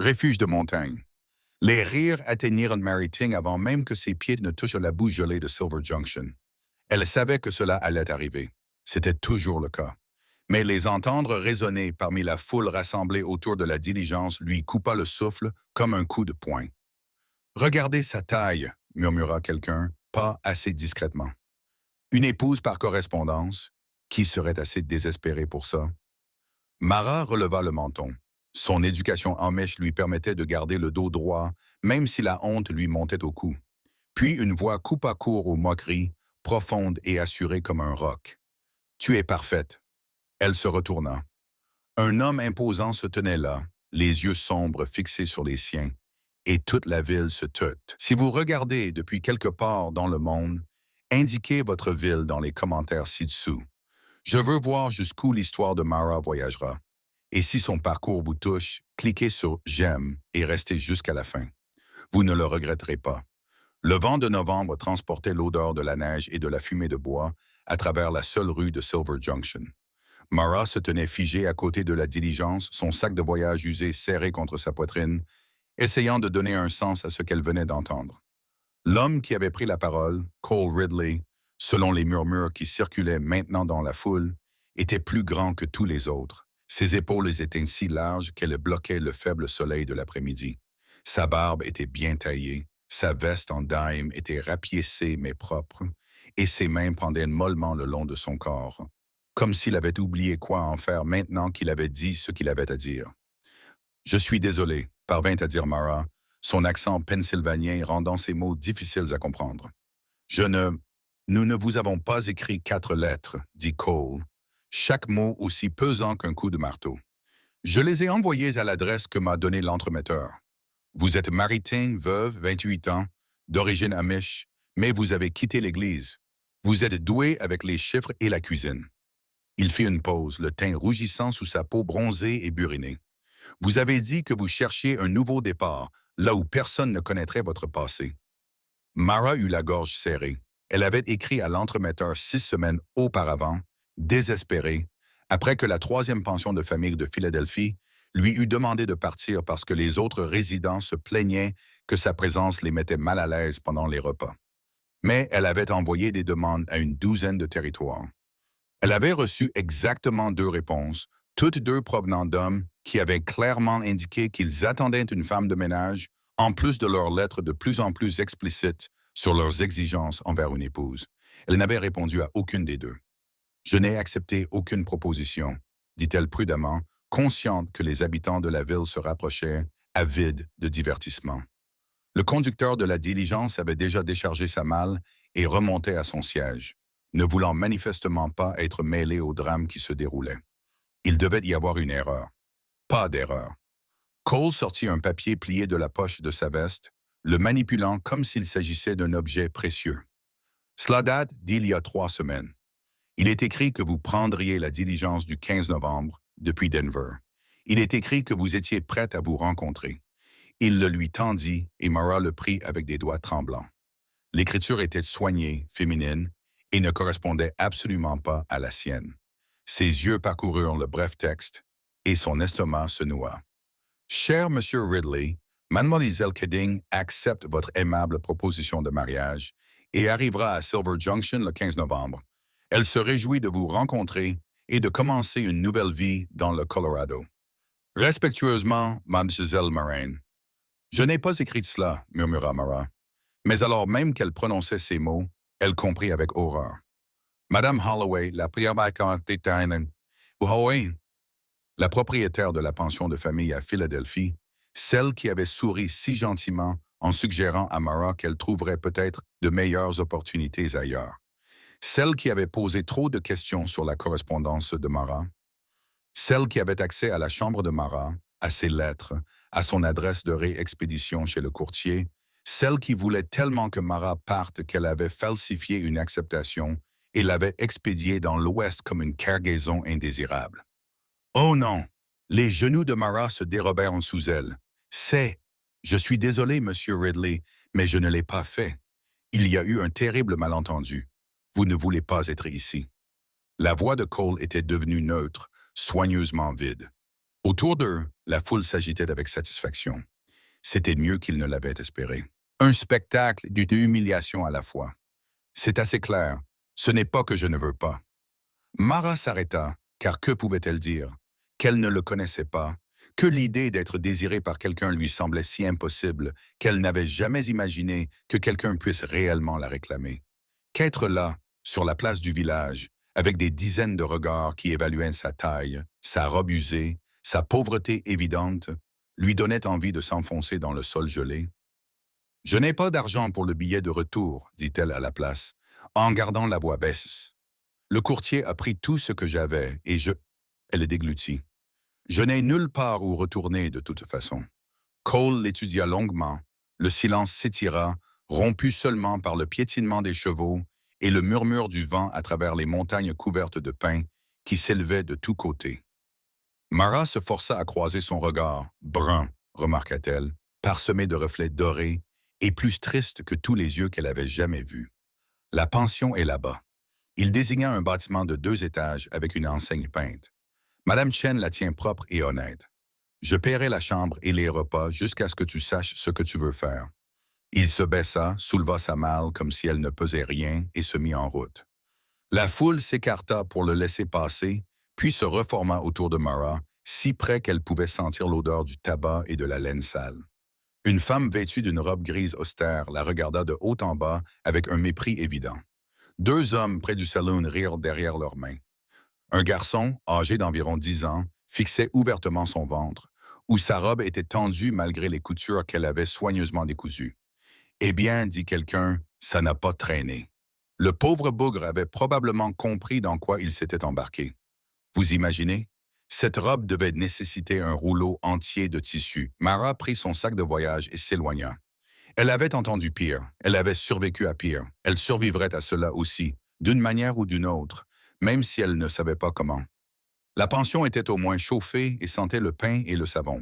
Refuge de montagne. Les rires atteignirent Mary Ting avant même que ses pieds ne touchent la boue gelée de Silver Junction. Elle savait que cela allait arriver. C'était toujours le cas. Mais les entendre résonner parmi la foule rassemblée autour de la diligence lui coupa le souffle comme un coup de poing. Regardez sa taille, murmura quelqu'un, pas assez discrètement. Une épouse par correspondance? Qui serait assez désespéré pour ça? Mara releva le menton. Son éducation amish lui permettait de garder le dos droit, même si la honte lui montait au cou. Puis une voix coupa court aux moqueries, profonde et assurée comme un roc. « Tu es parfaite. » Elle se retourna. Un homme imposant se tenait là, les yeux sombres fixés sur les siens, et toute la ville se tut. Si vous regardez depuis quelque part dans le monde, indiquez votre ville dans les commentaires ci-dessous. Je veux voir jusqu'où l'histoire de Mara voyagera. Et si son parcours vous touche, cliquez sur « J'aime » et restez jusqu'à la fin. Vous ne le regretterez pas. Le vent de novembre transportait l'odeur de la neige et de la fumée de bois à travers la seule rue de Silver Junction. Mara se tenait figée à côté de la diligence, son sac de voyage usé serré contre sa poitrine, essayant de donner un sens à ce qu'elle venait d'entendre. L'homme qui avait pris la parole, Cole Ridley, selon les murmures qui circulaient maintenant dans la foule, était plus grand que tous les autres. Ses épaules étaient si larges qu'elles bloquaient le faible soleil de l'après-midi. Sa barbe était bien taillée, sa veste en dime était rapiécée mais propre, et ses mains pendaient mollement le long de son corps, comme s'il avait oublié quoi en faire maintenant qu'il avait dit ce qu'il avait à dire. « Je suis désolé », parvint à dire Mara, son accent pennsylvanien rendant ses mots difficiles à comprendre. « Nous ne vous avons pas écrit 4 lettres, dit Cole, chaque mot aussi pesant qu'un coup de marteau. Je les ai envoyées à l'adresse que m'a donnée l'entremetteur. Vous êtes Mary Ting, veuve, 28 ans, d'origine amish, mais vous avez quitté l'Église. Vous êtes doué avec les chiffres et la cuisine. » Il fit une pause, le teint rougissant sous sa peau bronzée et burinée. « Vous avez dit que vous cherchiez un nouveau départ, là où personne ne connaîtrait votre passé. » Mara eut la gorge serrée. Elle avait écrit à l'entremetteur 6 semaines auparavant, désespérée, après que la 3e pension de famille de Philadelphie lui eut demandé de partir parce que les autres résidents se plaignaient que sa présence les mettait mal à l'aise pendant les repas. Mais elle avait envoyé des demandes à une 12aine de territoires. Elle avait reçu exactement 2 réponses, toutes 2 provenant d'hommes qui avaient clairement indiqué qu'ils attendaient une femme de ménage, en plus de leurs lettres de plus en plus explicites sur leurs exigences envers une épouse. Elle n'avait répondu à aucune des 2. « Je n'ai accepté aucune proposition, » dit-elle prudemment, consciente que les habitants de la ville se rapprochaient, avides de divertissement. Le conducteur de la diligence avait déjà déchargé sa malle et remontait à son siège, ne voulant manifestement pas être mêlé au drame qui se déroulait. Il devait y avoir une erreur. Pas d'erreur. Cole sortit un papier plié de la poche de sa veste, le manipulant comme s'il s'agissait d'un objet précieux. « Cela date d'il y a 3 semaines. Il est écrit que vous prendriez la diligence du 15 novembre depuis Denver. Il est écrit que vous étiez prête à vous rencontrer. » Il le lui tendit et Mara le prit avec des doigts tremblants. L'écriture était soignée, féminine, et ne correspondait absolument pas à la sienne. Ses yeux parcoururent le bref texte, et son estomac se noua. « Cher Monsieur Ridley, Mademoiselle Kedding accepte votre aimable proposition de mariage et arrivera à Silver Junction le 15 novembre. Elle se réjouit de vous rencontrer et de commencer une nouvelle vie dans le Colorado. Respectueusement, Mademoiselle Moraine. » « Je n'ai pas écrit cela, » murmura Mara. Mais alors même qu'elle prononçait ces mots, elle comprit avec horreur. « Madame Holloway, la propriétaire de la pension de famille à Philadelphie, celle qui avait souri si gentiment en suggérant à Mara qu'elle trouverait peut-être de meilleures opportunités ailleurs. Celle qui avait posé trop de questions sur la correspondance de Mara. Celle qui avait accès à la chambre de Mara, à ses lettres, à son adresse de réexpédition chez le courtier, celle qui voulait tellement que Mara parte qu'elle avait falsifié une acceptation et l'avait expédiée dans l'Ouest comme une cargaison indésirable. Oh non! Les genoux de Mara se dérobèrent sous elle. Je suis désolé, Monsieur Ridley, mais je ne l'ai pas fait. Il y a eu un terrible malentendu. Vous ne voulez pas être ici. » La voix de Cole était devenue neutre, soigneusement vide. Autour d'eux, la foule s'agitait avec satisfaction. C'était mieux qu'ils ne l'avaient espéré. Un spectacle d'une humiliation à la fois. C'est assez clair. Ce n'est pas que je ne veux pas. Mara s'arrêta, car que pouvait-elle dire? Qu'elle ne le connaissait pas, que l'idée d'être désirée par quelqu'un lui semblait si impossible qu'elle n'avait jamais imaginé que quelqu'un puisse réellement la réclamer. Qu'être là, sur la place du village, avec des dizaines de regards qui évaluaient sa taille, sa robe usée, sa pauvreté évidente, lui donnait envie de s'enfoncer dans le sol gelé. « Je n'ai pas d'argent pour le billet de retour, dit-elle à la place, en gardant la voix baisse. Le courtier a pris tout ce que j'avais et je... Elle est déglutie. Je n'ai nulle part où retourner de toute façon. Cole l'étudia longuement. Le silence s'étira, rompu seulement par le piétinement des chevaux et le murmure du vent à travers les montagnes couvertes de pins qui s'élevaient de tous côtés. Mara se força à croiser son regard, brun, remarqua-t-elle, parsemé de reflets dorés et plus triste que tous les yeux qu'elle avait jamais vus. La pension est là-bas. Il désigna un bâtiment de 2 étages avec une enseigne peinte. Madame Chen la tient propre et honnête. Je paierai la chambre et les repas jusqu'à ce que tu saches ce que tu veux faire. Il se baissa, souleva sa malle comme si elle ne pesait rien et se mit en route. La foule s'écarta pour le laisser passer, puis se reforma autour de Mara, si près qu'elle pouvait sentir l'odeur du tabac et de la laine sale. Une femme vêtue d'une robe grise austère la regarda de haut en bas avec un mépris évident. 2 hommes près du saloon rirent derrière leurs mains. Un garçon, âgé d'environ 10 ans, fixait ouvertement son ventre, où sa robe était tendue malgré les coutures qu'elle avait soigneusement décousues. Eh bien, dit quelqu'un, ça n'a pas traîné. Le pauvre bougre avait probablement compris dans quoi il s'était embarqué. Vous imaginez? Cette robe devait nécessiter un rouleau entier de tissu. Mara prit son sac de voyage et s'éloigna. Elle avait entendu pire, elle avait survécu à pire, elle survivrait à cela aussi, d'une manière ou d'une autre, même si elle ne savait pas comment. La pension était au moins chauffée et sentait le pain et le savon.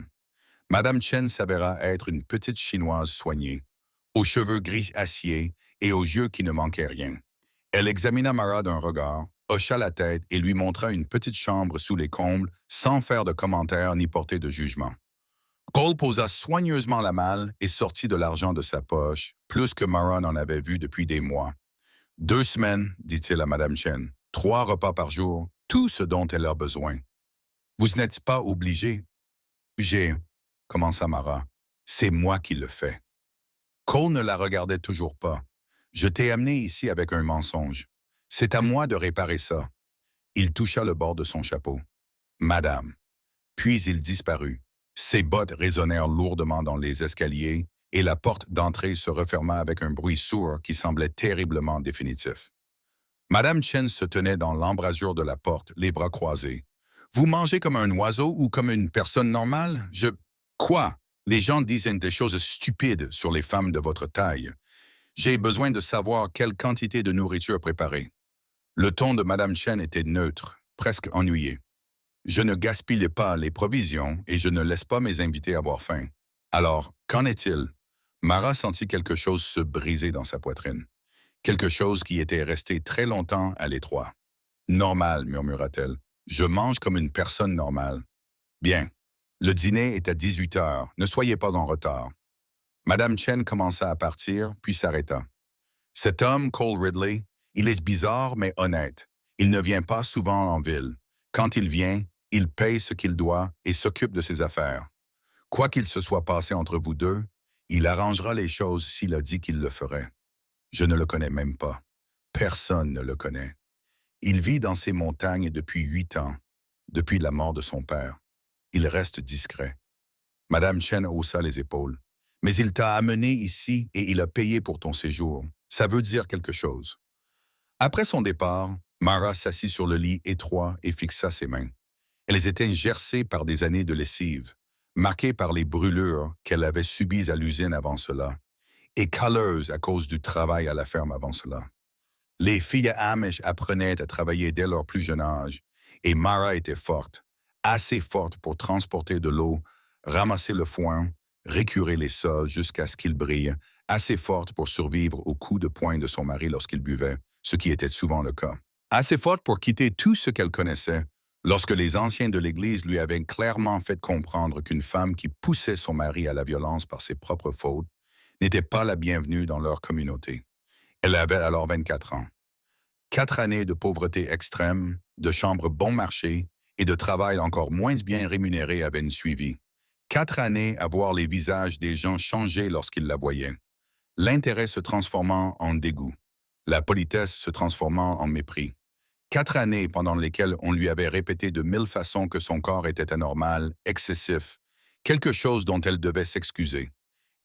Madame Chen s'avéra être une petite Chinoise soignée, aux cheveux gris acier et aux yeux qui ne manquaient rien. Elle examina Mara d'un regard, hocha la tête et lui montra une petite chambre sous les combles sans faire de commentaires ni porter de jugement. Cole posa soigneusement la malle et sortit de l'argent de sa poche, plus que Mara n'en avait vu depuis des mois. 2 semaines, dit-il à Madame Chen, 3 repas par jour, tout ce dont elle a besoin. Vous n'êtes pas obligé. J'ai, commença Mara. C'est moi qui le fais. Cole ne la regardait toujours pas. Je t'ai amené ici avec un mensonge. C'est à moi de réparer ça. Il toucha le bord de son chapeau. Madame. Puis il disparut. Ses bottes résonnèrent lourdement dans les escaliers et la porte d'entrée se referma avec un bruit sourd qui semblait terriblement définitif. Madame Chen se tenait dans l'embrasure de la porte, les bras croisés. « Vous mangez comme un oiseau ou comme une personne normale? Quoi? Les gens disent des choses stupides sur les femmes de votre taille. J'ai besoin de savoir quelle quantité de nourriture préparer. » Le ton de Madame Chen était neutre, presque ennuyé. Je ne gaspille pas les provisions et je ne laisse pas mes invités avoir faim. Alors, qu'en est-il? Mara sentit quelque chose se briser dans sa poitrine. Quelque chose qui était resté très longtemps à l'étroit. Normal, murmura-t-elle. Je mange comme une personne normale. Bien. Le dîner est à 18 heures. Ne soyez pas en retard. Madame Chen commença à partir, puis s'arrêta. Cet homme, Cole Ridley, il est bizarre mais honnête. Il ne vient pas souvent en ville. Quand il vient, il paye ce qu'il doit et s'occupe de ses affaires. Quoi qu'il se soit passé entre vous deux, il arrangera les choses s'il a dit qu'il le ferait. Je ne le connais même pas. Personne ne le connaît. Il vit dans ces montagnes depuis 8 ans, depuis la mort de son père. Il reste discret. Madame Chen haussa les épaules. Mais il t'a amené ici et il a payé pour ton séjour. Ça veut dire quelque chose. Après son départ, Mara s'assit sur le lit étroit et fixa ses mains. Elles étaient gercées par des années de lessive, marquées par les brûlures qu'elle avait subies à l'usine avant cela, et calleuses à cause du travail à la ferme avant cela. Les filles Amish apprenaient à travailler dès leur plus jeune âge, et Mara était forte, assez forte pour transporter de l'eau, ramasser le foin, récurer les sols jusqu'à ce qu'ils brillent, assez forte pour survivre aux coups de poing de son mari lorsqu'il buvait, ce qui était souvent le cas. Assez forte pour quitter tout ce qu'elle connaissait, Lorsque les anciens de l'Église lui avaient clairement fait comprendre qu'une femme qui poussait son mari à la violence par ses propres fautes n'était pas la bienvenue dans leur communauté. Elle avait alors 24 ans. 4 années de pauvreté extrême, de chambres bon marché et de travail encore moins bien rémunéré avaient suivi. 4 années à voir les visages des gens changer lorsqu'ils la voyaient. L'intérêt se transformant en dégoût, la politesse se transformant en mépris. 4 années pendant lesquelles on lui avait répété de 1000 façons que son corps était anormal, excessif, quelque chose dont elle devait s'excuser.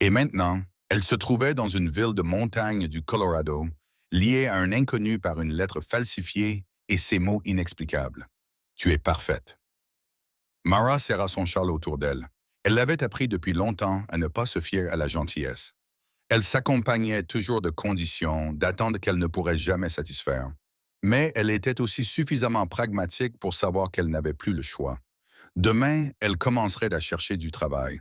Et maintenant, elle se trouvait dans une ville de montagne du Colorado, liée à un inconnu par une lettre falsifiée et ces mots inexplicables. Tu es parfaite. Mara serra son châle autour d'elle. Elle l'avait appris depuis longtemps à ne pas se fier à la gentillesse. Elle s'accompagnait toujours de conditions, d'attentes qu'elle ne pourrait jamais satisfaire. Mais elle était aussi suffisamment pragmatique pour savoir qu'elle n'avait plus le choix. Demain, elle commencerait à chercher du travail.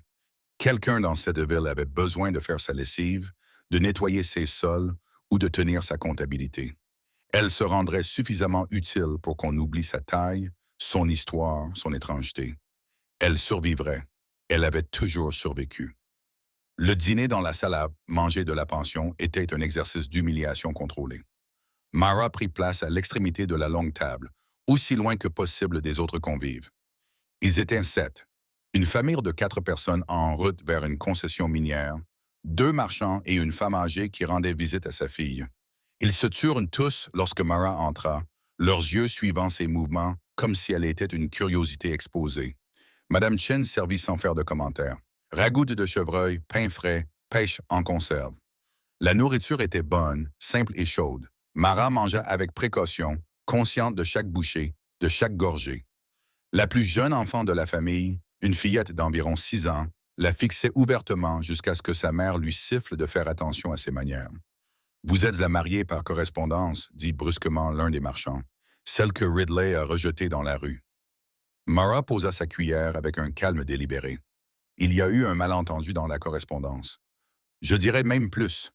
Quelqu'un dans cette ville avait besoin de faire sa lessive, de nettoyer ses sols ou de tenir sa comptabilité. Elle se rendrait suffisamment utile pour qu'on oublie sa taille, son histoire, son étrangeté. Elle survivrait. Elle avait toujours survécu. Le dîner dans la salle à manger de la pension était un exercice d'humiliation contrôlée. Mara prit place à l'extrémité de la longue table, aussi loin que possible des autres convives. Ils étaient 7. Une famille de 4 personnes en route vers une concession minière, 2 marchands et une femme âgée qui rendait visite à sa fille. Ils se turent tous lorsque Mara entra, leurs yeux suivant ses mouvements comme si elle était une curiosité exposée. Madame Chen servit sans faire de commentaires. Ragoût de chevreuil, pain frais, pêche en conserve. La nourriture était bonne, simple et chaude. Mara mangea avec précaution, consciente de chaque bouchée, de chaque gorgée. La plus jeune enfant de la famille, une fillette d'environ 6 ans, la fixait ouvertement jusqu'à ce que sa mère lui siffle de faire attention à ses manières. « Vous êtes la mariée par correspondance », dit brusquement l'un des marchands, celle que Ridley a rejetée dans la rue. Mara posa sa cuillère avec un calme délibéré. Il y a eu un malentendu dans la correspondance. Je dirais même plus.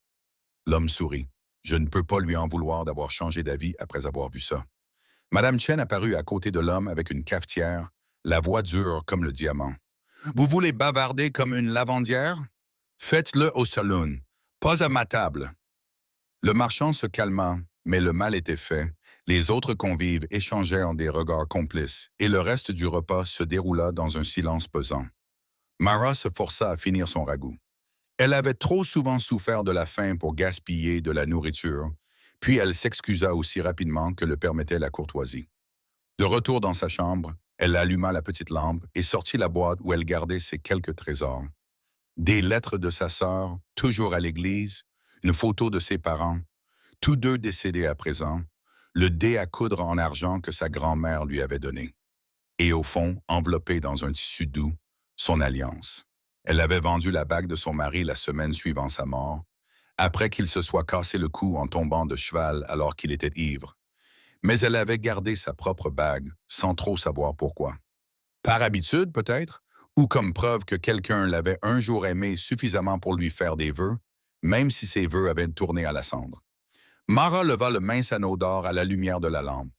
L'homme sourit. Je ne peux pas lui en vouloir d'avoir changé d'avis après avoir vu ça. Madame Chen apparut à côté de l'homme avec une cafetière, la voix dure comme le diamant. « Vous voulez bavarder comme une lavandière? Faites-le au saloon, pas à ma table. » Le marchand se calma, mais le mal était fait. Les autres convives échangèrent des regards complices, et le reste du repas se déroula dans un silence pesant. Mara se força à finir son ragoût. Elle avait trop souvent souffert de la faim pour gaspiller de la nourriture, puis elle s'excusa aussi rapidement que le permettait la courtoisie. De retour dans sa chambre, elle alluma la petite lampe et sortit la boîte où elle gardait ses quelques trésors. Des lettres de sa sœur, toujours à l'église, une photo de ses parents, tous deux décédés à présent, le dé à coudre en argent que sa grand-mère lui avait donné. Et au fond, enveloppé dans un tissu doux, son alliance. Elle avait vendu la bague de son mari la semaine suivant sa mort, après qu'il se soit cassé le cou en tombant de cheval alors qu'il était ivre. Mais elle avait gardé sa propre bague, sans trop savoir pourquoi. Par habitude, peut-être, ou comme preuve que quelqu'un l'avait un jour aimé suffisamment pour lui faire des vœux, même si ses vœux avaient tourné à la cendre. Mara leva le mince anneau d'or à la lumière de la lampe.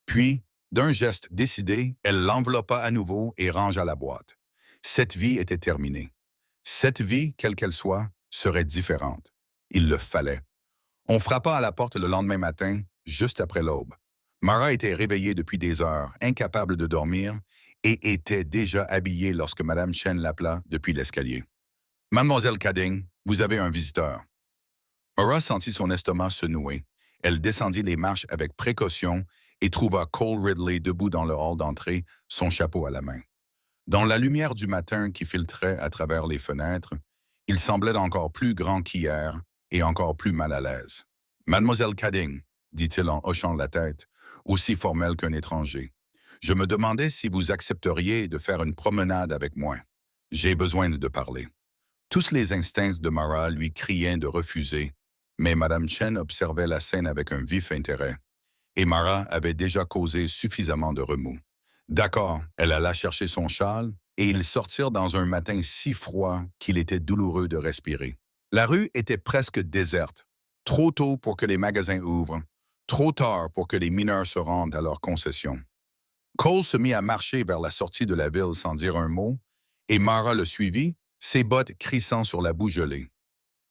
Puis, d'un geste décidé, elle l'enveloppa à nouveau et rangea la boîte. Cette vie était terminée. Cette vie, quelle qu'elle soit, serait différente. Il le fallait. On frappa à la porte le lendemain matin, juste après l'aube. Mara était réveillée depuis des heures, incapable de dormir, et était déjà habillée lorsque Madame Chen l'appela depuis l'escalier. « Mademoiselle Cadding, vous avez un visiteur. » Mara sentit son estomac se nouer. Elle descendit les marches avec précaution et trouva Cole Ridley debout dans le hall d'entrée, son chapeau à la main. Dans la lumière du matin qui filtrait à travers les fenêtres, il semblait encore plus grand qu'hier et encore plus mal à l'aise. « Mademoiselle Cadding, » dit-il en hochant la tête, aussi formel qu'un étranger, « je me demandais si vous accepteriez de faire une promenade avec moi. J'ai besoin de parler. » Tous les instincts de Mara lui criaient de refuser, mais Madame Chen observait la scène avec un vif intérêt, et Mara avait déjà causé suffisamment de remous. D'accord, elle alla chercher son châle, et ils sortirent dans un matin si froid qu'il était douloureux de respirer. La rue était presque déserte, trop tôt pour que les magasins ouvrent, trop tard pour que les mineurs se rendent à leur concession. Cole se mit à marcher vers la sortie de la ville sans dire un mot, et Mara le suivit, ses bottes crissant sur la boue gelée.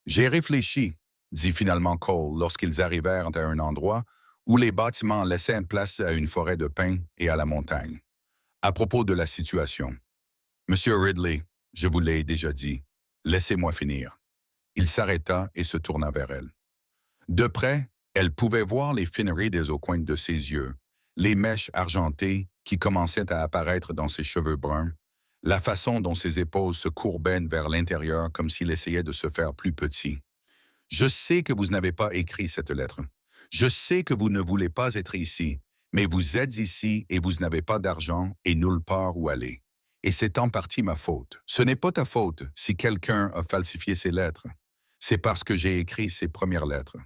J'ai réfléchi, dit finalement Cole lorsqu'ils arrivèrent à un endroit où les bâtiments laissaient place à une forêt de pins et à la montagne. À propos de la situation. Monsieur Ridley, je vous l'ai déjà dit, laissez-moi finir. Il s'arrêta et se tourna vers elle. De près, elle pouvait voir les fines rides au coin de ses yeux, les mèches argentées qui commençaient à apparaître dans ses cheveux bruns, la façon dont ses épaules se courbaient vers l'intérieur comme s'il essayait de se faire plus petit. Je sais que vous n'avez pas écrit cette lettre. Je sais que vous ne voulez pas être ici, mais vous êtes ici et vous n'avez pas d'argent et nulle part où aller. Et c'est en partie ma faute. Ce n'est pas ta faute si quelqu'un a falsifié ces lettres. C'est parce que j'ai écrit ces premières lettres.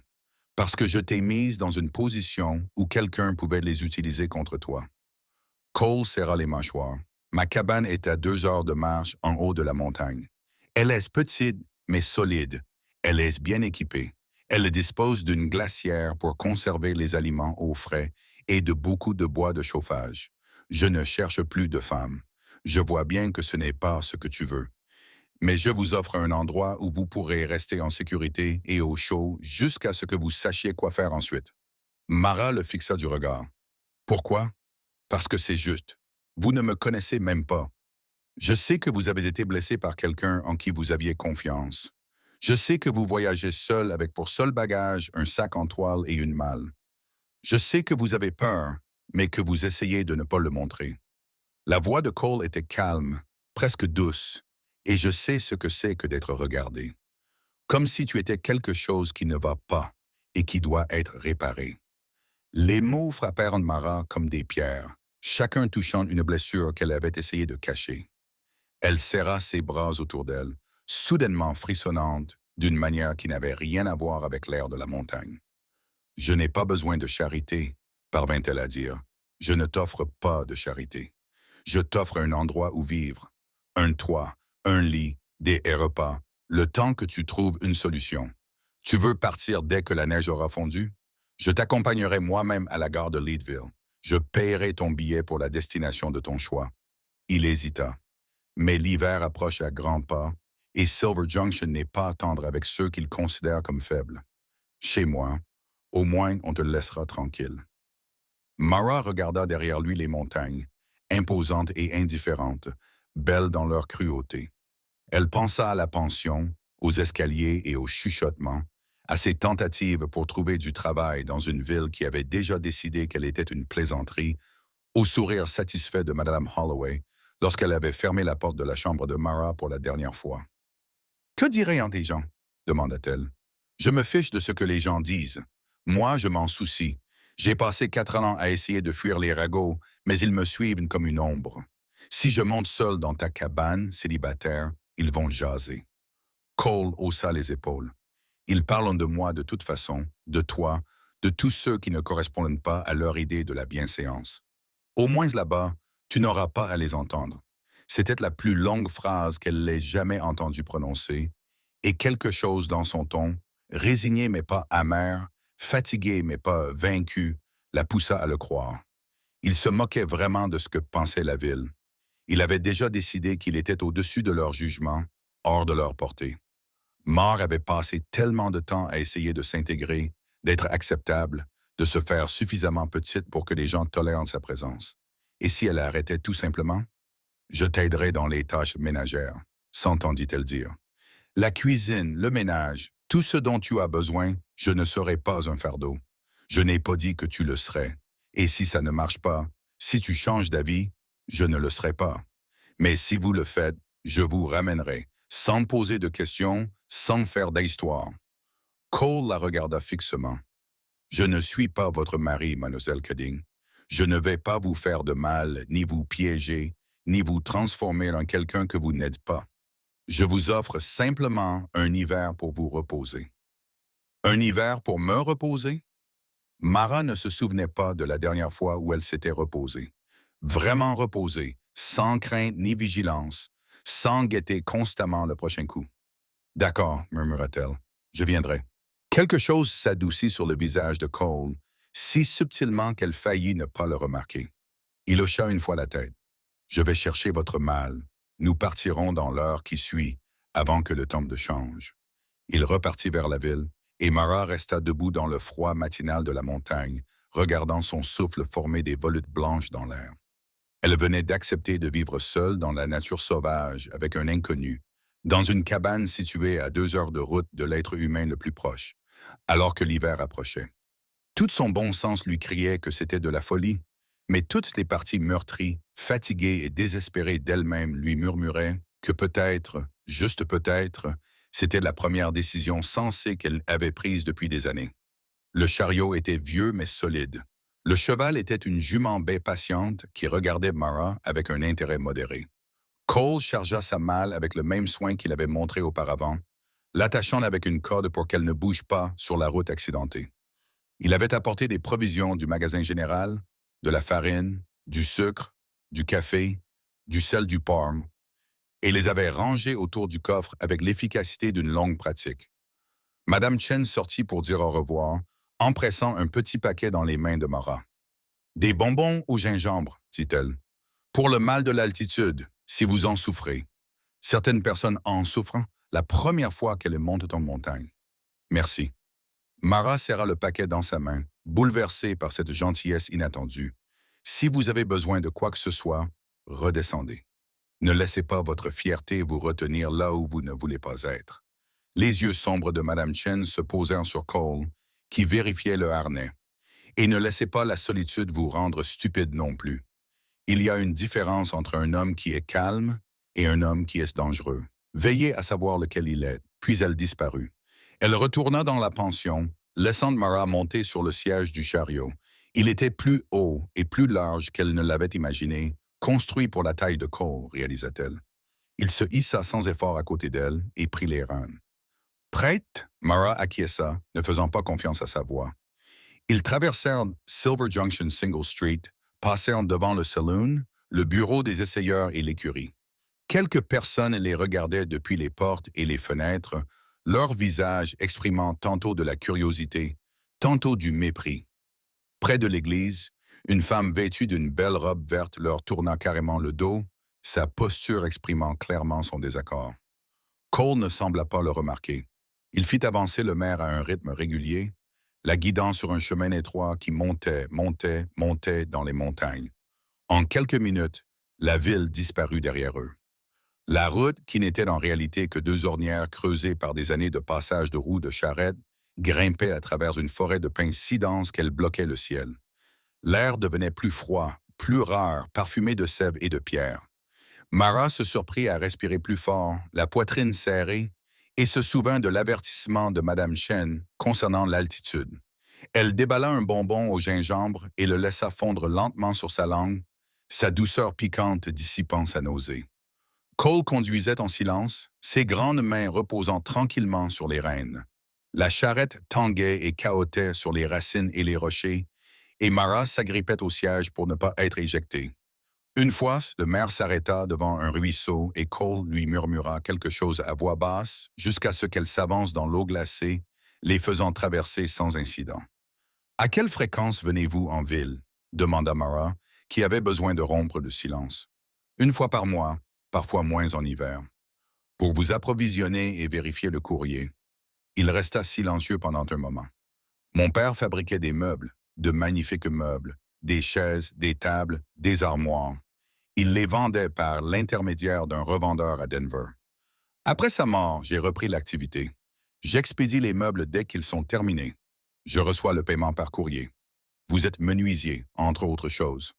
Parce que je t'ai mise dans une position où quelqu'un pouvait les utiliser contre toi. Cole serra les mâchoires. Ma cabane est à 2 heures de marche en haut de la montagne. Elle est petite, mais solide. Elle est bien équipée. Elle dispose d'une glacière pour conserver les aliments au frais et de beaucoup de bois de chauffage. Je ne cherche plus de femme. Je vois bien que ce n'est pas ce que tu veux. Mais je vous offre un endroit où vous pourrez rester en sécurité et au chaud jusqu'à ce que vous sachiez quoi faire ensuite. Mara le fixa du regard. Pourquoi? Parce que c'est juste. Vous ne me connaissez même pas. Je sais que vous avez été blessé par quelqu'un en qui vous aviez confiance. Je sais que vous voyagez seul avec pour seul bagage un sac en toile et une malle. Je sais que vous avez peur, mais que vous essayez de ne pas le montrer. La voix de Cole était calme, presque douce, et je sais ce que c'est que d'être regardé. Comme si tu étais quelque chose qui ne va pas et qui doit être réparé. Les mots frappèrent Mara comme des pierres, chacun touchant une blessure qu'elle avait essayé de cacher. Elle serra ses bras autour d'elle, soudainement frissonnante, d'une manière qui n'avait rien à voir avec l'air de la montagne. « Je n'ai pas besoin de charité, » parvint-elle à dire. « Je ne t'offre pas de charité. Je t'offre un endroit où vivre, un toit, un lit, des repas, le temps que tu trouves une solution. Tu veux partir dès que la neige aura fondu? Je t'accompagnerai moi-même à la gare de Leadville. Je paierai ton billet pour la destination de ton choix. » Il hésita. Mais l'hiver approche à grands pas, et Silver Junction n'est pas tendre avec ceux qu'il considère comme faibles. Chez moi, au moins on te laissera tranquille. Mara regarda derrière lui les montagnes, imposantes et indifférentes, belles dans leur cruauté. Elle pensa à la pension, aux escaliers et aux chuchotements, à ses tentatives pour trouver du travail dans une ville qui avait déjà décidé qu'elle était une plaisanterie, au sourire satisfait de Madame Holloway lorsqu'elle avait fermé la porte de la chambre de Mara pour la dernière fois. « Que diraient des gens? » demanda-t-elle. « Je me fiche de ce que les gens disent. Moi, je m'en soucie. J'ai passé 4 ans à essayer de fuir les ragots, mais ils me suivent comme une ombre. Si je monte seul dans ta cabane, célibataire, ils vont jaser. » Cole haussa les épaules. « Ils parlent de moi de toute façon, de toi, de tous ceux qui ne correspondent pas à leur idée de la bienséance. Au moins là-bas, tu n'auras pas à les entendre. » C'était la plus longue phrase qu'elle ait jamais entendue prononcer, et quelque chose dans son ton, résigné mais pas amer, fatigué mais pas vaincu, la poussa à le croire. Il se moquait vraiment de ce que pensait la ville. Il avait déjà décidé qu'il était au-dessus de leur jugement, hors de leur portée. Mar avait passé tellement de temps à essayer de s'intégrer, d'être acceptable, de se faire suffisamment petite pour que les gens tolèrent sa présence. Et si elle arrêtait tout simplement? « Je t'aiderai dans les tâches ménagères », s'entendit-elle dire. « La cuisine, le ménage, tout ce dont tu as besoin, je ne serai pas un fardeau. Je n'ai pas dit que tu le serais. Et si ça ne marche pas, si tu changes d'avis, je ne le serai pas. Mais si vous le faites, je vous ramènerai, sans poser de questions, sans faire d'histoire. » Cole la regarda fixement. « Je ne suis pas votre mari, mademoiselle Cuding. Je ne vais pas vous faire de mal, ni vous piéger, ni vous transformer en quelqu'un que vous n'êtes pas. Je vous offre simplement un hiver pour vous reposer. » « Un hiver pour me reposer? » Mara ne se souvenait pas de la dernière fois où elle s'était reposée. Vraiment reposée, sans crainte ni vigilance, sans guetter constamment le prochain coup. « D'accord, » murmura-t-elle, « je viendrai. » Quelque chose s'adoucit sur le visage de Cole, si subtilement qu'elle faillit ne pas le remarquer. Il hocha une fois la tête. Je vais chercher votre mâle. Nous partirons dans l'heure qui suit, avant que le temps de change. Il repartit vers la ville, et Mara resta debout dans le froid matinal de la montagne, regardant son souffle former des volutes blanches dans l'air. Elle venait d'accepter de vivre seule dans la nature sauvage avec un inconnu, dans une cabane située à 2 heures de route de l'être humain le plus proche, alors que l'hiver approchait. Tout son bon sens lui criait que c'était de la folie, mais toutes les parties meurtries, fatiguées et désespérées d'elles-mêmes lui murmuraient que peut-être, juste peut-être, c'était la première décision sensée qu'elle avait prise depuis des années. Le chariot était vieux mais solide. Le cheval était une jument baie patiente qui regardait Mara avec un intérêt modéré. Cole chargea sa malle avec le même soin qu'il avait montré auparavant, l'attachant avec une corde pour qu'elle ne bouge pas sur la route accidentée. Il avait apporté des provisions du magasin général, de la farine, du sucre, du café, du sel du parme, et les avait rangées autour du coffre avec l'efficacité d'une longue pratique. Madame Chen sortit pour dire au revoir, empressant un petit paquet dans les mains de Mara. Des bonbons au gingembre, dit-elle. Pour le mal de l'altitude, si vous en souffrez. Certaines personnes en souffrent la première fois qu'elles montent en montagne. Merci. Mara serra le paquet dans sa main, bouleversée par cette gentillesse inattendue. Si vous avez besoin de quoi que ce soit, redescendez. Ne laissez pas votre fierté vous retenir là où vous ne voulez pas être. Les yeux sombres de Madame Chen se posèrent sur Cole, qui vérifiait le harnais. Et ne laissez pas la solitude vous rendre stupide non plus. Il y a une différence entre un homme qui est calme et un homme qui est dangereux. Veillez à savoir lequel il est, puis elle disparut. Elle retourna dans la pension, laissant Mara monter sur le siège du chariot. Il était plus haut et plus large qu'elle ne l'avait imaginé, construit pour la taille de Cole, réalisa-t-elle. Il se hissa sans effort à côté d'elle et prit les rênes. Prête, Mara acquiesça, ne faisant pas confiance à sa voix. Ils traversèrent Silver Junction Single Street, passèrent devant le saloon, le bureau des essayeurs et l'écurie. Quelques personnes les regardaient depuis les portes et les fenêtres, leurs visages exprimant tantôt de la curiosité, tantôt du mépris. Près de l'église, une femme vêtue d'une belle robe verte leur tourna carrément le dos, sa posture exprimant clairement son désaccord. Cole ne sembla pas le remarquer. Il fit avancer le maire à un rythme régulier, la guidant sur un chemin étroit qui montait, montait, montait dans les montagnes. En quelques minutes, la ville disparut derrière eux. La route, qui n'était en réalité que 2 ornières creusées par des années de passage de roues de charrette, grimpait à travers une forêt de pins si dense qu'elle bloquait le ciel. L'air devenait plus froid, plus rare, parfumé de sève et de pierre. Mara se surprit à respirer plus fort, la poitrine serrée, et se souvint de l'avertissement de Madame Chen concernant l'altitude. Elle déballa un bonbon au gingembre et le laissa fondre lentement sur sa langue, sa douceur piquante dissipant sa nausée. Cole conduisait en silence, ses grandes mains reposant tranquillement sur les rênes. La charrette tanguait et cahotait sur les racines et les rochers, et Mara s'agrippait au siège pour ne pas être éjectée. Une fois, le maire s'arrêta devant un ruisseau et Cole lui murmura quelque chose à voix basse jusqu'à ce qu'elle s'avance dans l'eau glacée, les faisant traverser sans incident. « À quelle fréquence venez-vous en ville ?» demanda Mara, qui avait besoin de rompre le silence. « Une fois par mois, parfois moins en hiver. Pour vous approvisionner et vérifier le courrier. » Il resta silencieux pendant un moment. « Mon père fabriquait des meubles, de magnifiques meubles, des chaises, des tables, des armoires. Il les vendait par l'intermédiaire d'un revendeur à Denver. Après sa mort, j'ai repris l'activité. J'expédie les meubles dès qu'ils sont terminés. Je reçois le paiement par courrier. Vous êtes menuisier, entre autres choses. »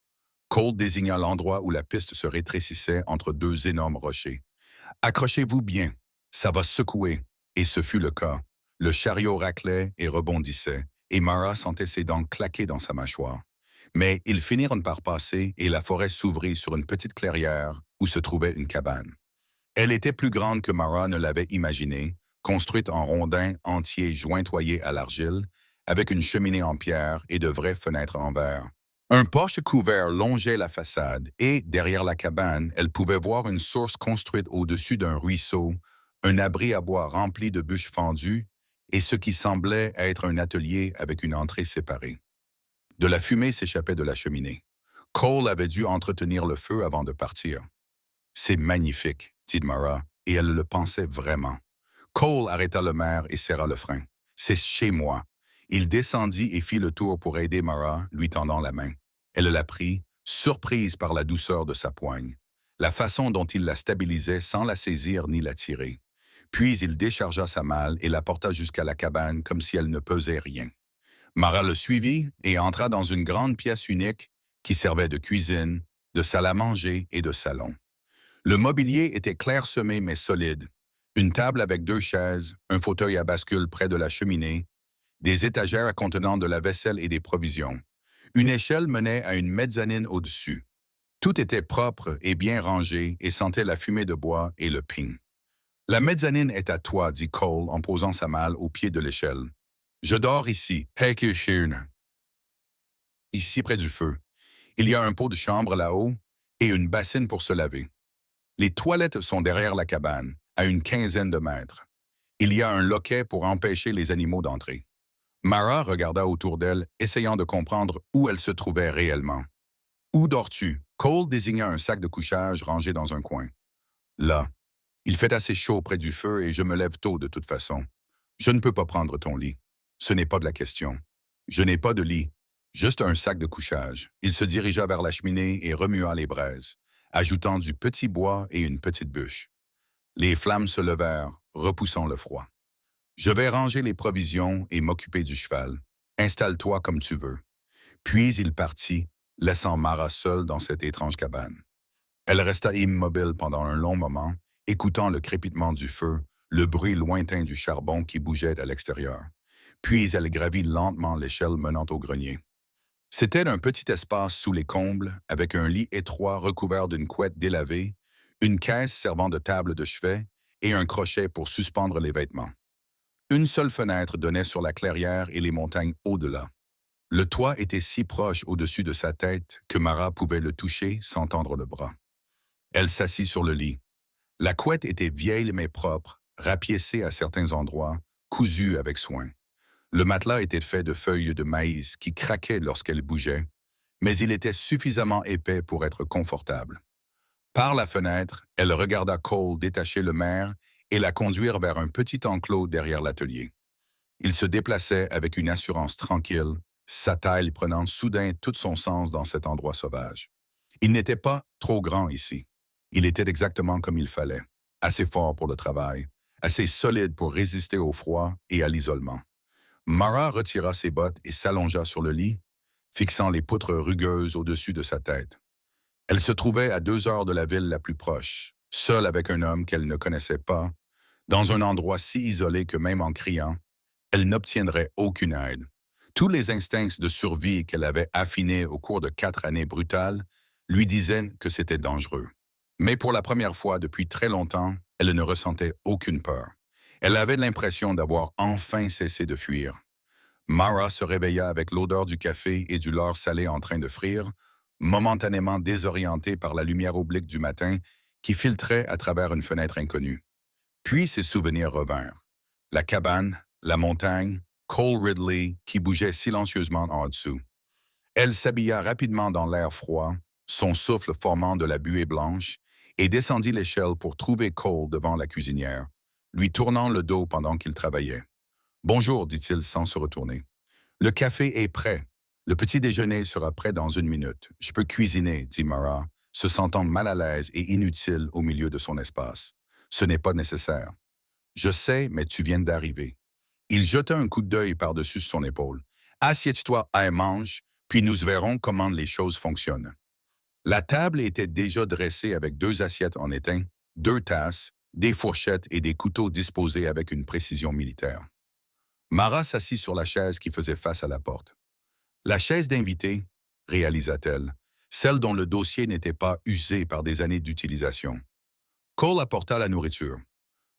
Cole désigna l'endroit où la piste se rétrécissait entre 2 énormes rochers. « Accrochez-vous bien, ça va secouer. » Et ce fut le cas. Le chariot raclait et rebondissait, et Mara sentait ses dents claquer dans sa mâchoire. Mais ils finirent par passer et la forêt s'ouvrit sur une petite clairière où se trouvait une cabane. Elle était plus grande que Mara ne l'avait imaginé, construite en rondins entiers jointoyés à l'argile, avec une cheminée en pierre et de vraies fenêtres en verre. Un porche couvert longeait la façade et, derrière la cabane, elle pouvait voir une source construite au-dessus d'un ruisseau, un abri à bois rempli de bûches fendues et ce qui semblait être un atelier avec une entrée séparée. De la fumée s'échappait de la cheminée. Cole avait dû entretenir le feu avant de partir. C'est magnifique, dit Mara, et elle le pensait vraiment. Cole arrêta le maire et serra le frein. C'est chez moi. Il descendit et fit le tour pour aider Mara, lui tendant la main. Elle la prit, surprise par la douceur de sa poigne, la façon dont il la stabilisait sans la saisir ni la tirer. Puis il déchargea sa malle et la porta jusqu'à la cabane comme si elle ne pesait rien. Mara le suivit et entra dans une grande pièce unique qui servait de cuisine, de salle à manger et de salon. Le mobilier était clairsemé mais solide. Une table avec 2 chaises, un fauteuil à bascule près de la cheminée, des étagères contenant de la vaisselle et des provisions. Une échelle menait à une mezzanine au-dessus. Tout était propre et bien rangé et sentait la fumée de bois et le pin. La mezzanine est à toi, dit Cole en posant sa malle au pied de l'échelle. Je dors ici. Ici près du feu. Il y a un pot de chambre là-haut et une bassine pour se laver. Les toilettes sont derrière la cabane, à une quinzaine de mètres. Il y a un loquet pour empêcher les animaux d'entrer. Mara regarda autour d'elle, essayant de comprendre où elle se trouvait réellement. Où dors-tu? Cole désigna un sac de couchage rangé dans un coin. Là. Il fait assez chaud près du feu et je me lève tôt de toute façon. Je ne peux pas prendre ton lit. Ce n'est pas de la question. Je n'ai pas de lit, juste un sac de couchage. Il se dirigea vers la cheminée et remua les braises, ajoutant du petit bois et une petite bûche. Les flammes se levèrent, repoussant le froid. Je vais ranger les provisions et m'occuper du cheval. Installe-toi comme tu veux. Puis il partit, laissant Mara seule dans cette étrange cabane. Elle resta immobile pendant un long moment, écoutant le crépitement du feu, le bruit lointain du charbon qui bougeait à l'extérieur. Puis elle gravit lentement l'échelle menant au grenier. C'était un petit espace sous les combles, avec un lit étroit recouvert d'une couette délavée, une caisse servant de table de chevet et un crochet pour suspendre les vêtements. Une seule fenêtre donnait sur la clairière et les montagnes au-delà. Le toit était si proche au-dessus de sa tête que Mara pouvait le toucher sans tendre le bras. Elle s'assit sur le lit. La couette était vieille mais propre, rapiécée à certains endroits, cousue avec soin. Le matelas était fait de feuilles de maïs qui craquaient lorsqu'elle bougeait, mais il était suffisamment épais pour être confortable. Par la fenêtre, elle regarda Cole détacher le maire et la conduire vers un petit enclos derrière l'atelier. Il se déplaçait avec une assurance tranquille, sa taille prenant soudain tout son sens dans cet endroit sauvage. Il n'était pas trop grand ici. Il était exactement comme il fallait, assez fort pour le travail, assez solide pour résister au froid et à l'isolement. Mara retira ses bottes et s'allongea sur le lit, fixant les poutres rugueuses au-dessus de sa tête. Elle se trouvait à 2 heures de la ville la plus proche, seule avec un homme qu'elle ne connaissait pas, dans un endroit si isolé que même en criant, elle n'obtiendrait aucune aide. Tous les instincts de survie qu'elle avait affinés au cours de 4 années brutales lui disaient que c'était dangereux. Mais pour la première fois depuis très longtemps, elle ne ressentait aucune peur. Elle avait l'impression d'avoir enfin cessé de fuir. Mara se réveilla avec l'odeur du café et du lard salé en train de frire, momentanément désorientée par la lumière oblique du matin qui filtrait à travers une fenêtre inconnue. Puis ses souvenirs revinrent. La cabane, la montagne, Cole Ridley qui bougeait silencieusement en dessous. Elle s'habilla rapidement dans l'air froid, son souffle formant de la buée blanche, et descendit l'échelle pour trouver Cole devant la cuisinière, lui tournant le dos pendant qu'il travaillait. « Bonjour, dit-il sans se retourner. Le café est prêt. Le petit déjeuner sera prêt dans 1 minute. Je peux cuisiner, dit Mara, se sentant mal à l'aise et inutile au milieu de son espace. Ce n'est pas nécessaire. Je sais, mais tu viens d'arriver. Il jeta un coup d'œil par-dessus son épaule. Assieds-toi et mange, puis nous verrons comment les choses fonctionnent. La table était déjà dressée avec 2 assiettes en étain, 2 tasses, des fourchettes et des couteaux disposés avec une précision militaire. Mara s'assit sur la chaise qui faisait face à la porte. La chaise d'invité, réalisa-t-elle, celle dont le dossier n'était pas usé par des années d'utilisation. Cole apporta la nourriture.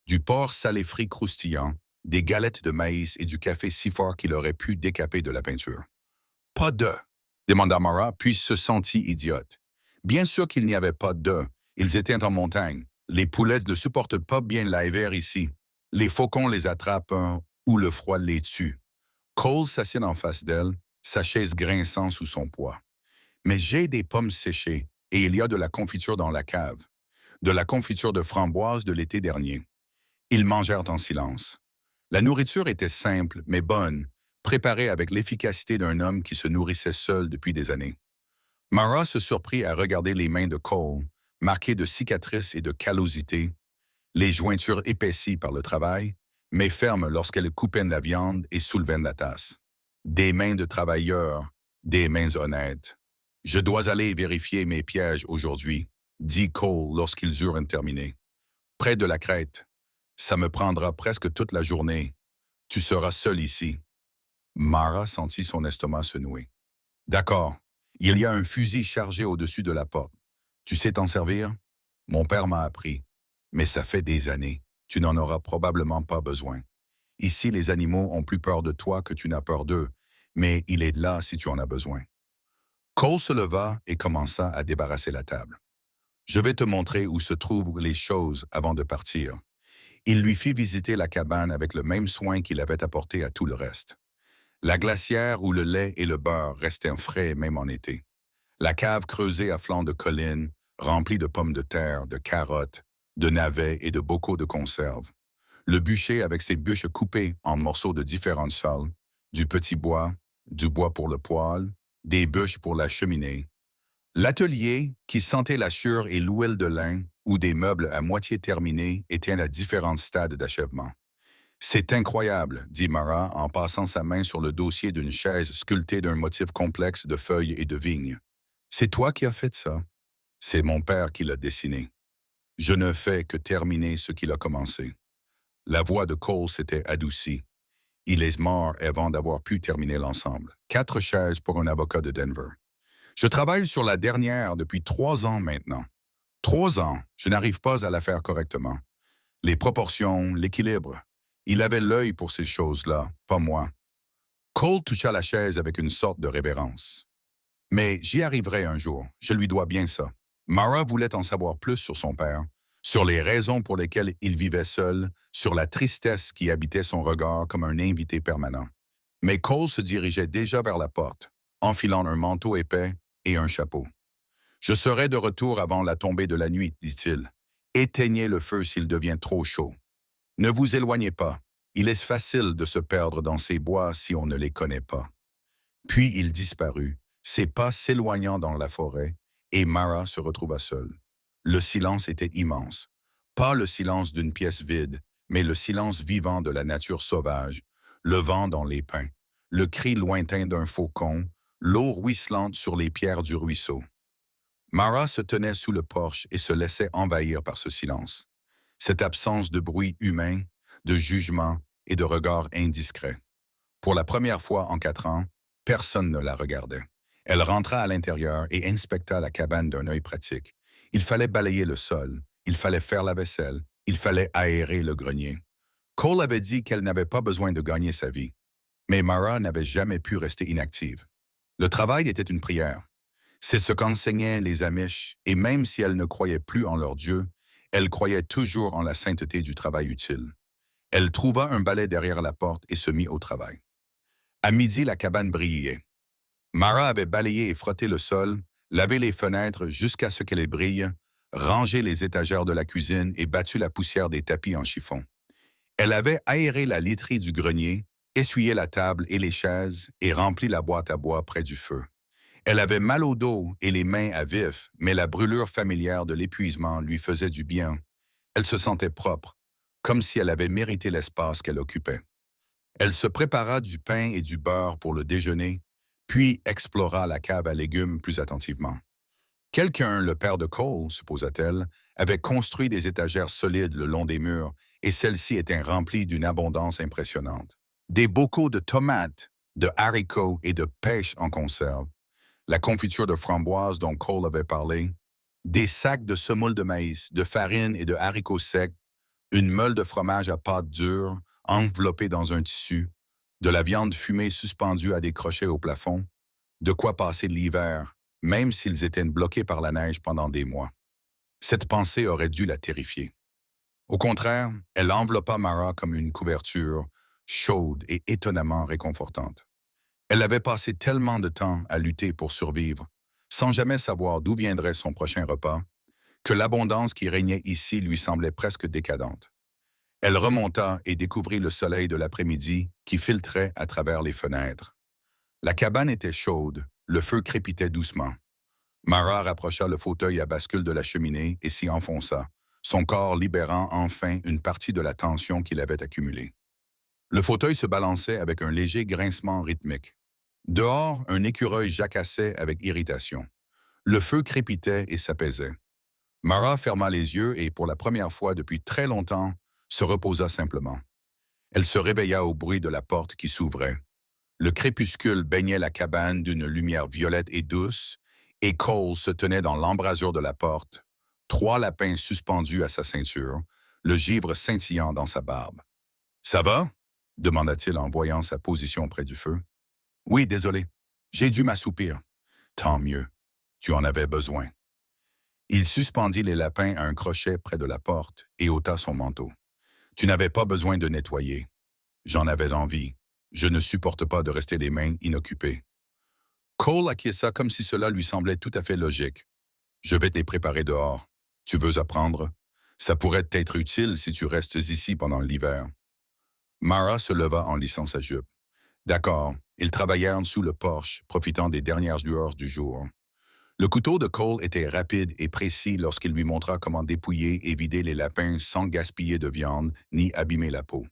Du porc salé frit croustillant, des galettes de maïs et du café si fort qu'il aurait pu décaper de la peinture. « Pas d'œufs ?» demanda Mara, puis se sentit idiote. Bien sûr qu'il n'y avait pas d'œufs. Ils étaient en montagne. Les poulets ne supportent pas bien l'hiver ici. Les faucons les attrapent ou le froid les tue. Cole s'assit en face d'elle, sa chaise grinçant sous son poids. Mais j'ai des pommes séchées et il y a de la confiture dans la cave. De la confiture de framboise de l'été dernier. Ils mangèrent en silence. La nourriture était simple, mais bonne, préparée avec l'efficacité d'un homme qui se nourrissait seul depuis des années. Mara se surprit à regarder les mains de Cole, marquées de cicatrices et de callosités, les jointures épaissies par le travail, mais fermes lorsqu'elle coupait la viande et soulevait la tasse. Des mains de travailleurs, des mains honnêtes. Je dois aller vérifier mes pièges aujourd'hui, dit Cole lorsqu'ils eurent terminé. Près de la crête. Ça me prendra presque toute la journée. Tu seras seul ici. Mara sentit son estomac se nouer. D'accord. Il y a un fusil chargé au-dessus de la porte. Tu sais t'en servir? Mon père m'a appris. Mais ça fait des années. Tu n'en auras probablement pas besoin. Ici, les animaux ont plus peur de toi que tu n'as peur d'eux, mais il est là si tu en as besoin. Cole se leva et commença à débarrasser la table. Je vais te montrer où se trouvent les choses avant de partir. Il lui fit visiter la cabane avec le même soin qu'il avait apporté à tout le reste. La glacière où le lait et le beurre restaient frais même en été. La cave creusée à flanc de colline, remplie de pommes de terre, de carottes, de navets et de bocaux de conserve. Le bûcher avec ses bûches coupées en morceaux de différentes sols, du petit bois, du bois pour le poêle, des bûches pour la cheminée. L'atelier, qui sentait la chure et l'huile de lin, ou des meubles à moitié terminés, était à différents stades d'achèvement. C'est incroyable, dit Mara en passant sa main sur le dossier d'une chaise sculptée d'un motif complexe de feuilles et de vignes. C'est toi qui as fait ça? C'est mon père qui l'a dessiné. Je ne fais que terminer ce qu'il a commencé. La voix de Cole s'était adoucie. Il est mort avant d'avoir pu terminer l'ensemble. 4 chaises pour un avocat de Denver. Je travaille sur la dernière depuis 3 ans maintenant. 3 ans, je n'arrive pas à la faire correctement. Les proportions, l'équilibre. Il avait l'œil pour ces choses-là, pas moi. Cole toucha la chaise avec une sorte de révérence. Mais j'y arriverai un jour, je lui dois bien ça. Mara voulait en savoir plus sur son père, sur les raisons pour lesquelles il vivait seul, sur la tristesse qui habitait son regard comme un invité permanent. Mais Cole se dirigeait déjà vers la porte, enfilant un manteau épais et un chapeau. Je serai de retour avant la tombée de la nuit, dit-il. Éteignez le feu s'il devient trop chaud. Ne vous éloignez pas. Il est facile de se perdre dans ces bois si on ne les connaît pas. Puis il disparut, ses pas s'éloignant dans la forêt, et Mara se retrouva seule. Le silence était immense. Pas le silence d'une pièce vide, mais le silence vivant de la nature sauvage, le vent dans les pins, le cri lointain d'un faucon, l'eau ruisselante sur les pierres du ruisseau. Mara se tenait sous le porche et se laissait envahir par ce silence. Cette absence de bruit humain, de jugement et de regard indiscret. Pour la première fois en 4 ans, personne ne la regardait. Elle rentra à l'intérieur et inspecta la cabane d'un œil pratique. Il fallait balayer le sol, il fallait faire la vaisselle, il fallait aérer le grenier. Cole avait dit qu'elle n'avait pas besoin de gagner sa vie, mais Mara n'avait jamais pu rester inactive. Le travail était une prière. C'est ce qu'enseignaient les Amish, et même si elle ne croyait plus en leur Dieu, elle croyait toujours en la sainteté du travail utile. Elle trouva un balai derrière la porte et se mit au travail. À midi, la cabane brillait. Mara avait balayé et frotté le sol, lavé les fenêtres jusqu'à ce qu'elles brillent, rangé les étagères de la cuisine et battu la poussière des tapis en chiffon. Elle avait aéré la literie du grenier, essuyé la table et les chaises et rempli la boîte à bois près du feu. Elle avait mal au dos et les mains à vif, mais la brûlure familière de l'épuisement lui faisait du bien. Elle se sentait propre, comme si elle avait mérité l'espace qu'elle occupait. Elle se prépara du pain et du beurre pour le déjeuner, puis explora la cave à légumes plus attentivement. Quelqu'un, le père de Cole, supposa-t-elle, avait construit des étagères solides le long des murs, et celles-ci étaient remplies d'une abondance impressionnante. Des bocaux de tomates, de haricots et de pêches en conserve, la confiture de framboises dont Cole avait parlé, des sacs de semoule de maïs, de farine et de haricots secs, une meule de fromage à pâte dure, enveloppée dans un tissu, de la viande fumée suspendue à des crochets au plafond, de quoi passer l'hiver, même s'ils étaient bloqués par la neige pendant des mois. Cette pensée aurait dû la terrifier. Au contraire, elle enveloppa Mara comme une couverture, chaude et étonnamment réconfortante. Elle avait passé tellement de temps à lutter pour survivre, sans jamais savoir d'où viendrait son prochain repas, que l'abondance qui régnait ici lui semblait presque décadente. Elle remonta et découvrit le soleil de l'après-midi qui filtrait à travers les fenêtres. La cabane était chaude, le feu crépitait doucement. Mara rapprocha le fauteuil à bascule de la cheminée et s'y enfonça, son corps libérant enfin une partie de la tension qu'il avait accumulée. Le fauteuil se balançait avec un léger grincement rythmique. Dehors, un écureuil jacassait avec irritation. Le feu crépitait et s'apaisait. Mara ferma les yeux et, pour la première fois depuis très longtemps, se reposa simplement. Elle se réveilla au bruit de la porte qui s'ouvrait. Le crépuscule baignait la cabane d'une lumière violette et douce, et Cole se tenait dans l'embrasure de la porte, trois lapins suspendus à sa ceinture, le givre scintillant dans sa barbe. « Ça va ?» demanda-t-il en voyant sa position près du feu. « Oui, désolé. J'ai dû m'assoupir. »« Tant mieux. Tu en avais besoin. » Il suspendit les lapins à un crochet près de la porte et ôta son manteau. « Tu n'avais pas besoin de nettoyer. J'en avais envie. Je ne supporte pas de rester les mains inoccupées. » Cole acquiesça comme si cela lui semblait tout à fait logique. « Je vais te les préparer dehors. Tu veux apprendre? Ça pourrait t'être utile si tu restes ici pendant l'hiver. » Mara se leva en lissant sa jupe. D'accord, ils travaillèrent sous le porche, profitant des dernières lueurs du jour. Le couteau de Cole était rapide et précis lorsqu'il lui montra comment dépouiller et vider les lapins sans gaspiller de viande ni abîmer la peau.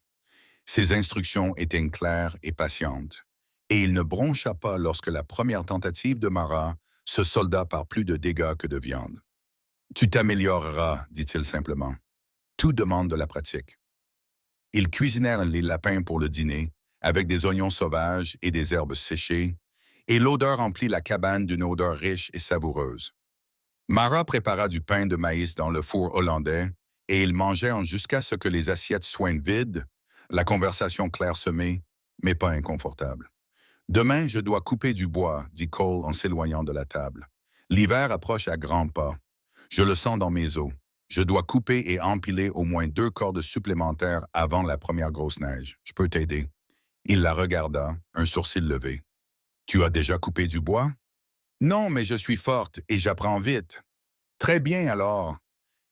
Ses instructions étaient claires et patientes, et il ne broncha pas lorsque la première tentative de Mara se solda par plus de dégâts que de viande. « Tu t'amélioreras, dit-il simplement. Tout demande de la pratique. » Ils cuisinèrent les lapins pour le dîner, avec des oignons sauvages et des herbes séchées, et l'odeur emplit la cabane d'une odeur riche et savoureuse. Mara prépara du pain de maïs dans le four hollandais, et ils mangèrent jusqu'à ce que les assiettes soient vides, la conversation clairsemée, mais pas inconfortable. « Demain, je dois couper du bois, dit Cole en s'éloignant de la table. L'hiver approche à grands pas. Je le sens dans mes os. Je dois couper et empiler au moins 2 cordes supplémentaires avant la première grosse neige. Je peux t'aider. » Il la regarda, un sourcil levé. « Tu as déjà coupé du bois? »« Non, mais je suis forte et j'apprends vite. »« Très bien alors. »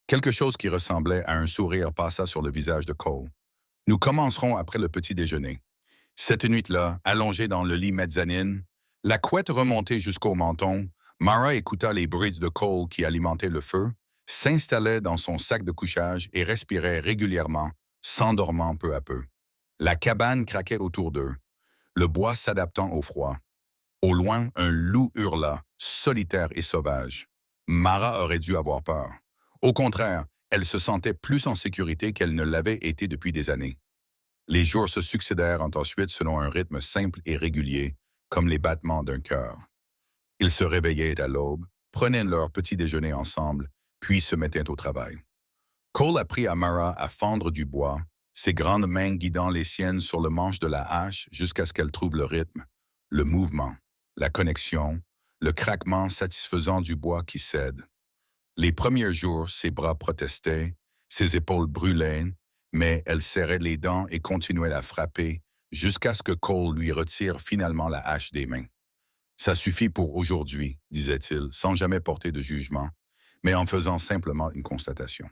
Quelque chose qui ressemblait à un sourire passa sur le visage de Cole. « Nous commencerons après le petit déjeuner. » Cette nuit-là, allongée dans le lit mezzanine, la couette remontée jusqu'au menton, Mara écouta les bruits de Cole qui alimentaient le feu, s'installait dans son sac de couchage et respirait régulièrement, s'endormant peu à peu. La cabane craquait autour d'eux, le bois s'adaptant au froid. Au loin, un loup hurla, solitaire et sauvage. Mara aurait dû avoir peur. Au contraire, elle se sentait plus en sécurité qu'elle ne l'avait été depuis des années. Les jours se succédèrent ensuite selon un rythme simple et régulier, comme les battements d'un cœur. Ils se réveillaient à l'aube, prenaient leur petit déjeuner ensemble, puis se mettaient au travail. Cole apprit à Mara à fendre du bois, ses grandes mains guidant les siennes sur le manche de la hache jusqu'à ce qu'elle trouve le rythme, le mouvement, la connexion, le craquement satisfaisant du bois qui cède. Les premiers jours, ses bras protestaient, ses épaules brûlaient, mais elle serrait les dents et continuait à frapper jusqu'à ce que Cole lui retire finalement la hache des mains. « Ça suffit pour aujourd'hui, » disait-il, sans jamais porter de jugement, mais en faisant simplement une constatation.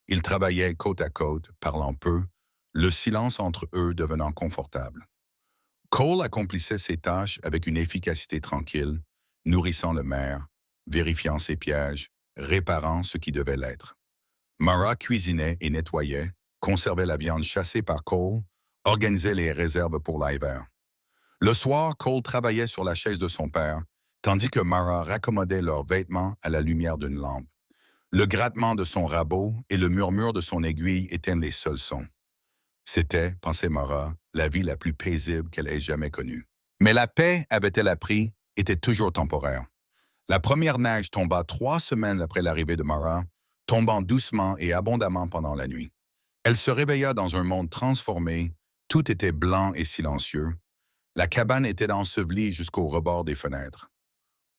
Ils travaillaient côte à côte, parlant peu, le silence entre eux devenant confortable. Cole accomplissait ses tâches avec une efficacité tranquille, nourrissant le maire, vérifiant ses pièges, réparant ce qui devait l'être. Mara cuisinait et nettoyait, conservait la viande chassée par Cole, organisait les réserves pour l'hiver. Le soir, Cole travaillait sur la chaise de son père, tandis que Mara raccommodait leurs vêtements à la lumière d'une lampe. Le grattement de son rabot et le murmure de son aiguille étaient les seuls sons. C'était, pensait Mara, la vie la plus paisible qu'elle ait jamais connue. Mais la paix, avait-elle appris, était toujours temporaire. La première neige tomba 3 semaines après l'arrivée de Mara, tombant doucement et abondamment pendant la nuit. Elle se réveilla dans un monde transformé, tout était blanc et silencieux. La cabane était ensevelie jusqu'au rebord des fenêtres.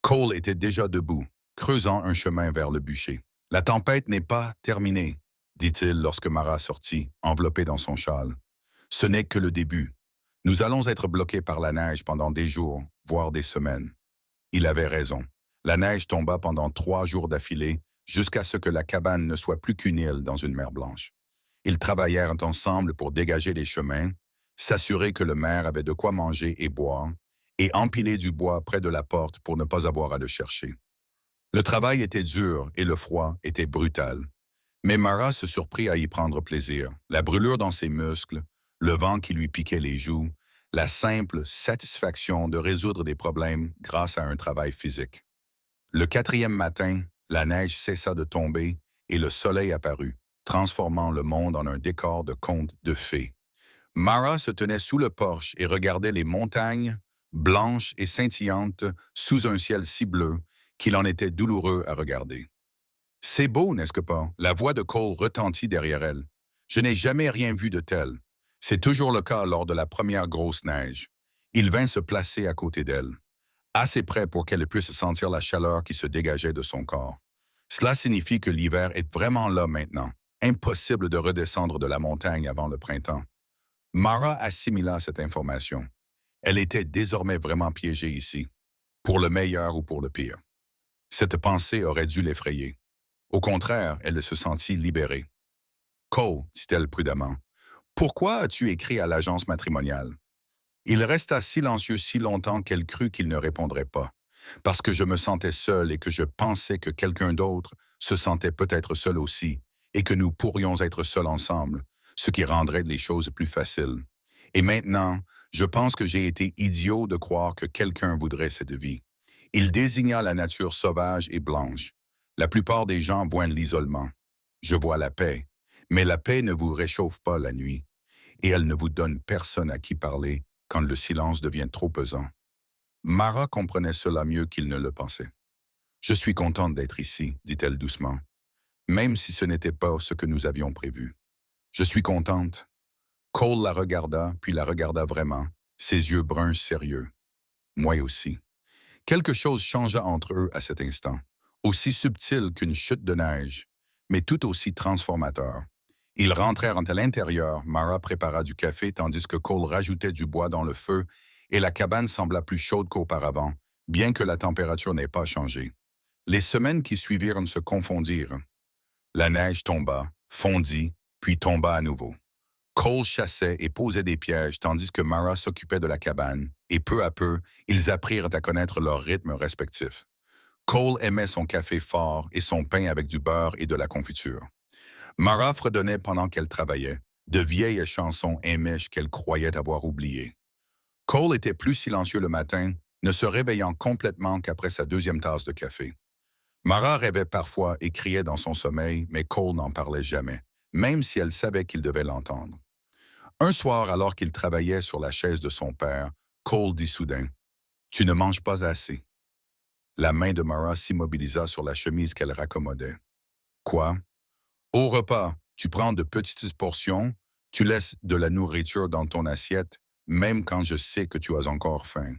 Cole était déjà debout, creusant un chemin vers le bûcher. « La tempête n'est pas terminée, » dit-il lorsque Mara sortit, enveloppée dans son châle. « Ce n'est que le début. Nous allons être bloqués par la neige pendant des jours, voire des semaines. » Il avait raison. La neige tomba pendant 3 jours d'affilée, jusqu'à ce que la cabane ne soit plus qu'une île dans une mer blanche. Ils travaillèrent ensemble pour dégager les chemins, s'assurer que le maire avait de quoi manger et boire, et empiler du bois près de la porte pour ne pas avoir à le chercher. Le travail était dur et le froid était brutal. Mais Mara se surprit à y prendre plaisir. La brûlure dans ses muscles, le vent qui lui piquait les joues, la simple satisfaction de résoudre des problèmes grâce à un travail physique. Le 4e matin, la neige cessa de tomber et le soleil apparut, transformant le monde en un décor de conte de fées. Mara se tenait sous le porche et regardait les montagnes, blanches et scintillantes, sous un ciel si bleu qu'il en était douloureux à regarder. C'est beau, n'est-ce pas? La voix de Cole retentit derrière elle. Je n'ai jamais rien vu de tel. C'est toujours le cas lors de la première grosse neige. Il vint se placer à côté d'elle, assez près pour qu'elle puisse sentir la chaleur qui se dégageait de son corps. Cela signifie que l'hiver est vraiment là maintenant. Impossible de redescendre de la montagne avant le printemps. Mara assimila cette information. Elle était désormais vraiment piégée ici, pour le meilleur ou pour le pire. Cette pensée aurait dû l'effrayer. Au contraire, elle se sentit libérée. « Cole, dit-elle prudemment, pourquoi as-tu écrit à l'agence matrimoniale? » Il resta silencieux si longtemps qu'elle crut qu'il ne répondrait pas, parce que je me sentais seul et que je pensais que quelqu'un d'autre se sentait peut-être seul aussi, et que nous pourrions être seuls ensemble, ce qui rendrait les choses plus faciles. Et maintenant, je pense que j'ai été idiot de croire que quelqu'un voudrait cette vie. Il désigna la nature sauvage et blanche. La plupart des gens voient l'isolement. Je vois la paix, mais la paix ne vous réchauffe pas la nuit, et elle ne vous donne personne à qui parler quand le silence devient trop pesant. Mara comprenait cela mieux qu'il ne le pensait. « Je suis contente d'être ici, dit-elle doucement, même si ce n'était pas ce que nous avions prévu. Je suis contente. » Cole la regarda, puis la regarda vraiment, ses yeux bruns sérieux. Moi aussi. Quelque chose changea entre eux à cet instant, aussi subtil qu'une chute de neige, mais tout aussi transformateur. Ils rentrèrent à l'intérieur, Mara prépara du café tandis que Cole rajoutait du bois dans le feu et la cabane sembla plus chaude qu'auparavant, bien que la température n'ait pas changé. Les semaines qui suivirent se confondirent. La neige tomba, fondit, puis tomba à nouveau. Cole chassait et posait des pièges tandis que Mara s'occupait de la cabane, et peu à peu, ils apprirent à connaître leurs rythmes respectifs. Cole aimait son café fort et son pain avec du beurre et de la confiture. Mara fredonnait pendant qu'elle travaillait, de vieilles chansons émèches qu'elle croyait avoir oubliées. Cole était plus silencieux le matin, ne se réveillant complètement qu'après sa 2e tasse de café. Mara rêvait parfois et criait dans son sommeil, mais Cole n'en parlait jamais, même si elle savait qu'il devait l'entendre. Un soir, alors qu'il travaillait sur la chaise de son père, Cole dit soudain, « Tu ne manges pas assez. » La main de Mara s'immobilisa sur la chemise qu'elle raccommodait. « Quoi? Au repas, tu prends de petites portions, tu laisses de la nourriture dans ton assiette, même quand je sais que tu as encore faim. »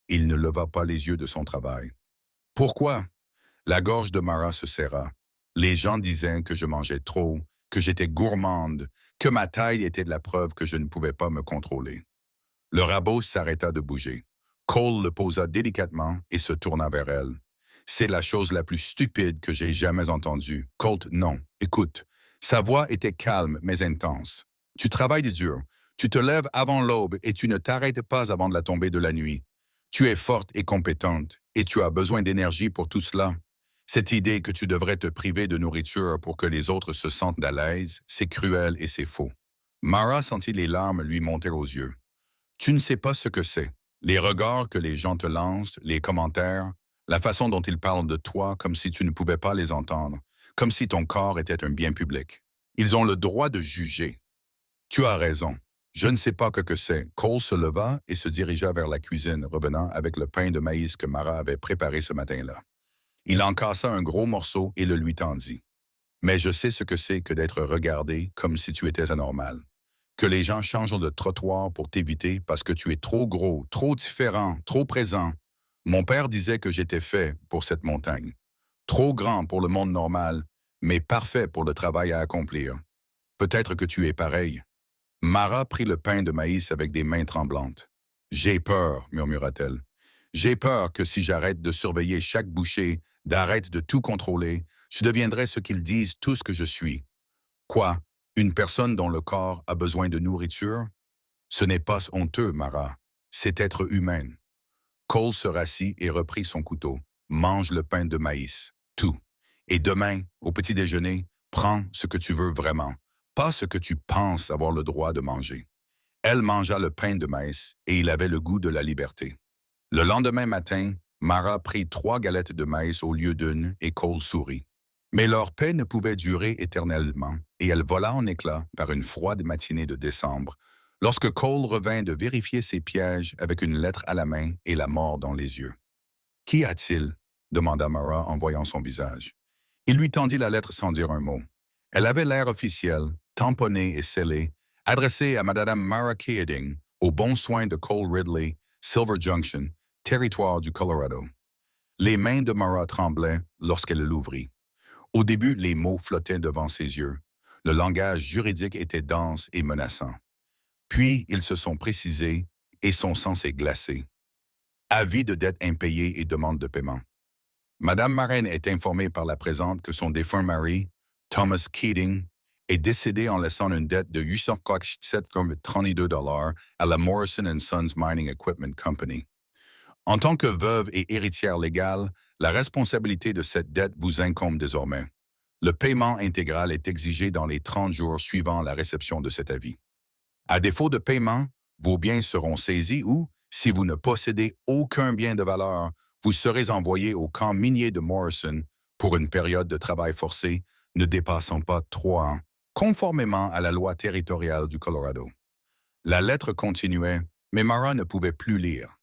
Il ne leva pas les yeux de son travail. « Pourquoi? » La gorge de Mara se serra. Les gens disaient que je mangeais trop, que j'étais gourmande, que ma taille était de la preuve que je ne pouvais pas me contrôler. Le rabot s'arrêta de bouger. Cole le posa délicatement et se tourna vers elle. « C'est la chose la plus stupide que j'ai jamais entendue. Colt, non. Écoute. » Sa voix était calme mais intense. « Tu travailles dur. Tu te lèves avant l'aube et tu ne t'arrêtes pas avant de la tombée de la nuit. Tu es forte et compétente et tu as besoin d'énergie pour tout cela. Cette idée que tu devrais te priver de nourriture pour que les autres se sentent à l'aise, c'est cruel et c'est faux. » Mara sentit les larmes lui monter aux yeux. « Tu ne sais pas ce que c'est. Les regards que les gens te lancent, les commentaires, la façon dont ils parlent de toi comme si tu ne pouvais pas les entendre, comme si ton corps était un bien public. Ils ont le droit de juger. Tu as raison. Je ne sais pas que c'est. » Cole se leva et se dirigea vers la cuisine, revenant avec le pain de maïs que Mara avait préparé ce matin-là. Il en cassa un gros morceau et le lui tendit. « Mais je sais ce que c'est que d'être regardé comme si tu étais anormal. Que les gens changent de trottoir pour t'éviter parce que tu es trop gros, trop différent, trop présent. Mon père disait que j'étais fait pour cette montagne. Trop grand pour le monde normal, mais parfait pour le travail à accomplir. Peut-être que tu es pareil. » Mara prit le pain de maïs avec des mains tremblantes. « J'ai peur, murmura-t-elle. J'ai peur que si j'arrête de surveiller chaque bouchée, d'arrête de tout contrôler, je deviendrai ce qu'ils disent tous que je suis. Quoi? Une personne dont le corps a besoin de nourriture? Ce n'est pas honteux, Mara. C'est être humain. Cole se rassit et reprit son couteau. Mange le pain de maïs. Tout. Et demain, au petit déjeuner, prends ce que tu veux vraiment, pas ce que tu penses avoir le droit de manger. Elle mangea le pain de maïs et il avait le goût de la liberté. Le lendemain matin, Mara prit 3 galettes de maïs au lieu d'une et Cole sourit. Mais leur paix ne pouvait durer éternellement et elle vola en éclats par une froide matinée de décembre, lorsque Cole revint de vérifier ses pièges avec une lettre à la main et la mort dans les yeux. « Qu'y a-t-il » demanda Mara en voyant son visage. Il lui tendit la lettre sans dire un mot. Elle avait l'air officiel, tamponnée et scellée, adressée à Madame Mara Keating, aux bons soins de Cole Ridley, Silver Junction, territoire du Colorado. Les mains de Mara tremblaient lorsqu'elle l'ouvrit. Au début, les mots flottaient devant ses yeux. Le langage juridique était dense et menaçant. Puis, ils se sont précisés et son sang s'est glacé. Avis de dette impayée et demande de paiement. Madame Marraine est informée par la présente que son défunt mari, Thomas Keating, est décédé en laissant une dette de 847,32 $ à la Morrison & Sons Mining Equipment Company. En tant que veuve et héritière légale, la responsabilité de cette dette vous incombe désormais. Le paiement intégral est exigé dans les 30 jours suivant la réception de cet avis. À défaut de paiement, vos biens seront saisis ou, si vous ne possédez aucun bien de valeur, vous serez envoyé au camp minier de Morrison pour une période de travail forcé ne dépassant pas 3 ans, conformément à la loi territoriale du Colorado. La lettre continuait, mais Mara ne pouvait plus lire.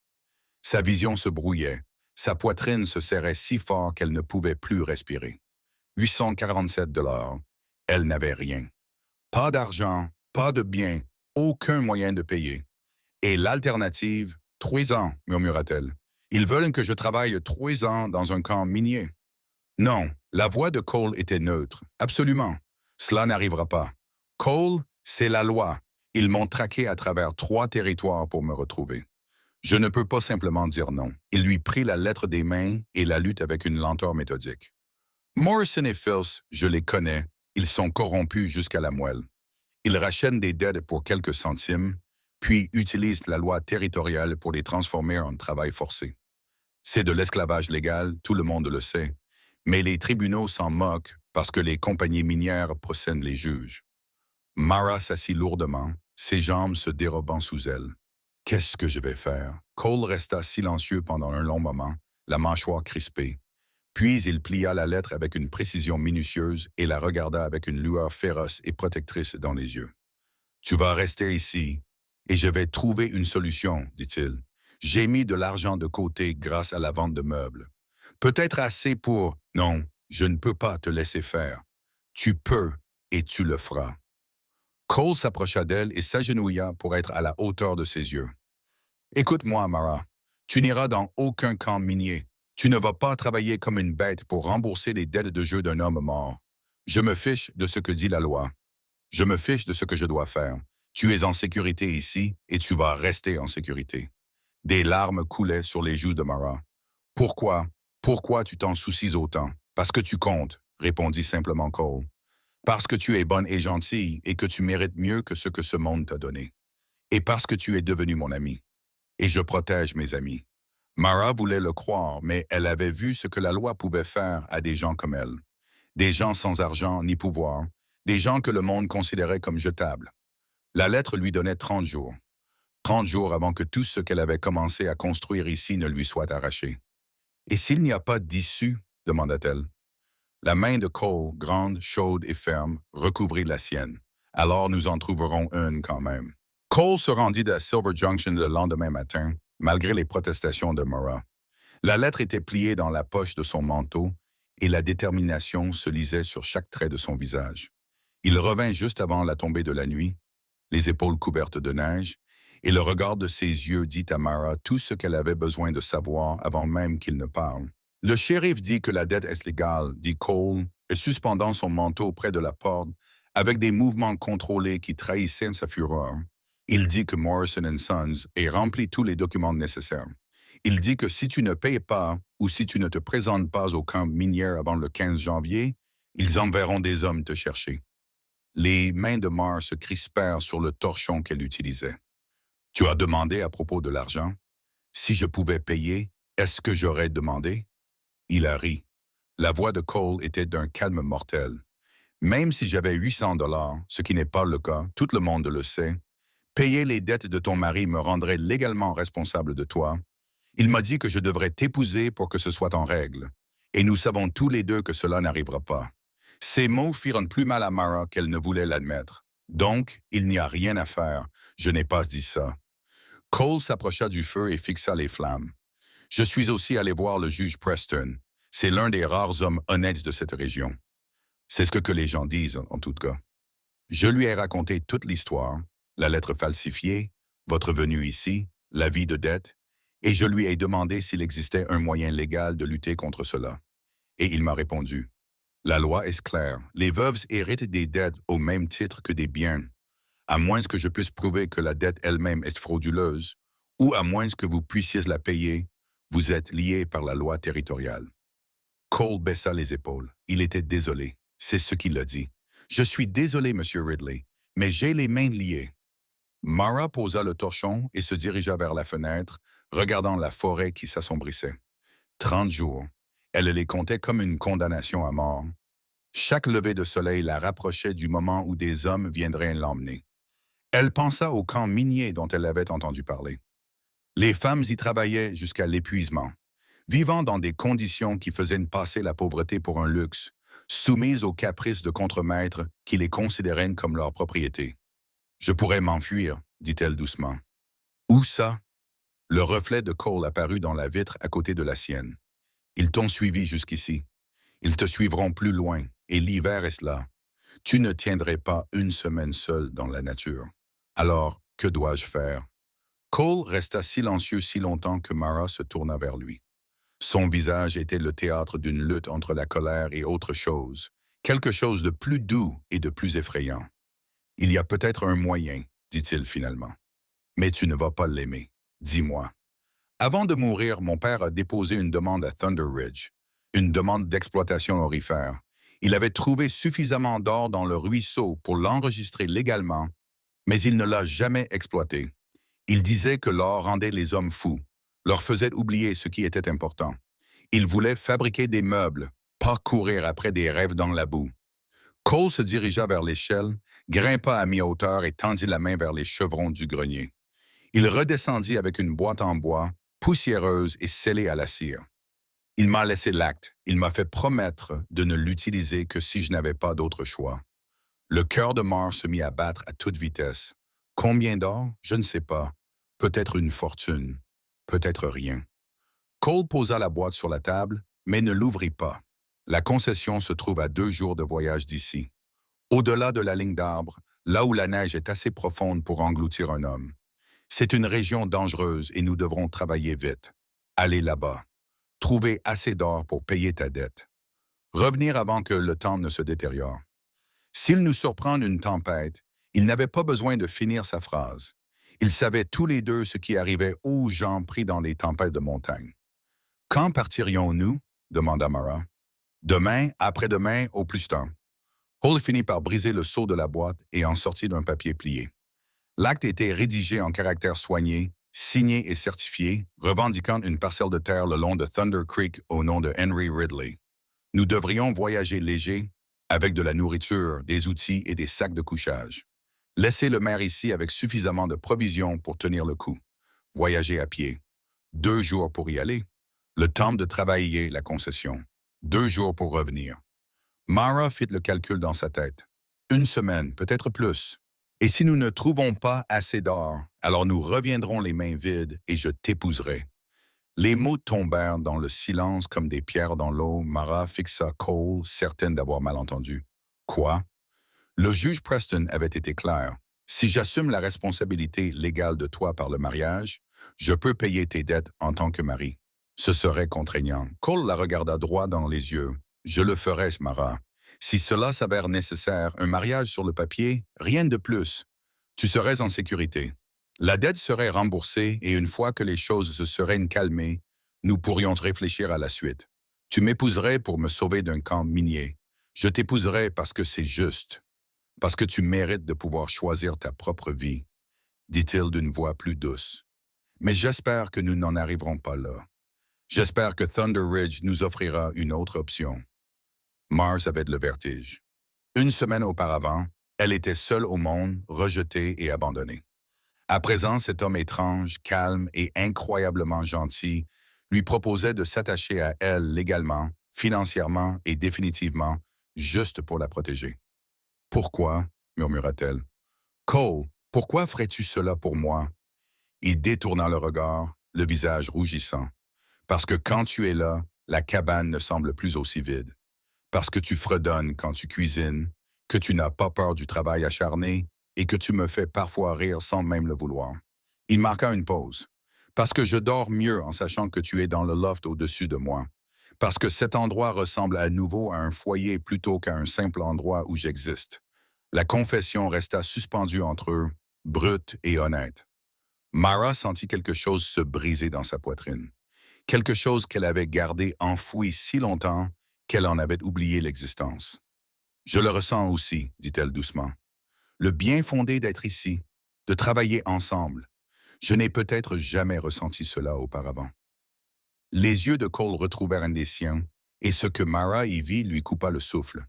Sa vision se brouillait, sa poitrine se serrait si fort qu'elle ne pouvait plus respirer. 847 $. Elle n'avait rien. Pas d'argent, pas de biens, aucun moyen de payer. Et l'alternative, 3 ans, murmura-t-elle. Ils veulent que je travaille 3 ans dans un camp minier. Non, la voix de Cole était neutre. Absolument. Cela n'arrivera pas. Cole, c'est la loi. Ils m'ont traqué à travers 3 territoires pour me retrouver. Je ne peux pas simplement dire non. Il lui prit la lettre des mains et la lut avec une lenteur méthodique. Morrison et Fils, je les connais. Ils sont corrompus jusqu'à la moelle. Ils rachètent des dettes pour quelques centimes, puis utilisent la loi territoriale pour les transformer en travail forcé. C'est de l'esclavage légal, tout le monde le sait, mais les tribunaux s'en moquent parce que les compagnies minières possèdent les juges. Mara s'assit lourdement, ses jambes se dérobant sous elle. Qu'est-ce que je vais faire? Cole resta silencieux pendant un long moment, la mâchoire crispée. Puis il plia la lettre avec une précision minutieuse et la regarda avec une lueur féroce et protectrice dans les yeux. « Tu vas rester ici, et je vais trouver une solution, dit-il. J'ai mis de l'argent de côté grâce à la vente de meubles. Peut-être assez pour... Non, je ne peux pas te laisser faire. Tu peux, et tu le feras. » Cole s'approcha d'elle et s'agenouilla pour être à la hauteur de ses yeux. « Écoute-moi, Mara. Tu n'iras dans aucun camp minier. Tu ne vas pas travailler comme une bête pour rembourser les dettes de jeu d'un homme mort. Je me fiche de ce que dit la loi. Je me fiche de ce que je dois faire. Tu es en sécurité ici et tu vas rester en sécurité. » Des larmes coulaient sur les joues de Mara. « Pourquoi? Pourquoi tu t'en soucies autant? »« Parce que tu comptes, » répondit simplement Cole. « Parce que tu es bonne et gentille et que tu mérites mieux que ce que ce monde t'a donné. Et parce que tu es devenu mon ami. Et je protège mes amis. » Mara voulait le croire, mais elle avait vu ce que la loi pouvait faire à des gens comme elle. Des gens sans argent ni pouvoir, des gens que le monde considérait comme jetables. La lettre lui donnait 30 jours. 30 jours avant que tout ce qu'elle avait commencé à construire ici ne lui soit arraché. « Et s'il n'y a pas d'issue ?» demanda-t-elle. La main de Cole, grande, chaude et ferme, recouvrit la sienne. « Alors nous en trouverons une quand même. » Cole se rendit à Silver Junction le lendemain matin, malgré les protestations de Mara. La lettre était pliée dans la poche de son manteau et la détermination se lisait sur chaque trait de son visage. Il revint juste avant la tombée de la nuit, les épaules couvertes de neige, et le regard de ses yeux dit à Mara tout ce qu'elle avait besoin de savoir avant même qu'il ne parle. « Le shérif dit que la dette est légale, » dit Cole, et suspendant son manteau près de la porte, avec des mouvements contrôlés qui trahissaient sa fureur. Il dit que Morrison & Sons ait rempli tous les documents nécessaires. Il dit que si tu ne payes pas ou si tu ne te présentes pas au camp minier avant le 15 janvier, ils enverront des hommes te chercher. Les mains de Mar se crispèrent sur le torchon qu'elle utilisait. Tu as demandé à propos de l'argent? Si je pouvais payer, est-ce que j'aurais demandé? Il a ri. La voix de Cole était d'un calme mortel. Même si j'avais 800 dollars, ce qui n'est pas le cas, tout le monde le sait, payer les dettes de ton mari me rendrait légalement responsable de toi. Il m'a dit que je devrais t'épouser pour que ce soit en règle. Et nous savons tous les deux que cela n'arrivera pas. Ces mots firent plus mal à Mara qu'elle ne voulait l'admettre. Donc, il n'y a rien à faire. Je n'ai pas dit ça. Cole s'approcha du feu et fixa les flammes. Je suis aussi allé voir le juge Preston. C'est l'un des rares hommes honnêtes de cette région. C'est ce que les gens disent, en tout cas. Je lui ai raconté toute l'histoire, la lettre falsifiée, votre venue ici, l'avis de dette, et je lui ai demandé s'il existait un moyen légal de lutter contre cela. Et il m'a répondu, la loi est claire, les veuves héritent des dettes au même titre que des biens, à moins que je puisse prouver que la dette elle-même est frauduleuse, ou à moins que vous puissiez la payer, vous êtes liés par la loi territoriale. Cole baissa les épaules. Il était désolé. C'est ce qu'il a dit. Je suis désolé, Monsieur Ridley, mais j'ai les mains liées. Mara posa le torchon et se dirigea vers la fenêtre, regardant la forêt qui s'assombrissait. 30 jours. Elle les comptait comme une condamnation à mort. Chaque lever de soleil la rapprochait du moment où des hommes viendraient l'emmener. Elle pensa au camp minier dont elle avait entendu parler. Les femmes y travaillaient jusqu'à l'épuisement, vivant dans des conditions qui faisaient passer la pauvreté pour un luxe, soumises aux caprices de contremaîtres qui les considéraient comme leur propriété. « Je pourrais m'enfuir, dit-elle doucement. »« Où ça? » Le reflet de Cole apparut dans la vitre à côté de la sienne. « Ils t'ont suivi jusqu'ici. Ils te suivront plus loin, et l'hiver est là. Tu ne tiendrais pas une semaine seule dans la nature. Alors, que dois-je faire? » Cole resta silencieux si longtemps que Mara se tourna vers lui. Son visage était le théâtre d'une lutte entre la colère et autre chose, quelque chose de plus doux et de plus effrayant. « Il y a peut-être un moyen, dit-il finalement. Mais tu ne vas pas l'aimer. Dis-moi. Avant de mourir, mon père a déposé une demande à Thunder Ridge, une demande d'exploitation aurifère. Il avait trouvé suffisamment d'or dans le ruisseau pour l'enregistrer légalement, mais il ne l'a jamais exploité. Il disait que l'or rendait les hommes fous, leur faisait oublier ce qui était important. Il voulait fabriquer des meubles, pas courir après des rêves dans la boue. Cole se dirigea vers l'échelle, grimpa à mi-hauteur et tendit la main vers les chevrons du grenier. Il redescendit avec une boîte en bois, poussiéreuse et scellée à la cire. Il m'a laissé l'acte. Il m'a fait promettre de ne l'utiliser que si je n'avais pas d'autre choix. Le cœur de Mar se mit à battre à toute vitesse. Combien d'or? Je ne sais pas. Peut-être une fortune. Peut-être rien. Cole posa la boîte sur la table, mais ne l'ouvrit pas. La concession se trouve à 2 jours de voyage d'ici. Au-delà de la ligne d'arbres, là où la neige est assez profonde pour engloutir un homme. C'est une région dangereuse et nous devrons travailler vite. Aller là-bas. Trouver assez d'or pour payer ta dette. Revenir avant que le temps ne se détériore. S'il nous surprend une tempête, il n'avait pas besoin de finir sa phrase. Ils savaient tous les deux ce qui arrivait aux gens pris dans les tempêtes de montagne. « Quand partirions-nous? » demanda Mara. « Demain, après-demain, au plus tard. » Cole finit par briser le sceau de la boîte et en sortit d'un papier plié. L'acte était rédigé en caractères soignés, signé et certifié, revendiquant une parcelle de terre le long de Thunder Creek au nom de Henry Ridley. Nous devrions voyager léger, avec de la nourriture, des outils et des sacs de couchage. Laisser le maire ici avec suffisamment de provisions pour tenir le coup. Voyager à pied. 2 jours pour y aller. Le temps de travailler la concession. 2 jours pour revenir. Mara fit le calcul dans sa tête. 1 semaine, peut-être plus. Et si nous ne trouvons pas assez d'or, alors nous reviendrons les mains vides et je t'épouserai. Les mots tombèrent dans le silence comme des pierres dans l'eau. Mara fixa Cole, certaine d'avoir mal entendu. Quoi? Le juge Preston avait été clair. Si j'assume la responsabilité légale de toi par le mariage, je peux payer tes dettes en tant que mari. Ce serait contraignant. Cole la regarda droit dans les yeux. Je le ferai, Mara. Si cela s'avère nécessaire, un mariage sur le papier, rien de plus. Tu serais en sécurité. La dette serait remboursée et une fois que les choses se seraient calmées, nous pourrions réfléchir à la suite. Tu m'épouserais pour me sauver d'un camp minier. Je t'épouserais parce que c'est juste, parce que tu mérites de pouvoir choisir ta propre vie, dit-il d'une voix plus douce. Mais j'espère que nous n'en arriverons pas là. J'espère que Thunder Ridge nous offrira une autre option. Mars avait le vertige. Une semaine auparavant, elle était seule au monde, rejetée et abandonnée. À présent, cet homme étrange, calme et incroyablement gentil lui proposait de s'attacher à elle légalement, financièrement et définitivement, juste pour la protéger. Pourquoi? Murmura-t-elle. Cole, pourquoi ferais-tu cela pour moi? Il détourna le regard, le visage rougissant. Parce que quand tu es là, la cabane ne semble plus aussi vide. Parce que tu fredonnes quand tu cuisines, que tu n'as pas peur du travail acharné et que tu me fais parfois rire sans même le vouloir. Il marqua une pause. Parce que je dors mieux en sachant que tu es dans le loft au-dessus de moi. Parce que cet endroit ressemble à nouveau à un foyer plutôt qu'à un simple endroit où j'existe. La confession resta suspendue entre eux, brute et honnête. Mara sentit quelque chose se briser dans sa poitrine. Quelque chose qu'elle avait gardé enfoui si longtemps qu'elle en avait oublié l'existence. Je le ressens aussi, dit-elle doucement. Le bien fondé d'être ici, de travailler ensemble. Je n'ai peut-être jamais ressenti cela auparavant. Les yeux de Cole retrouvèrent un des siens, et ce que Mara y vit lui coupa le souffle.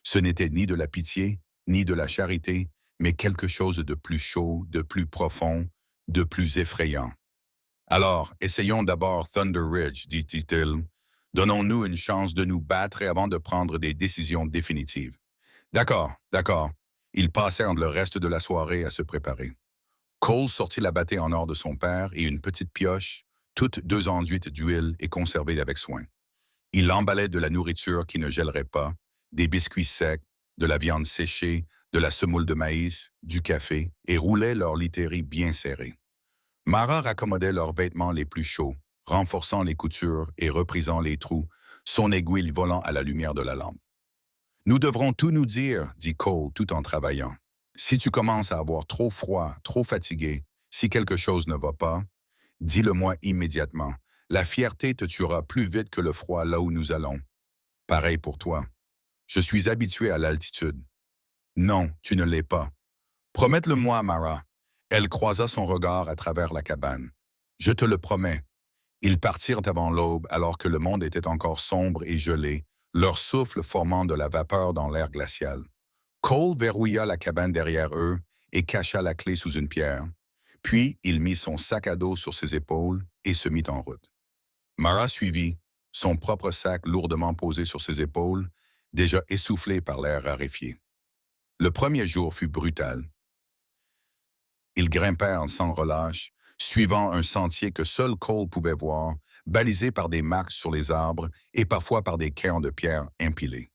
Ce n'était ni de la pitié, ni de la charité, mais quelque chose de plus chaud, de plus profond, de plus effrayant. Alors, essayons d'abord Thunder Ridge, dit-il. Donnons-nous une chance de nous battre avant de prendre des décisions définitives. D'accord, d'accord. Ils passèrent le reste de la soirée à se préparer. Cole sortit la bâtée en or de son père et une petite pioche, toutes deux enduites d'huile et conservées avec soin. Il emballait de la nourriture qui ne gèlerait pas, des biscuits secs, de la viande séchée, de la semoule de maïs, du café, et roulait leur literie bien serrée. Mara raccommodait leurs vêtements les plus chauds, renforçant les coutures et reprisant les trous, son aiguille volant à la lumière de la lampe. Nous devrons tout nous dire, dit Cole tout en travaillant. Si tu commences à avoir trop froid, trop fatigué, si quelque chose ne va pas, dis-le-moi immédiatement. La fierté te tuera plus vite que le froid là où nous allons. Pareil pour toi. Je suis habitué à l'altitude. Non, tu ne l'es pas. Promette-le-moi, Mara. Elle croisa son regard à travers la cabane. Je te le promets. Ils partirent avant l'aube alors que le monde était encore sombre et gelé, leur souffle formant de la vapeur dans l'air glacial. Cole verrouilla la cabane derrière eux et cacha la clé sous une pierre. Puis il mit son sac à dos sur ses épaules et se mit en route. Mara suivit, son propre sac lourdement posé sur ses épaules, déjà essoufflé par l'air raréfié. Le premier jour fut brutal. Ils grimpèrent sans relâche, suivant un sentier que seul Cole pouvait voir, balisé par des marques sur les arbres et parfois par des cairns de pierre empilés.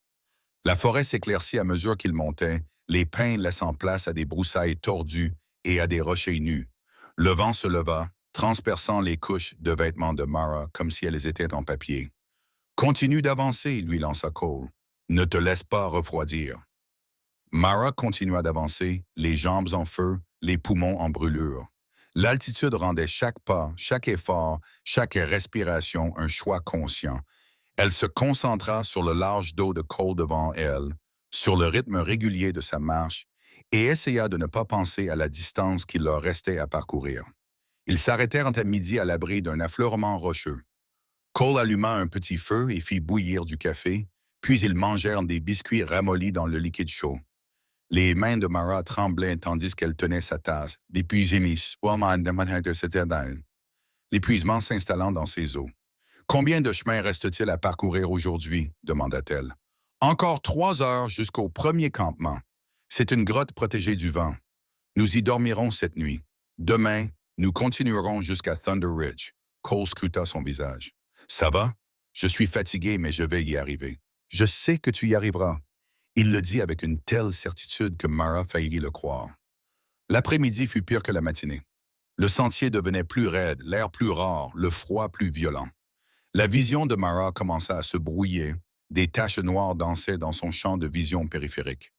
La forêt s'éclaircit à mesure qu'ils montaient, les pins laissant place à des broussailles tordues et à des rochers nus. Le vent se leva, transperçant les couches de vêtements de Mara comme si elles étaient en papier. Continue d'avancer, lui lança Cole. Ne te laisse pas refroidir. Mara continua d'avancer, les jambes en feu, les poumons en brûlure. L'altitude rendait chaque pas, chaque effort, chaque respiration un choix conscient. Elle se concentra sur le large dos de Cole devant elle, sur le rythme régulier de sa marche, et essaya de ne pas penser à la distance qu'il leur restait à parcourir. Ils s'arrêtèrent à midi à l'abri d'un affleurement rocheux. Cole alluma un petit feu et fit bouillir du café, puis ils mangèrent des biscuits ramollis dans le liquide chaud. Les mains de Mara tremblaient tandis qu'elle tenait sa tasse, l'épuisement s'installant dans ses os. Combien de chemin reste-t-il à parcourir aujourd'hui? Demanda-t-elle. Encore 3 heures jusqu'au premier campement. C'est une grotte protégée du vent. Nous y dormirons cette nuit. Demain, nous continuerons jusqu'à Thunder Ridge. Cole scruta son visage. Ça va? Je suis fatigué, mais je vais y arriver. Je sais que tu y arriveras. Il le dit avec une telle certitude que Mara faillit le croire. L'après-midi fut pire que la matinée. Le sentier devenait plus raide, l'air plus rare, le froid plus violent. La vision de Mara commença à se brouiller, des taches noires dansaient dans son champ de vision périphérique.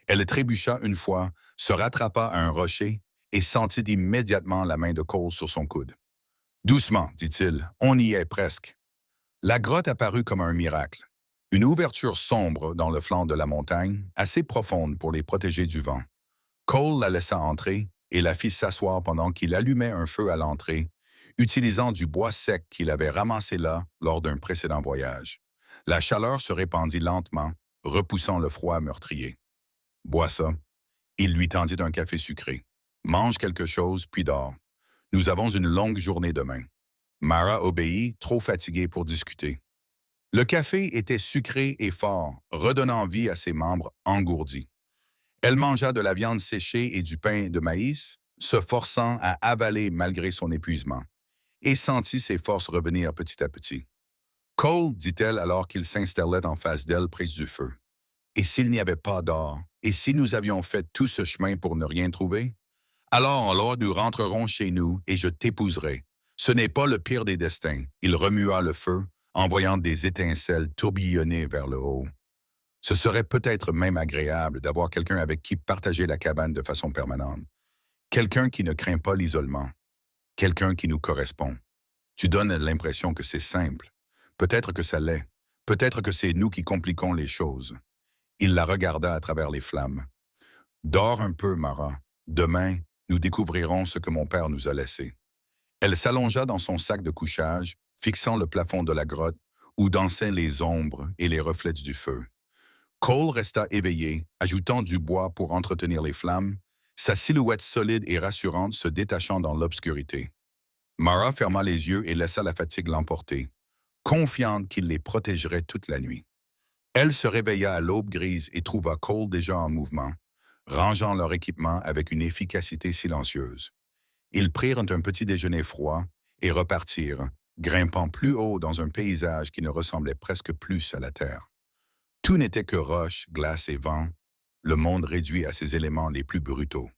Elle trébucha une fois, se rattrapa à un rocher et sentit immédiatement la main de Cole sur son coude. Doucement, dit-il, on y est presque. La grotte apparut comme un miracle. Une ouverture sombre dans le flanc de la montagne, assez profonde pour les protéger du vent. Cole la laissa entrer et la fit s'asseoir pendant qu'il allumait un feu à l'entrée, utilisant du bois sec qu'il avait ramassé là lors d'un précédent voyage. La chaleur se répandit lentement, repoussant le froid meurtrier. Bois ça. Il lui tendit un café sucré. Mange quelque chose, puis dors. Nous avons une longue journée demain. Mara obéit, trop fatiguée pour discuter. Le café était sucré et fort, redonnant vie à ses membres engourdis. Elle mangea de la viande séchée et du pain de maïs, se forçant à avaler malgré son épuisement, et sentit ses forces revenir petit à petit. Cole, dit-elle alors qu'il s'installait en face d'elle près du feu. Et s'il n'y avait pas d'or, et si nous avions fait tout ce chemin pour ne rien trouver? Alors nous rentrerons chez nous et je t'épouserai. Ce n'est pas le pire des destins. Il remua le feu, envoyant des étincelles tourbillonner vers le haut. Ce serait peut-être même agréable d'avoir quelqu'un avec qui partager la cabane de façon permanente. Quelqu'un qui ne craint pas l'isolement. Quelqu'un qui nous correspond. Tu donnes l'impression que c'est simple. Peut-être que ça l'est. Peut-être que c'est nous qui compliquons les choses. Il la regarda à travers les flammes. Dors un peu, Mara. Demain, nous découvrirons ce que mon père nous a laissé. Elle s'allongea dans son sac de couchage, fixant le plafond de la grotte, où dansaient les ombres et les reflets du feu. Cole resta éveillé, ajoutant du bois pour entretenir les flammes, sa silhouette solide et rassurante se détachant dans l'obscurité. Mara ferma les yeux et laissa la fatigue l'emporter, confiante qu'il les protégerait toute la nuit. Elle se réveilla à l'aube grise et trouva Cole déjà en mouvement, rangeant leur équipement avec une efficacité silencieuse. Ils prirent un petit déjeuner froid et repartirent, grimpant plus haut dans un paysage qui ne ressemblait presque plus à la terre. Tout n'était que roches, glace et vent, le monde réduit à ses éléments les plus brutaux.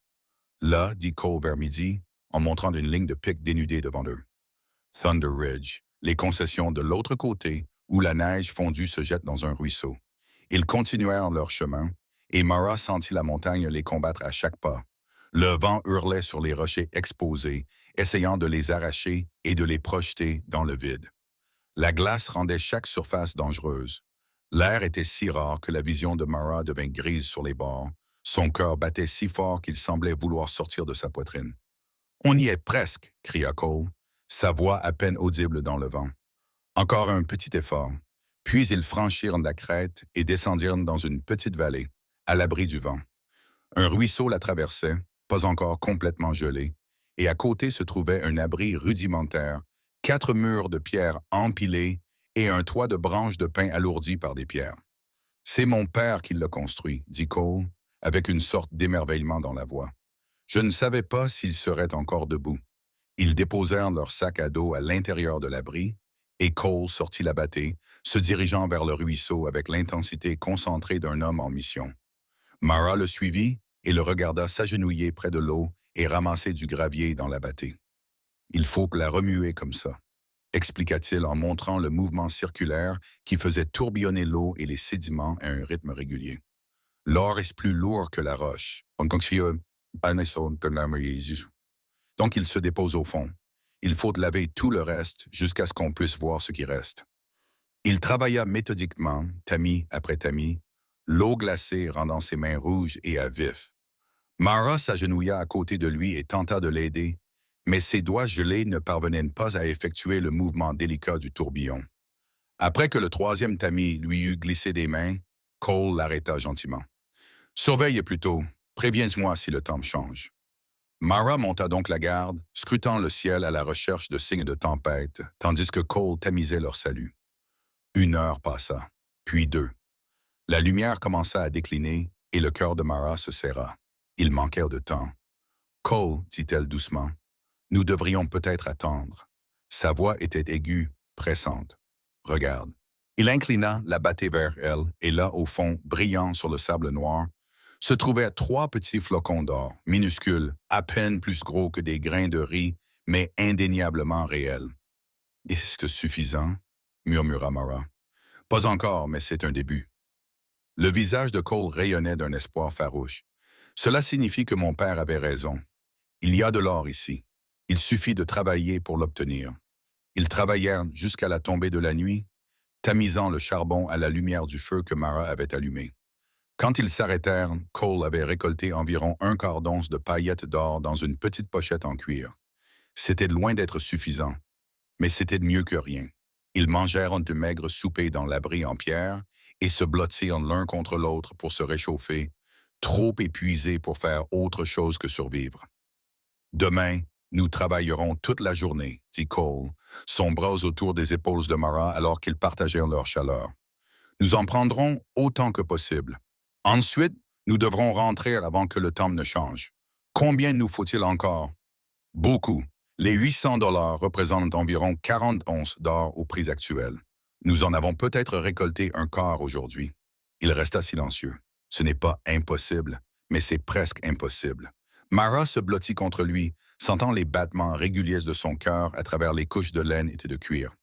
Là, dit Cole vers midi, en montrant une ligne de pics dénudée devant eux. Thunder Ridge, les concessions de l'autre côté, où la neige fondue se jette dans un ruisseau. Ils continuèrent leur chemin, et Mara sentit la montagne les combattre à chaque pas. Le vent hurlait sur les rochers exposés, essayant de les arracher et de les projeter dans le vide. La glace rendait chaque surface dangereuse. L'air était si rare que la vision de Mara devint grise sur les bords. Son cœur battait si fort qu'il semblait vouloir sortir de sa poitrine. « On y est presque !» cria Cole, sa voix à peine audible dans le vent. Encore un petit effort. Puis ils franchirent la crête et descendirent dans une petite vallée, à l'abri du vent. Un ruisseau la traversait, pas encore complètement gelé, et à côté se trouvait un abri rudimentaire, 4 murs de pierre empilés et un toit de branches de pin alourdi par des pierres. « C'est mon père qui l'a construit, » dit Cole, avec une sorte d'émerveillement dans la voix. Je ne savais pas s'ils seraient encore debout. Ils déposèrent leur sac à dos à l'intérieur de l'abri, et Cole sortit la bâtée, se dirigeant vers le ruisseau avec l'intensité concentrée d'un homme en mission. Mara le suivit et le regarda s'agenouiller près de l'eau et ramasser du gravier dans la bâtée. « Il faut la remuer comme ça, » expliqua-t-il en montrant le mouvement circulaire qui faisait tourbillonner l'eau et les sédiments à un rythme régulier. « L'or est plus lourd que la roche. Donc il se dépose au fond. Il faut laver tout le reste jusqu'à ce qu'on puisse voir ce qui reste. » Il travailla méthodiquement, tamis après tamis, l'eau glacée rendant ses mains rouges et à vif. Mara s'agenouilla à côté de lui et tenta de l'aider, mais ses doigts gelés ne parvenaient pas à effectuer le mouvement délicat du tourbillon. Après que le 3e tamis lui eut glissé des mains, Cole l'arrêta gentiment. « Surveille plutôt, préviens-moi si le temps change. » Mara monta donc la garde, scrutant le ciel à la recherche de signes de tempête, tandis que Cole tamisait leur salut. 1 heure passa, puis 2. La lumière commença à décliner et le cœur de Mara se serra. Ils manquèrent de temps. « Cole, dit-elle doucement, nous devrions peut-être attendre. » Sa voix était aiguë, pressante. « Regarde. » Il inclina la bâtée vers elle, et là, au fond, brillant sur le sable noir, se trouvaient 3 petits flocons d'or, minuscules, à peine plus gros que des grains de riz, mais indéniablement réels. « Est-ce suffisant? » murmura Mara. « Pas encore, mais c'est un début. » Le visage de Cole rayonnait d'un espoir farouche. « Cela signifie que mon père avait raison. Il y a de l'or ici. Il suffit de travailler pour l'obtenir. Ils travaillèrent jusqu'à la tombée de la nuit, tamisant le charbon à la lumière du feu que Mara avait allumé. Quand ils s'arrêtèrent, Cole avait récolté environ un quart d'once de paillettes d'or dans une petite pochette en cuir. C'était loin d'être suffisant, mais c'était mieux que rien. Ils mangèrent un maigre souper dans l'abri en pierre et se blottirent l'un contre l'autre pour se réchauffer, trop épuisés pour faire autre chose que survivre. Demain, nous travaillerons toute la journée, dit Cole, son bras autour des épaules de Mara alors qu'ils partagèrent leur chaleur. Nous en prendrons autant que possible. Ensuite, nous devrons rentrer avant que le temps ne change. Combien nous faut-il encore? Beaucoup. Les 800 $ représentent environ 40 onces d'or au prix actuel. Nous en avons peut-être récolté un quart aujourd'hui. Il resta silencieux. Ce n'est pas impossible, mais c'est presque impossible. Mara se blottit contre lui, sentant les battements réguliers de son cœur à travers les couches de laine et de cuir.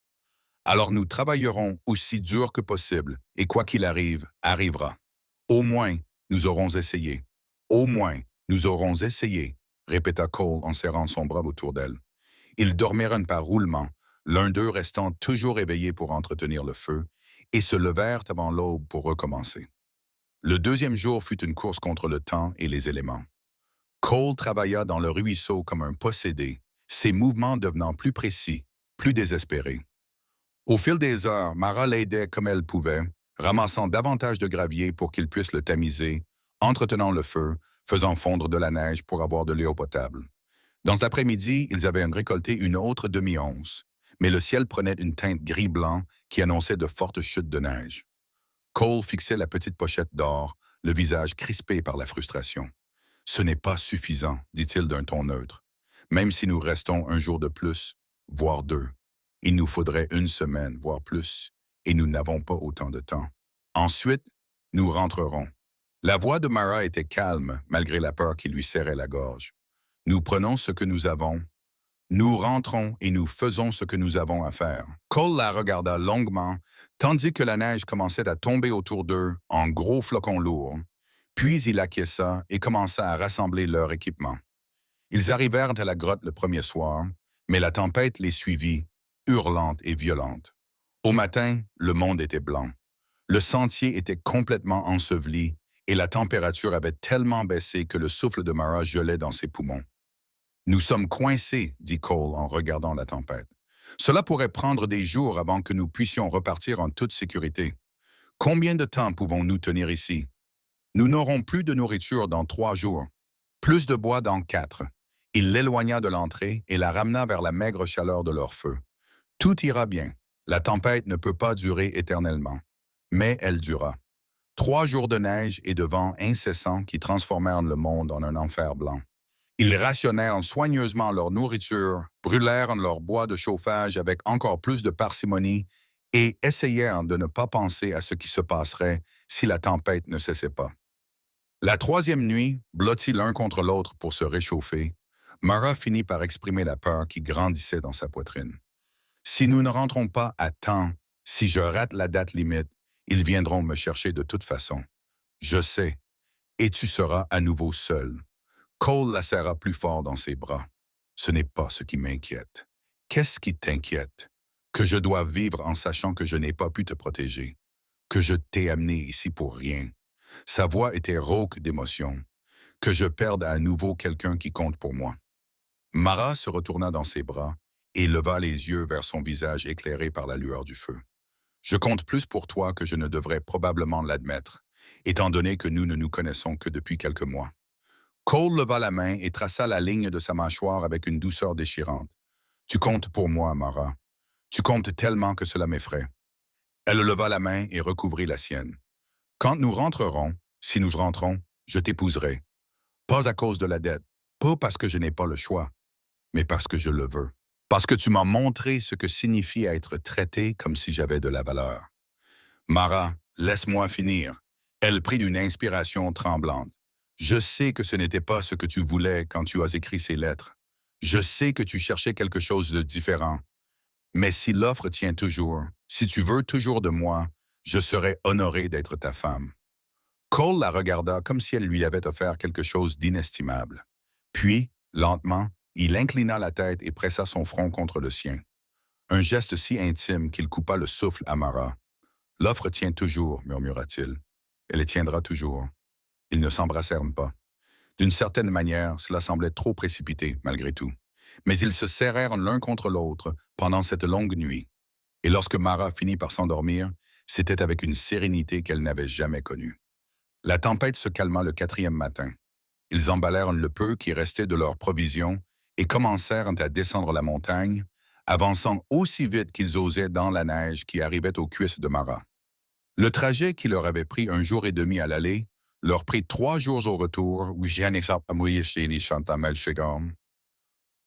Alors nous travaillerons aussi dur que possible, et quoi qu'il arrive, arrivera. Au moins, nous aurons essayé. Au moins, nous aurons essayé, répéta Cole en serrant son bras autour d'elle. Ils dormirent par roulement, l'un d'eux restant toujours éveillé pour entretenir le feu, et se levèrent avant l'aube pour recommencer. Le deuxième jour fut une course contre le temps et les éléments. Cole travailla dans le ruisseau comme un possédé, ses mouvements devenant plus précis, plus désespérés. Au fil des heures, Mara l'aidait comme elle pouvait, ramassant davantage de gravier pour qu'il puisse le tamiser, entretenant le feu, faisant fondre de la neige pour avoir de l'eau potable. Dans l'après-midi, ils avaient récolté une autre demi-once, mais le ciel prenait une teinte gris-blanc qui annonçait de fortes chutes de neige. Cole fixait la petite pochette d'or, le visage crispé par la frustration. « Ce n'est pas suffisant, dit-il d'un ton neutre. Même si nous restons un jour de plus, voire deux. Il nous faudrait une semaine, voire plus, et nous n'avons pas autant de temps. Ensuite, nous rentrerons. » La voix de Mara était calme, malgré la peur qui lui serrait la gorge. « Nous prenons ce que nous avons. Nous rentrons et nous faisons ce que nous avons à faire. » Cole la regarda longuement, tandis que la neige commençait à tomber autour d'eux en gros flocons lourds. Puis il acquiesça et commença à rassembler leur équipement. Ils arrivèrent à la grotte le premier soir, mais la tempête les suivit, hurlante et violente. Au matin, le monde était blanc. Le sentier était complètement enseveli et la température avait tellement baissé que le souffle de Mara gelait dans ses poumons. « Nous sommes coincés, dit Cole en regardant la tempête. Cela pourrait prendre des jours avant que nous puissions repartir en toute sécurité. Combien de temps pouvons-nous tenir ici? Nous n'aurons plus de nourriture dans 3 jours, plus de bois dans 4. Il l'éloigna de l'entrée et la ramena vers la maigre chaleur de leur feu. Tout ira bien. La tempête ne peut pas durer éternellement. Mais elle dura. 3 jours de neige et de vent incessants qui transformèrent le monde en un enfer blanc. Ils rationnèrent soigneusement leur nourriture, brûlèrent leur bois de chauffage avec encore plus de parcimonie et essayèrent de ne pas penser à ce qui se passerait si la tempête ne cessait pas. La 3e nuit, blottis l'un contre l'autre pour se réchauffer, Mara finit par exprimer la peur qui grandissait dans sa poitrine. « Si nous ne rentrons pas à temps, si je rate la date limite, ils viendront me chercher de toute façon. Je sais, et tu seras à nouveau seul. » Cole la serra plus fort dans ses bras. « Ce n'est pas ce qui m'inquiète. Qu'est-ce qui t'inquiète? Que je dois vivre en sachant que je n'ai pas pu te protéger, que je t'ai amené ici pour rien. » Sa voix était rauque d'émotion. « Que je perde à nouveau quelqu'un qui compte pour moi. » Mara se retourna dans ses bras et leva les yeux vers son visage éclairé par la lueur du feu. « Je compte plus pour toi que je ne devrais probablement l'admettre, étant donné que nous ne nous connaissons que depuis quelques mois. » Cole leva la main et traça la ligne de sa mâchoire avec une douceur déchirante. « Tu comptes pour moi, Mara. Tu comptes tellement que cela m'effraie. » Elle leva la main et recouvrit la sienne. « Quand nous rentrerons, si nous rentrons, je t'épouserai. Pas à cause de la dette, pas parce que je n'ai pas le choix, mais parce que je le veux. Parce que tu m'as montré ce que signifie être traité comme si j'avais de la valeur. » Mara, laisse-moi finir. Elle prit une inspiration tremblante. « Je sais que ce n'était pas ce que tu voulais quand tu as écrit ces lettres. Je sais que tu cherchais quelque chose de différent. Mais si l'offre tient toujours, si tu veux toujours de moi, je serai honoré d'être ta femme. » Cole la regarda comme si elle lui avait offert quelque chose d'inestimable. Puis, Lentement, il inclina la tête et pressa son front contre le sien. Un geste si intime qu'il coupa le souffle à Mara. L'offre tient toujours, murmura-t-il. Elle tiendra toujours. Ils ne s'embrassèrent pas. D'une certaine manière, cela semblait trop précipité, malgré tout. Mais ils se serrèrent l'un contre l'autre pendant cette longue nuit. Et lorsque Mara finit par s'endormir, c'était avec une sérénité qu'elle n'avait jamais connue. La tempête se calma le quatrième matin. Ils emballèrent le peu qui restait de leurs provisions et commencèrent à descendre la montagne, avançant aussi vite qu'ils osaient dans la neige qui arrivait aux cuisses de Mara. Le trajet qui leur avait pris 1 jour et demi à l'aller leur prit 3 jours au retour.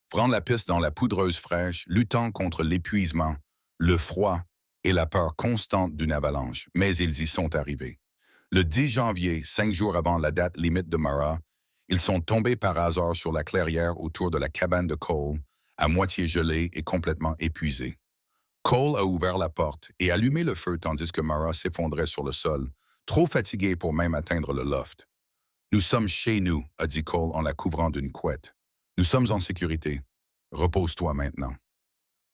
Prendre la piste dans la poudreuse fraîche, luttant contre l'épuisement, le froid et la peur constante d'une avalanche, mais ils y sont arrivés. Le 10 janvier, 5 jours avant la date limite de Mara, ils sont tombés par hasard sur la clairière autour de la cabane de Cole, à moitié gelée et complètement épuisés. Cole a ouvert la porte et allumé le feu tandis que Mara s'effondrait sur le sol, trop fatiguée pour même atteindre le loft. « Nous sommes chez nous », a dit Cole en la couvrant d'une couette. « Nous sommes en sécurité. Repose-toi maintenant. »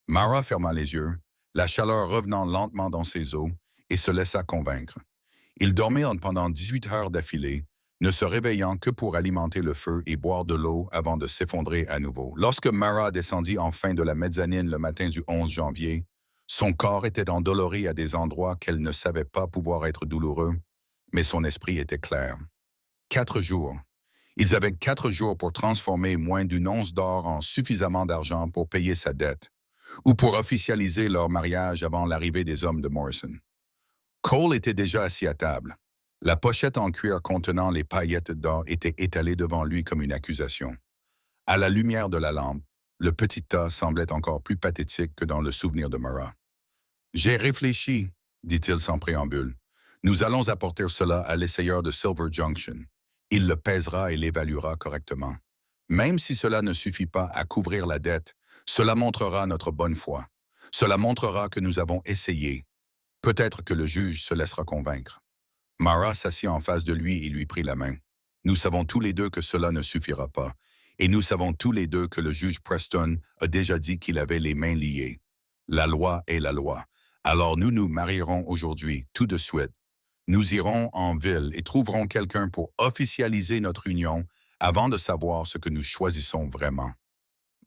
Mara ferma les yeux, la chaleur revenant lentement dans ses os, et se laissa convaincre. Il dormait pendant 18 heures d'affilée, ne se réveillant que pour alimenter le feu et boire de l'eau avant de s'effondrer à nouveau. Lorsque Mara descendit enfin de la mezzanine le matin du 11 janvier, son corps était endolori à des endroits qu'elle ne savait pas pouvoir être douloureux, mais son esprit était clair. 4 jours. Ils avaient 4 jours pour transformer moins d'une once d'or en suffisamment d'argent pour payer sa dette, ou pour officialiser leur mariage avant l'arrivée des hommes de Morrison. Cole était déjà assis à table. La pochette en cuir contenant les paillettes d'or était étalée devant lui comme une accusation. À la lumière de la lampe, le petit tas semblait encore plus pathétique que dans le souvenir de Mara. « J'ai réfléchi, » dit-il sans préambule. « Nous allons apporter cela à l'essayeur de Silver Junction. Il le pèsera et l'évaluera correctement. Même si cela ne suffit pas à couvrir la dette, cela montrera notre bonne foi. Cela montrera que nous avons essayé. Peut-être que le juge se laissera convaincre. » Mara s'assit en face de lui et lui prit la main. « Nous savons tous les deux que cela ne suffira pas, et nous savons tous les deux que le juge Preston a déjà dit qu'il avait les mains liées. La loi est la loi. Alors nous nous marierons aujourd'hui, tout de suite. Nous irons en ville et trouverons quelqu'un pour officialiser notre union avant de savoir ce que nous choisissons vraiment. »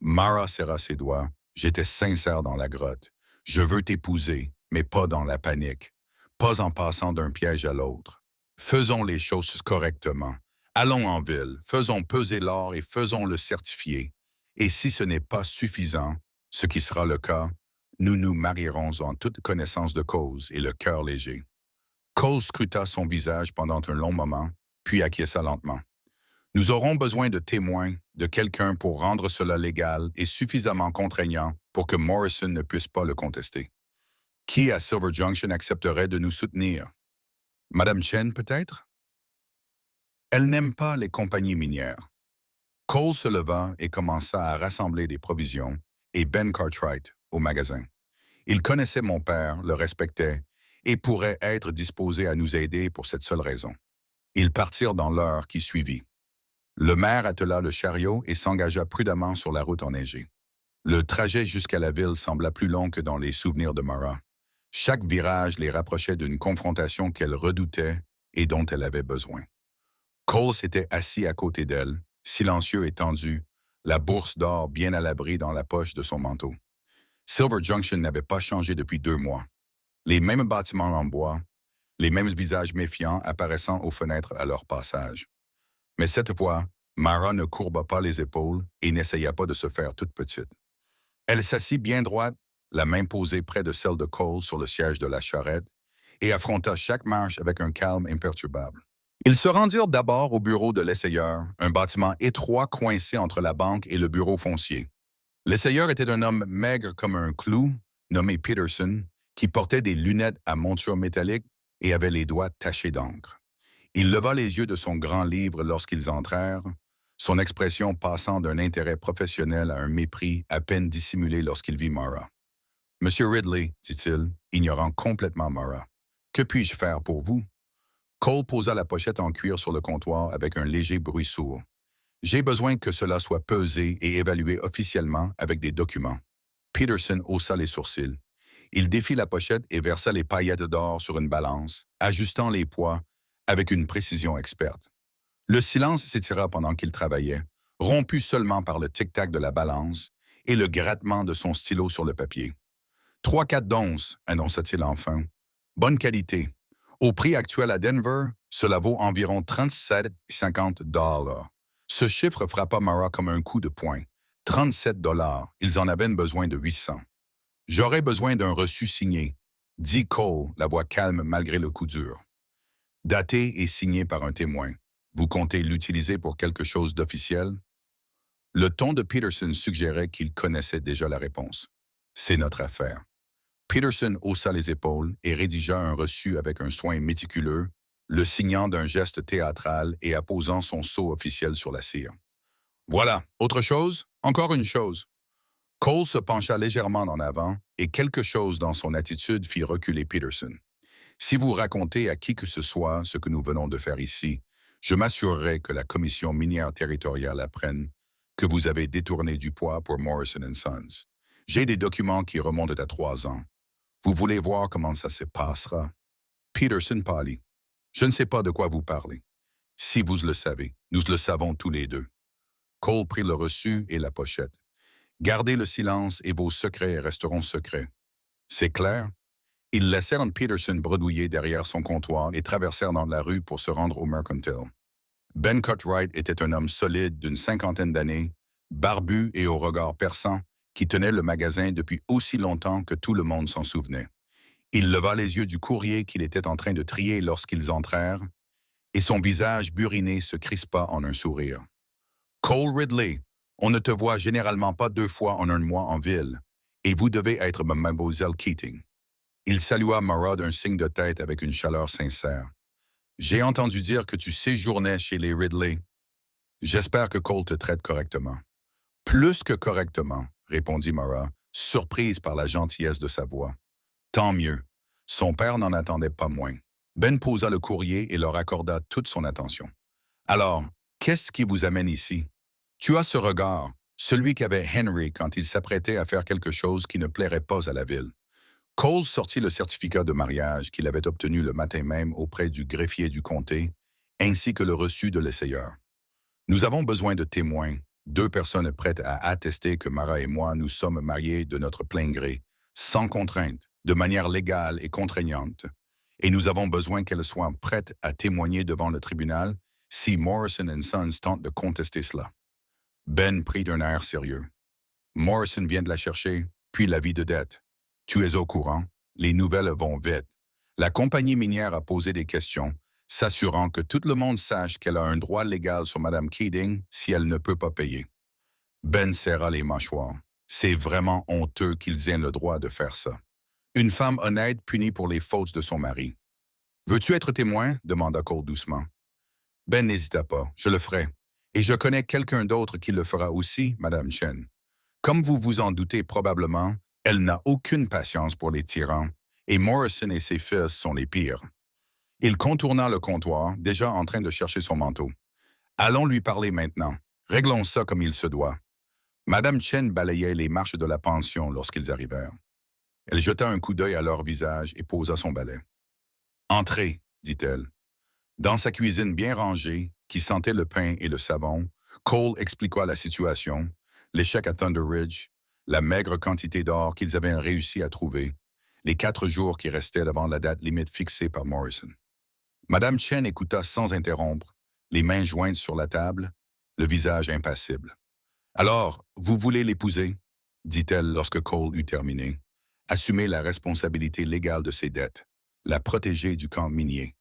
Mara serra ses doigts. « J'étais sincère dans la grotte. Je veux t'épouser, mais pas dans la panique. Pas en passant d'un piège à l'autre. Faisons les choses correctement. Allons en ville, faisons peser l'or et faisons-le certifier. Et si ce n'est pas suffisant, ce qui sera le cas, nous nous marierons en toute connaissance de cause et le cœur léger. » Cole scruta son visage pendant un long moment, puis acquiesça lentement. « Nous aurons besoin de témoins, de quelqu'un pour rendre cela légal et suffisamment contraignant pour que Morrison ne puisse pas le contester. Qui à Silver Junction accepterait de nous soutenir? Madame Chen, peut-être? Elle n'aime pas les compagnies minières. » Cole se leva et commença à rassembler des provisions, et Ben Cartwright au magasin. Il connaissait mon père, le respectait, et pourrait être disposé à nous aider pour cette seule raison. Ils partirent dans l'heure qui suivit. Le maire attela le chariot et s'engagea prudemment sur la route enneigée. Le trajet jusqu'à la ville sembla plus long que dans les souvenirs de Mara. Chaque virage les rapprochait d'une confrontation qu'elle redoutait et dont elle avait besoin. Cole s'était assis à côté d'elle, silencieux et tendu, la bourse d'or bien à l'abri dans la poche de son manteau. Silver Junction n'avait pas changé depuis 2 mois. Les mêmes bâtiments en bois, les mêmes visages méfiants apparaissant aux fenêtres à leur passage. Mais cette fois, Mara ne courba pas les épaules et n'essaya pas de se faire toute petite. Elle s'assit bien droite, la main posée près de celle de Cole sur le siège de la charrette, et affronta chaque marche avec un calme imperturbable. Ils se rendirent d'abord au bureau de l'essayeur, un bâtiment étroit coincé entre la banque et le bureau foncier. L'essayeur était un homme maigre comme un clou, nommé Peterson, qui portait des lunettes à monture métallique et avait les doigts tachés d'encre. Il leva les yeux de son grand livre lorsqu'ils entrèrent, son expression passant d'un intérêt professionnel à un mépris à peine dissimulé lorsqu'il vit Mara. « Monsieur Ridley, dit-il, ignorant complètement Mara, que puis-je faire pour vous? » Cole posa la pochette en cuir sur le comptoir avec un léger bruit sourd. J'ai besoin que cela soit pesé et évalué officiellement avec des documents. Peterson haussa les sourcils. Il défit la pochette et versa les paillettes d'or sur une balance, ajustant les poids avec une précision experte. Le silence s'étira pendant qu'il travaillait, rompu seulement par le tic-tac de la balance et le grattement de son stylo sur le papier. 3-4 d'once, annonça-t-il enfin. Bonne qualité. Au prix actuel à Denver, cela vaut environ 37,50 $. Ce chiffre frappa Mara comme un coup de poing. 37 $, ils en avaient besoin de 800. J'aurais besoin d'un reçu signé, dit Cole, la voix calme malgré le coup dur. Daté et signé par un témoin. Vous comptez l'utiliser pour quelque chose d'officiel? Le ton de Peterson suggérait qu'il connaissait déjà la réponse. C'est notre affaire. Peterson haussa les épaules et rédigea un reçu avec un soin méticuleux, le signant d'un geste théâtral et apposant son sceau officiel sur la cire. Voilà, autre chose? Encore une chose. Cole se pencha légèrement en avant et quelque chose dans son attitude fit reculer Peterson. Si vous racontez à qui que ce soit ce que nous venons de faire ici, je m'assurerai que la commission minière territoriale apprenne que vous avez détourné du poids pour Morrison & Sons. J'ai des documents qui remontent à 3 ans. Vous voulez voir comment ça se passera? Peterson pâlit. Je ne sais pas de quoi vous parlez. Si vous le savez, nous le savons tous les deux. Cole prit le reçu et la pochette. Gardez le silence et vos secrets resteront secrets. C'est clair? Ils laissèrent Peterson bredouiller derrière son comptoir et traversèrent dans la rue pour se rendre au Mercantile. Ben Cartwright était un homme solide d'une 50aine d'années, barbu et au regard perçant, qui tenait le magasin depuis aussi longtemps que tout le monde s'en souvenait. Il leva les yeux du courrier qu'il était en train de trier lorsqu'ils entrèrent, et son visage buriné se crispa en un sourire. « Cole Ridley, on ne te voit généralement pas 2 fois en un mois en ville, et vous devez être Mademoiselle Keating. » Il salua Mara d'un signe de tête avec une chaleur sincère. « J'ai entendu dire que tu séjournais chez les Ridley. J'espère que Cole te traite correctement. »« Plus que correctement, » répondit Mara, surprise par la gentillesse de sa voix. « Tant mieux. » Son père n'en attendait pas moins. Ben posa le courrier et leur accorda toute son attention. « Alors, qu'est-ce qui vous amène ici? Tu as ce regard, celui qu'avait Henry quand il s'apprêtait à faire quelque chose qui ne plairait pas à la ville. » Cole sortit le certificat de mariage qu'il avait obtenu le matin même auprès du greffier du comté, ainsi que le reçu de l'essayeur. Nous avons besoin de témoins, 2 personnes prêtes à attester que Mara et moi nous sommes mariés de notre plein gré, sans contrainte, de manière légale et contraignante. Et nous avons besoin qu'elles soient prêtes à témoigner devant le tribunal si Morrison & Sons tentent de contester cela. Ben prit d'un air sérieux. Morrison vient de la chercher, puis l'avis de dette. Tu es au courant, les nouvelles vont vite. La compagnie minière a posé des questions, s'assurant que tout le monde sache qu'elle a un droit légal sur Mme Keating si elle ne peut pas payer. Ben serra les mâchoires. C'est vraiment honteux qu'ils aient le droit de faire ça. Une femme honnête punie pour les fautes de son mari. « Veux-tu être témoin? » demanda Cole doucement. Ben n'hésita pas, je le ferai. Et je connais quelqu'un d'autre qui le fera aussi, Madame Chen. Comme vous vous en doutez probablement, elle n'a aucune patience pour les tyrans, et Morrison et ses fils sont les pires. Il contourna le comptoir, déjà en train de chercher son manteau. Allons lui parler maintenant. Réglons ça comme il se doit. Madame Chen balayait les marches de la pension lorsqu'ils arrivèrent. Elle jeta un coup d'œil à leur visage et posa son balai. « Entrez, » dit-elle. Dans sa cuisine bien rangée, qui sentait le pain et le savon, Cole expliqua la situation, l'échec à Thunder Ridge, la maigre quantité d'or qu'ils avaient réussi à trouver, les 4 jours qui restaient avant la date limite fixée par Morrison. Madame Chen écouta sans interrompre, les mains jointes sur la table, le visage impassible. « Alors, vous voulez l'épouser? » dit-elle lorsque Cole eut terminé. « Assumer la responsabilité légale de ses dettes, la protéger du camp minier. »«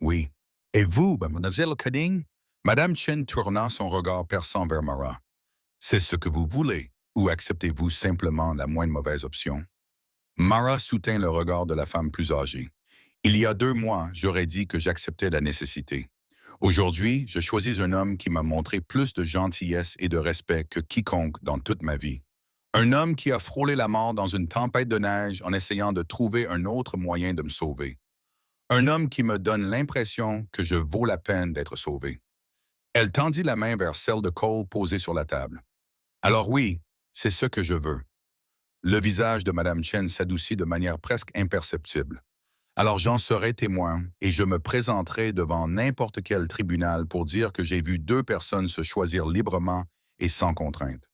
Oui. »« Et vous, Mademoiselle Keating? » Madame Chen tourna son regard perçant vers Mara. « C'est ce que vous voulez, ou acceptez-vous simplement la moins mauvaise option? » Mara soutint le regard de la femme plus âgée. « Il y a 2 mois, j'aurais dit que j'acceptais la nécessité. Aujourd'hui, je choisis un homme qui m'a montré plus de gentillesse et de respect que quiconque dans toute ma vie. Un homme qui a frôlé la mort dans une tempête de neige en essayant de trouver un autre moyen de me sauver. Un homme qui me donne l'impression que je vaux la peine d'être sauvé. Elle tendit la main vers celle de Cole posée sur la table. Alors oui, c'est ce que je veux. Le visage de Madame Chen s'adoucit de manière presque imperceptible. Alors j'en serai témoin et je me présenterai devant n'importe quel tribunal pour dire que j'ai vu deux personnes se choisir librement et sans contrainte.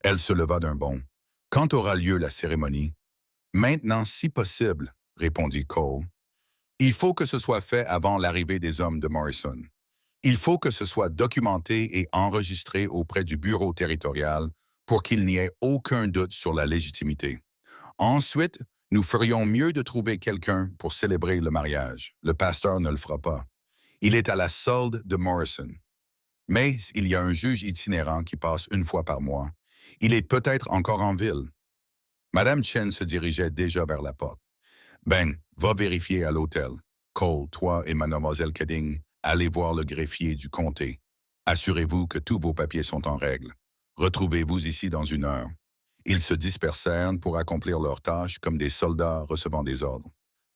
Elle se leva d'un bond. Quand aura lieu la cérémonie? Maintenant, si possible, répondit Cole. Il faut que ce soit fait avant l'arrivée des hommes de Morrison. Il faut que ce soit documenté et enregistré auprès du bureau territorial pour qu'il n'y ait aucun doute sur la légitimité. Ensuite, nous ferions mieux de trouver quelqu'un pour célébrer le mariage. Le pasteur ne le fera pas. Il est à la solde de Morrison. Mais il y a un juge itinérant qui passe une fois par mois. Il est peut-être encore en ville. Madame Chen se dirigeait déjà vers la porte. Ben, va vérifier à l'hôtel. Cole, toi et mademoiselle Kedding, allez voir le greffier du comté. Assurez-vous que tous vos papiers sont en règle. Retrouvez-vous ici dans 1 heure. Ils se dispersèrent pour accomplir leurs tâches comme des soldats recevant des ordres.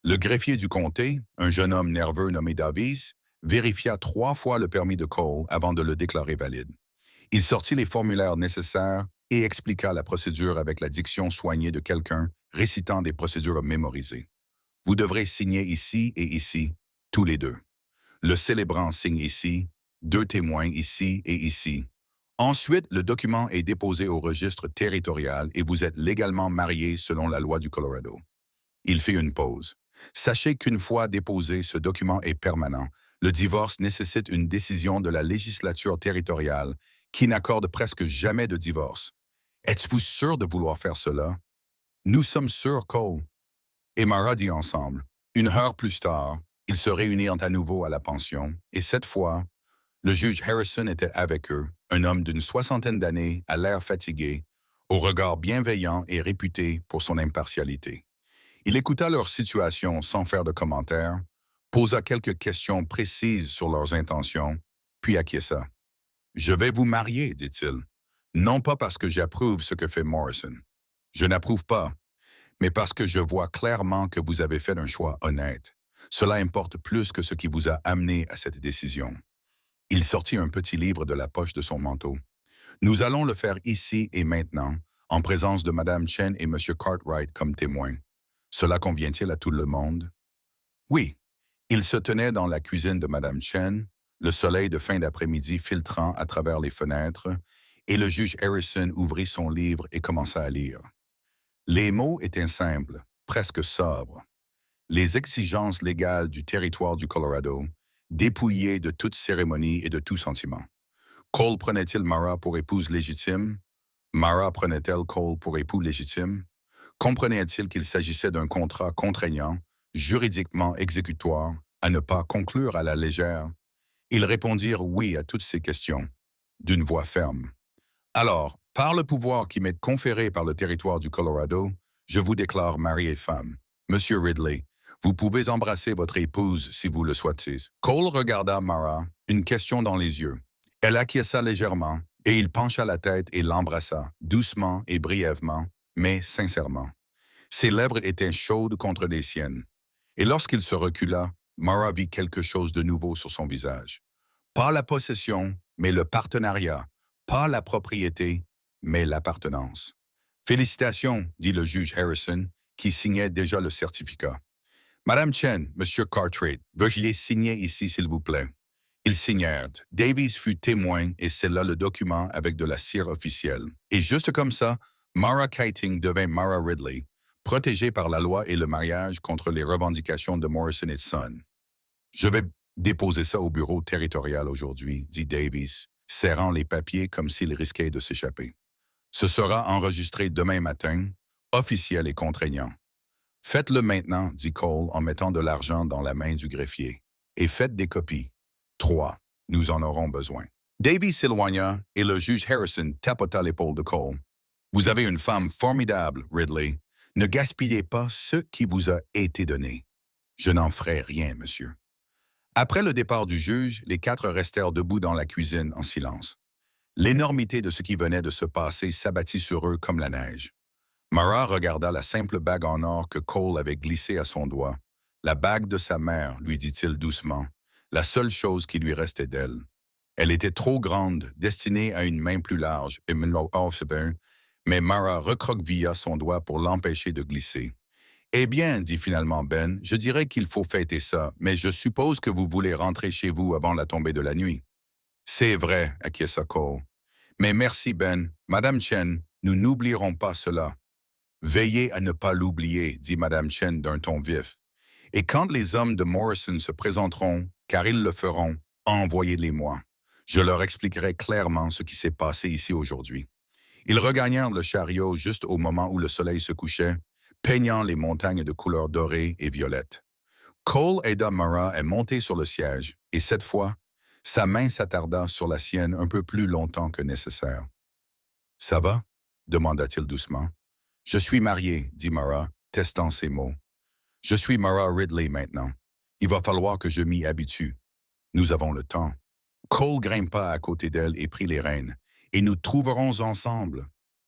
Le greffier du comté, un jeune homme nerveux nommé Davies, vérifia 3 fois le permis de Cole avant de le déclarer valide. Il sortit les formulaires nécessaires et expliqua la procédure avec la diction soignée de quelqu'un récitant des procédures mémorisées. Vous devrez signer ici et ici, tous les deux. Le célébrant signe ici, 2 témoins ici et ici. Ensuite, le document est déposé au registre territorial et vous êtes légalement mariés selon la loi du Colorado. Il fit une pause. Sachez qu'une fois déposé, ce document est permanent. Le divorce nécessite une décision de la législature territoriale qui n'accorde presque jamais de divorce. Êtes-vous sûr de vouloir faire cela? Nous sommes sûrs, Cole. Et Mara dit ensemble. 1 heure plus tard, ils se réunirent à nouveau à la pension, et cette fois, le juge Harrison était avec eux, un homme d'une 60aine d'années, à l'air fatigué, au regard bienveillant et réputé pour son impartialité. Il écouta leur situation sans faire de commentaires, posa quelques questions précises sur leurs intentions, puis acquiesça. Je vais vous marier, dit-il. Non pas parce que j'approuve ce que fait Morrison. Je n'approuve pas, mais parce que je vois clairement que vous avez fait un choix honnête. Cela importe plus que ce qui vous a amené à cette décision. Il sortit un petit livre de la poche de son manteau. Nous allons le faire ici et maintenant, en présence de Madame Chen et Monsieur Cartwright comme témoins. Cela convient-il à tout le monde? Oui. Il se tenait dans la cuisine de Madame Chen, le soleil de fin d'après-midi filtrant à travers les fenêtres, et le juge Harrison ouvrit son livre et commença à lire. Les mots étaient simples, presque sobres. Les exigences légales du territoire du Colorado, dépouillées de toute cérémonie et de tout sentiment. Cole prenait-il Mara pour épouse légitime? Mara prenait-elle Cole pour époux légitime? Comprenait-il qu'il s'agissait d'un contrat contraignant, juridiquement exécutoire, à ne pas conclure à la légère? Ils répondirent oui à toutes ces questions, d'une voix ferme. Alors, par le pouvoir qui m'est conféré par le territoire du Colorado, je vous déclare mari et femme. Monsieur Ridley, vous pouvez embrasser votre épouse si vous le souhaitez. Cole regarda Mara, une question dans les yeux. Elle acquiesça légèrement, et il pencha la tête et l'embrassa, doucement et brièvement, mais sincèrement. Ses lèvres étaient chaudes contre les siennes. Et lorsqu'il se recula, Mara vit quelque chose de nouveau sur son visage. Pas la possession, mais le partenariat. Pas la propriété, mais l'appartenance. Félicitations, dit le juge Harrison, qui signait déjà le certificat. Madame Chen, Monsieur Cartwright, veuillez signer ici, s'il vous plaît. Ils signèrent. Davies fut témoin et scella le document avec de la cire officielle. Et juste comme ça, Mara Keating devint Mara Ridley, protégée par la loi et le mariage contre les revendications de Morrison et Son. Je vais déposer ça au bureau territorial aujourd'hui, dit Davies, serrant les papiers comme s'il risquait de s'échapper. Ce sera enregistré demain matin, officiel et contraignant. Faites-le maintenant, dit Cole en mettant de l'argent dans la main du greffier. Et faites des copies. 3. Nous en aurons besoin. Davies s'éloigna et le juge Harrison tapota l'épaule de Cole. Vous avez une femme formidable, Ridley. Ne gaspillez pas ce qui vous a été donné. Je n'en ferai rien, monsieur. Après le départ du juge, les 4 restèrent debout dans la cuisine en silence. L'énormité de ce qui venait de se passer s'abattit sur eux comme la neige. Mara regarda la simple bague en or que Cole avait glissée à son doigt. La bague de sa mère, lui dit-il doucement, la seule chose qui lui restait d'elle. Elle était trop grande, destinée à une main plus large, et mais Mara recroquevilla son doigt pour l'empêcher de glisser. Eh bien, dit finalement Ben, je dirais qu'il faut fêter ça, mais je suppose que vous voulez rentrer chez vous avant la tombée de la nuit. C'est vrai, acquiesça Cole. Mais merci Ben, Madame Chen, nous n'oublierons pas cela. Veillez à ne pas l'oublier, dit Madame Chen d'un ton vif. Et quand les hommes de Morrison se présenteront, car ils le feront, envoyez-les-moi. Je leur expliquerai clairement ce qui s'est passé ici aujourd'hui. Ils regagnèrent le chariot juste au moment où le soleil se couchait, peignant les montagnes de couleur dorée et violette. Cole aida Mara à monter sur le siège, et cette fois, sa main s'attarda sur la sienne un peu plus longtemps que nécessaire. « Ça va? » demanda-t-il doucement. « Je suis marié, dit Mara, testant ses mots. Je suis Mara Ridley maintenant. Il va falloir que je m'y habitue. Nous avons le temps. » Cole grimpa à côté d'elle et prit les rênes. « Et nous trouverons ensemble. »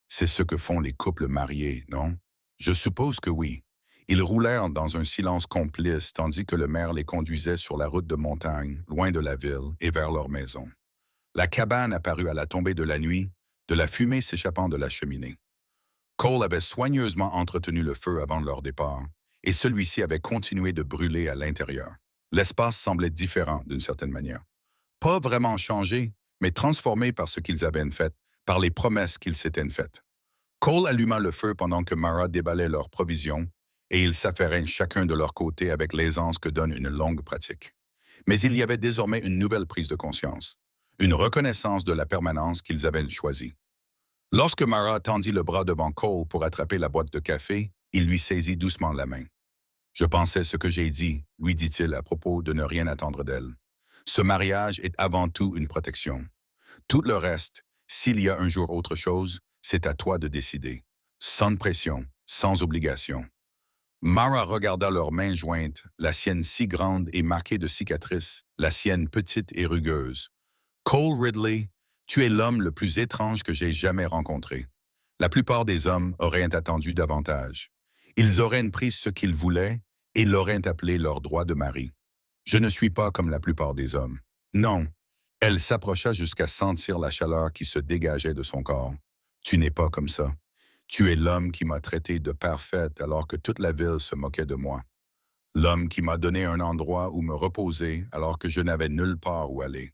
C'est ce que font les couples mariés, non? Je suppose que oui. Ils roulèrent dans un silence complice tandis que le maire les conduisait sur la route de montagne, loin de la ville, et vers leur maison. La cabane apparut à la tombée de la nuit, de la fumée s'échappant de la cheminée. Cole avait soigneusement entretenu le feu avant leur départ, et celui-ci avait continué de brûler à l'intérieur. L'espace semblait différent d'une certaine manière. Pas vraiment changé, mais transformé par ce qu'ils avaient fait, par les promesses qu'ils s'étaient faites. Cole alluma le feu pendant que Mara déballait leurs provisions, et ils s'affairaient chacun de leur côté avec l'aisance que donne une longue pratique. Mais il y avait désormais une nouvelle prise de conscience, une reconnaissance de la permanence qu'ils avaient choisie. Lorsque Mara tendit le bras devant Cole pour attraper la boîte de café, il lui saisit doucement la main. « Je pensais ce que j'ai dit, » lui dit-il à propos de ne rien attendre d'elle. « Ce mariage est avant tout une protection. Tout le reste, s'il y a un jour autre chose, c'est à toi de décider. Sans pression, sans obligation. » Mara regarda leurs mains jointes, la sienne si grande et marquée de cicatrices, la sienne petite et rugueuse. « Cole Ridley, tu es l'homme le plus étrange que j'ai jamais rencontré. La plupart des hommes auraient attendu davantage. Ils auraient pris ce qu'ils voulaient et l'auraient appelé leur droit de mari. Je ne suis pas comme la plupart des hommes. Non. » Elle s'approcha jusqu'à sentir la chaleur qui se dégageait de son corps. « Tu n'es pas comme ça. Tu es l'homme qui m'a traité de parfaite alors que toute la ville se moquait de moi. L'homme qui m'a donné un endroit où me reposer alors que je n'avais nulle part où aller.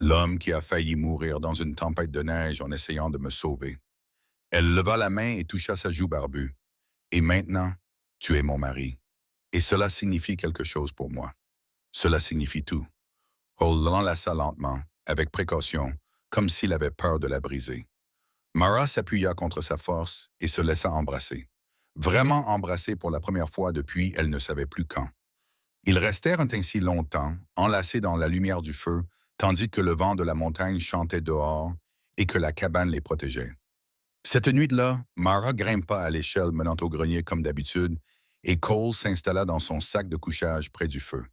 L'homme qui a failli mourir dans une tempête de neige en essayant de me sauver. » Elle leva la main et toucha sa joue barbue. « Et maintenant, tu es mon mari. Et cela signifie quelque chose pour moi. Cela signifie tout. » Cole l'enlaça lentement, avec précaution, comme s'il avait peur de la briser. Mara s'appuya contre sa force et se laissa embrasser. Vraiment embrassée pour la première fois depuis elle ne savait plus quand. Ils restèrent ainsi longtemps, enlacés dans la lumière du feu, tandis que le vent de la montagne chantait dehors et que la cabane les protégeait. Cette nuit-là, Mara grimpa à l'échelle menant au grenier comme d'habitude, et Cole s'installa dans son sac de couchage près du feu.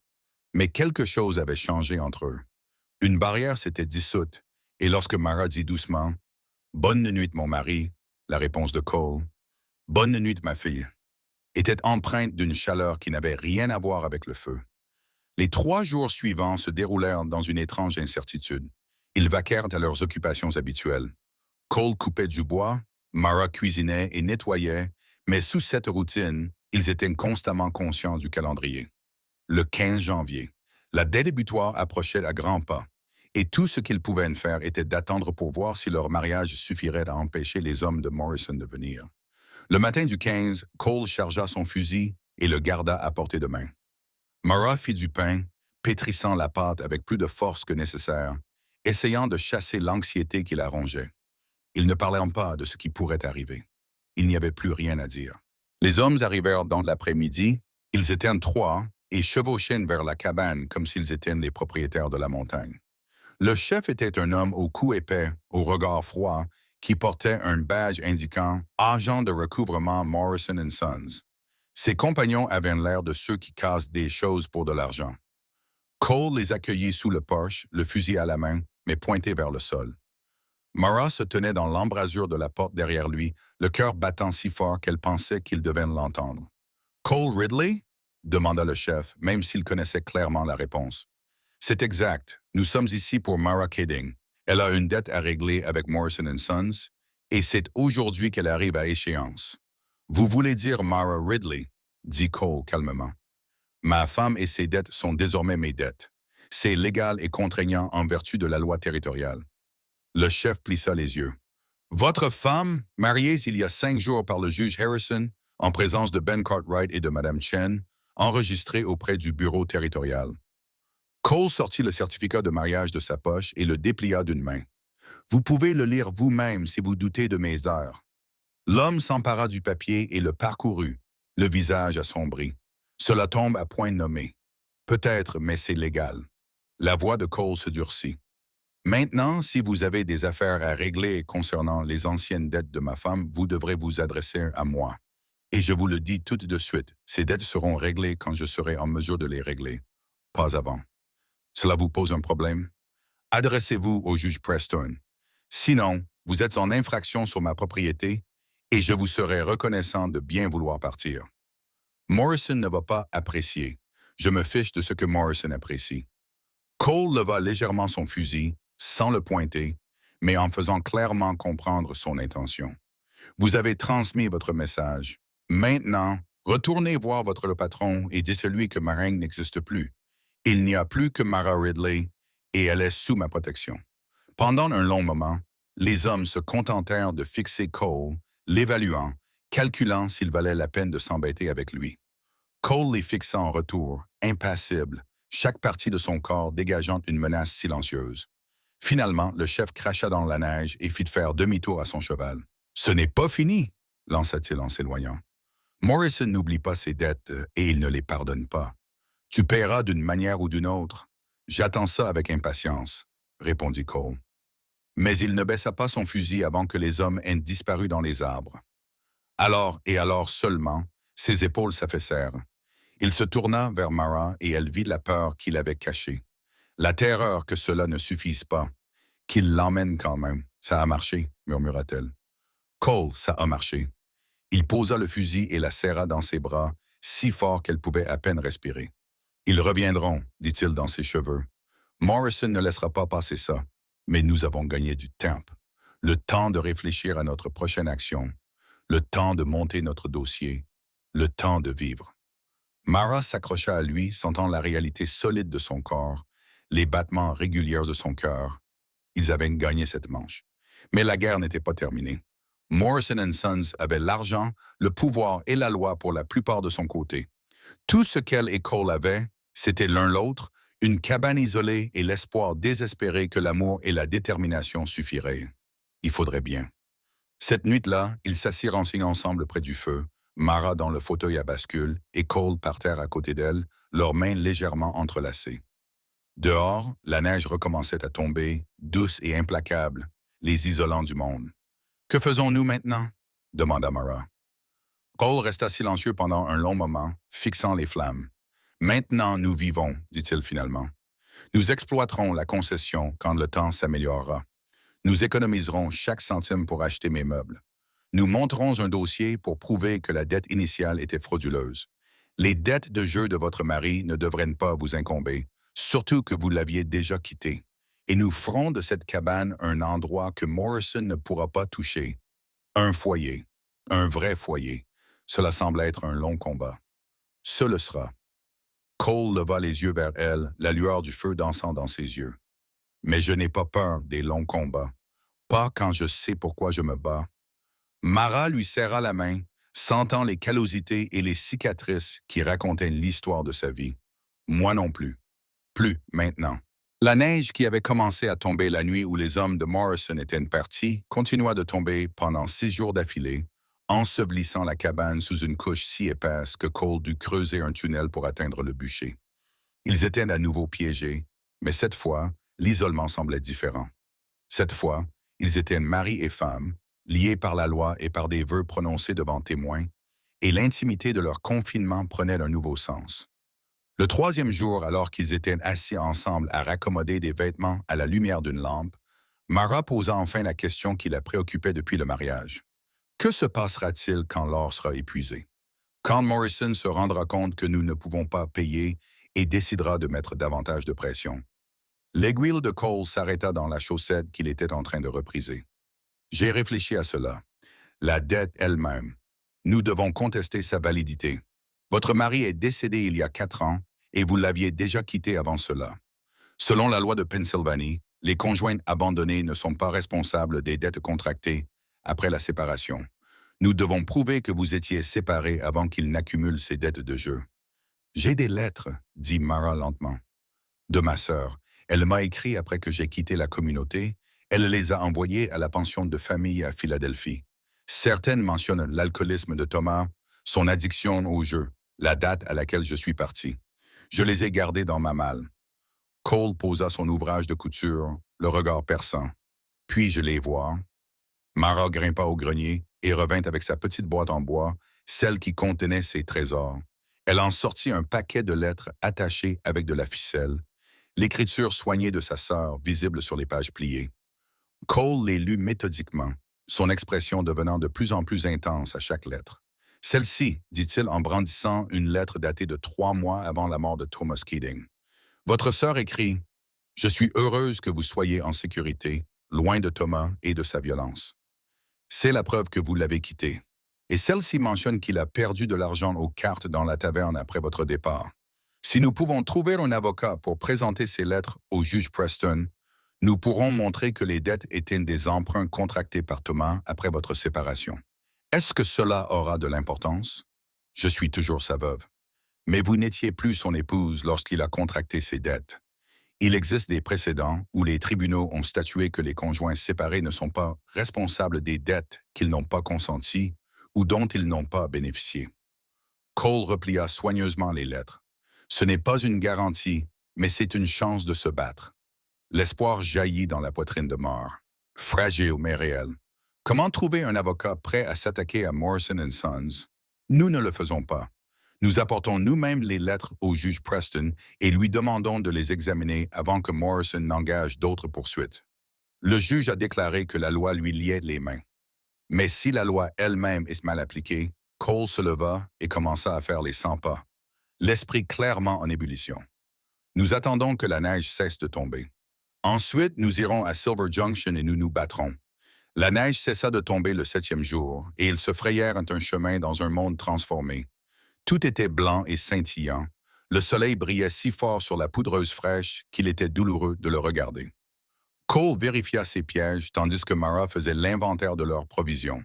Mais quelque chose avait changé entre eux. Une barrière s'était dissoute, et lorsque Mara dit doucement « Bonne nuit, mon mari », la réponse de Cole « Bonne nuit, ma fille », était empreinte d'une chaleur qui n'avait rien à voir avec le feu. Les 3 jours suivants se déroulèrent dans une étrange incertitude. Ils vaquèrent à leurs occupations habituelles. Cole coupait du bois, Mara cuisinait et nettoyait, mais sous cette routine, ils étaient constamment conscients du calendrier. Le 15 janvier, la date débutoire approchait à grands pas, et tout ce qu'ils pouvaient faire était d'attendre pour voir si leur mariage suffirait à empêcher les hommes de Morrison de venir. Le matin du 15, Cole chargea son fusil et le garda à portée de main. Mara fit du pain, pétrissant la pâte avec plus de force que nécessaire, essayant de chasser l'anxiété qui la rongeait. Ils ne parlèrent pas de ce qui pourrait arriver. Il n'y avait plus rien à dire. Les hommes arrivèrent dans l'après-midi. Ils étaient 3 et chevauchaient vers la cabane comme s'ils étaient les propriétaires de la montagne. Le chef était un homme au cou épais, au regard froid, qui portait un badge indiquant « Agent de recouvrement Morrison & Sons ». Ses compagnons avaient l'air de ceux qui cassent des choses pour de l'argent. Cole les accueillit sous le porche, le fusil à la main, mais pointé vers le sol. Mara se tenait dans l'embrasure de la porte derrière lui, le cœur battant si fort qu'elle pensait qu'il devait l'entendre. « Cole Ridley ?» demanda le chef, même s'il connaissait clairement la réponse. C'est exact. Nous sommes ici pour Mara Keding. Elle a une dette à régler avec Morrison Sons, et c'est aujourd'hui qu'elle arrive à échéance. Vous voulez dire Mara Ridley, dit Cole calmement. Ma femme et ses dettes sont désormais mes dettes. C'est légal et contraignant en vertu de la loi territoriale. Le chef plissa les yeux. Votre femme, mariée il y a 5 jours par le juge Harrison, en présence de Ben Cartwright et de Madame Chen, enregistrée auprès du bureau territorial. Cole sortit le certificat de mariage de sa poche et le déplia d'une main. Vous pouvez le lire vous-même si vous doutez de mes heures. L'homme s'empara du papier et le parcourut, le visage assombri. Cela tombe à point nommé. Peut-être, mais c'est légal. La voix de Cole se durcit. Maintenant, si vous avez des affaires à régler concernant les anciennes dettes de ma femme, vous devrez vous adresser à moi. Et je vous le dis tout de suite, ces dettes seront réglées quand je serai en mesure de les régler, pas avant. Cela vous pose un problème? Adressez-vous au juge Preston. Sinon, vous êtes en infraction sur ma propriété et je vous serai reconnaissant de bien vouloir partir. Morrison ne va pas apprécier. Je me fiche de ce que Morrison apprécie. Cole leva légèrement son fusil, sans le pointer, mais en faisant clairement comprendre son intention. Vous avez transmis votre message. Maintenant, retournez voir le patron et dites-lui que Meringue n'existe plus. Il n'y a plus que Mara Ridley et elle est sous ma protection. Pendant un long moment, les hommes se contentèrent de fixer Cole, l'évaluant, calculant s'il valait la peine de s'embêter avec lui. Cole les fixa en retour, impassible, chaque partie de son corps dégageant une menace silencieuse. Finalement, le chef cracha dans la neige et fit faire demi-tour à son cheval. « Ce n'est pas fini !» lança-t-il en s'éloignant. « Morrison n'oublie pas ses dettes et il ne les pardonne pas. Tu paieras d'une manière ou d'une autre. J'attends ça avec impatience, » répondit Cole. Mais il ne baissa pas son fusil avant que les hommes aient disparu dans les arbres. Alors et alors seulement, ses épaules s'affaissèrent. Il se tourna vers Mara et elle vit la peur qu'il avait cachée. La terreur que cela ne suffise pas. Qu'il l'emmène quand même. Ça a marché, murmura-t-elle. Cole, ça a marché. Il posa le fusil et la serra dans ses bras, si fort qu'elle pouvait à peine respirer. Ils reviendront, dit-il dans ses cheveux. Morrison ne laissera pas passer ça. Mais nous avons gagné du temps. Le temps de réfléchir à notre prochaine action. Le temps de monter notre dossier. Le temps de vivre. Mara s'accrocha à lui, sentant la réalité solide de son corps, les battements réguliers de son cœur. Ils avaient gagné cette manche. Mais la guerre n'était pas terminée. Morrison Sons avait l'argent, le pouvoir et la loi pour la plupart de son côté. Tout ce qu'elle et Cole avaient, c'était l'un l'autre, une cabane isolée et l'espoir désespéré que l'amour et la détermination suffiraient. Il faudrait bien. Cette nuit-là, ils s'assirent ensemble près du feu, Mara dans le fauteuil à bascule et Cole par terre à côté d'elle, leurs mains légèrement entrelacées. Dehors, la neige recommençait à tomber, douce et implacable, les isolant du monde. « Que faisons-nous maintenant » demanda Mara. Cole resta silencieux pendant un long moment, fixant les flammes. « Maintenant, nous vivons, dit-il finalement. Nous exploiterons la concession quand le temps s'améliorera. Nous économiserons chaque centime pour acheter mes meubles. Nous monterons un dossier pour prouver que la dette initiale était frauduleuse. Les dettes de jeu de votre mari ne devraient pas vous incomber, surtout que vous l'aviez déjà quitté. Et nous ferons de cette cabane un endroit que Morrison ne pourra pas toucher. Un foyer. Un vrai foyer. Cela semble être un long combat. Ce le sera. » Cole leva les yeux vers elle, la lueur du feu dansant dans ses yeux. « Mais je n'ai pas peur des longs combats. Pas quand je sais pourquoi je me bats. » Mara lui serra la main, sentant les callosités et les cicatrices qui racontaient l'histoire de sa vie. Moi non plus. Plus maintenant. La neige qui avait commencé à tomber la nuit où les hommes de Morrison étaient partis continua de tomber pendant 6 jours d'affilée, ensevelissant la cabane sous une couche si épaisse que Cole dut creuser un tunnel pour atteindre le bûcher. Ils étaient à nouveau piégés, mais cette fois, l'isolement semblait différent. Cette fois, ils étaient mari et femme, liés par la loi et par des vœux prononcés devant témoins, et l'intimité de leur confinement prenait un nouveau sens. Le 3e jour, alors qu'ils étaient assis ensemble à raccommoder des vêtements à la lumière d'une lampe, Mara posa enfin la question qui la préoccupait depuis le mariage. Que se passera-t-il quand l'or sera épuisé? Quand Morrison se rendra compte que nous ne pouvons pas payer et décidera de mettre davantage de pression. L'aiguille de Cole s'arrêta dans la chaussette qu'il était en train de repriser. J'ai réfléchi à cela. La dette elle-même. Nous devons contester sa validité. Votre mari est décédé il y a 4 ans et vous l'aviez déjà quitté avant cela. Selon la loi de Pennsylvanie, les conjoints abandonnés ne sont pas responsables des dettes contractées après la séparation. Nous devons prouver que vous étiez séparés avant qu'il n'accumule ses dettes de jeu. J'ai des lettres, dit Mara lentement. De ma sœur. Elle m'a écrit après que j'ai quitté la communauté. Elle les a envoyées à la pension de famille à Philadelphie. Certaines mentionnent l'alcoolisme de Thomas, son addiction au jeu, la date à laquelle je suis parti. Je les ai gardées dans ma malle. Cole posa son ouvrage de couture, le regard perçant. Puis-je les voir? Mara grimpa au grenier et revint avec sa petite boîte en bois, celle qui contenait ses trésors. Elle en sortit un paquet de lettres attachées avec de la ficelle, l'écriture soignée de sa sœur visible sur les pages pliées. Cole les lut méthodiquement, son expression devenant de plus en plus intense à chaque lettre. « Celle-ci, dit-il en brandissant une lettre datée de 3 mois avant la mort de Thomas Keating. Votre sœur écrit « Je suis heureuse que vous soyez en sécurité, loin de Thomas et de sa violence. C'est la preuve que vous l'avez quitté. Et celle-ci mentionne qu'il a perdu de l'argent aux cartes dans la taverne après votre départ. Si nous pouvons trouver un avocat pour présenter ces lettres au juge Preston, nous pourrons montrer que les dettes étaient des emprunts contractés par Thomas après votre séparation. Est-ce que cela aura de l'importance? Je suis toujours sa veuve. Mais vous n'étiez plus son épouse lorsqu'il a contracté ses dettes. Il existe des précédents où les tribunaux ont statué que les conjoints séparés ne sont pas responsables des dettes qu'ils n'ont pas consenties ou dont ils n'ont pas bénéficié. Cole replia soigneusement les lettres. Ce n'est pas une garantie, mais c'est une chance de se battre. L'espoir jaillit dans la poitrine de Marr. Fragile mais réel. Comment trouver un avocat prêt à s'attaquer à Morrison & Sons? Nous ne le faisons pas. Nous apportons nous-mêmes les lettres au juge Preston et lui demandons de les examiner avant que Morrison n'engage d'autres poursuites. Le juge a déclaré que la loi lui liait les mains. Mais si la loi elle-même est mal appliquée, Cole se leva et commença à faire les 100 pas, l'esprit clairement en ébullition. Nous attendons que la neige cesse de tomber. Ensuite, nous irons à Silver Junction et nous nous battrons. La neige cessa de tomber le 7e jour, et ils se frayèrent un chemin dans un monde transformé. Tout était blanc et scintillant. Le soleil brillait si fort sur la poudreuse fraîche qu'il était douloureux de le regarder. Cole vérifia ses pièges tandis que Mara faisait l'inventaire de leurs provisions.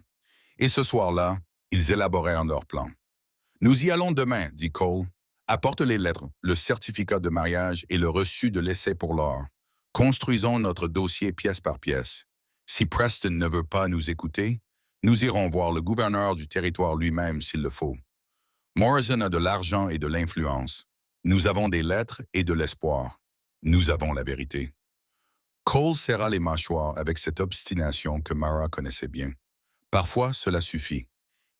Et ce soir-là, ils élaborèrent leur plan. « Nous y allons demain, dit Cole. Apporte les lettres, le certificat de mariage et le reçu de l'essai pour l'or. Construisons notre dossier pièce par pièce. Si Preston ne veut pas nous écouter, nous irons voir le gouverneur du territoire lui-même s'il le faut. Morrison a de l'argent et de l'influence. Nous avons des lettres et de l'espoir. Nous avons la vérité. » Cole serra les mâchoires avec cette obstination que Mara connaissait bien. Parfois, cela suffit.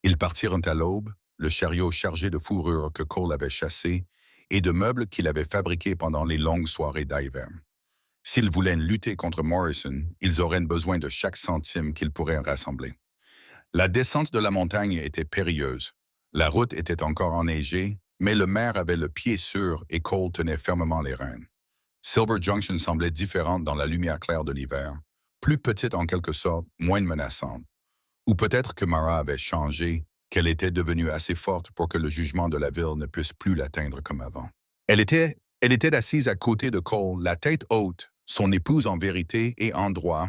Ils partirent à l'aube, le chariot chargé de fourrures que Cole avait chassées et de meubles qu'il avait fabriqués pendant les longues soirées d'hiver. S'ils voulaient lutter contre Morrison, ils auraient besoin de chaque centime qu'ils pourraient rassembler. La descente de la montagne était périlleuse. La route était encore enneigée, mais le maire avait le pied sûr et Cole tenait fermement les rênes. Silver Junction semblait différente dans la lumière claire de l'hiver, plus petite en quelque sorte, moins menaçante. Ou peut-être que Mara avait changé, qu'elle était devenue assez forte pour que le jugement de la ville ne puisse plus l'atteindre comme avant. Elle était assise à côté de Cole, la tête haute, son épouse en vérité et en droit,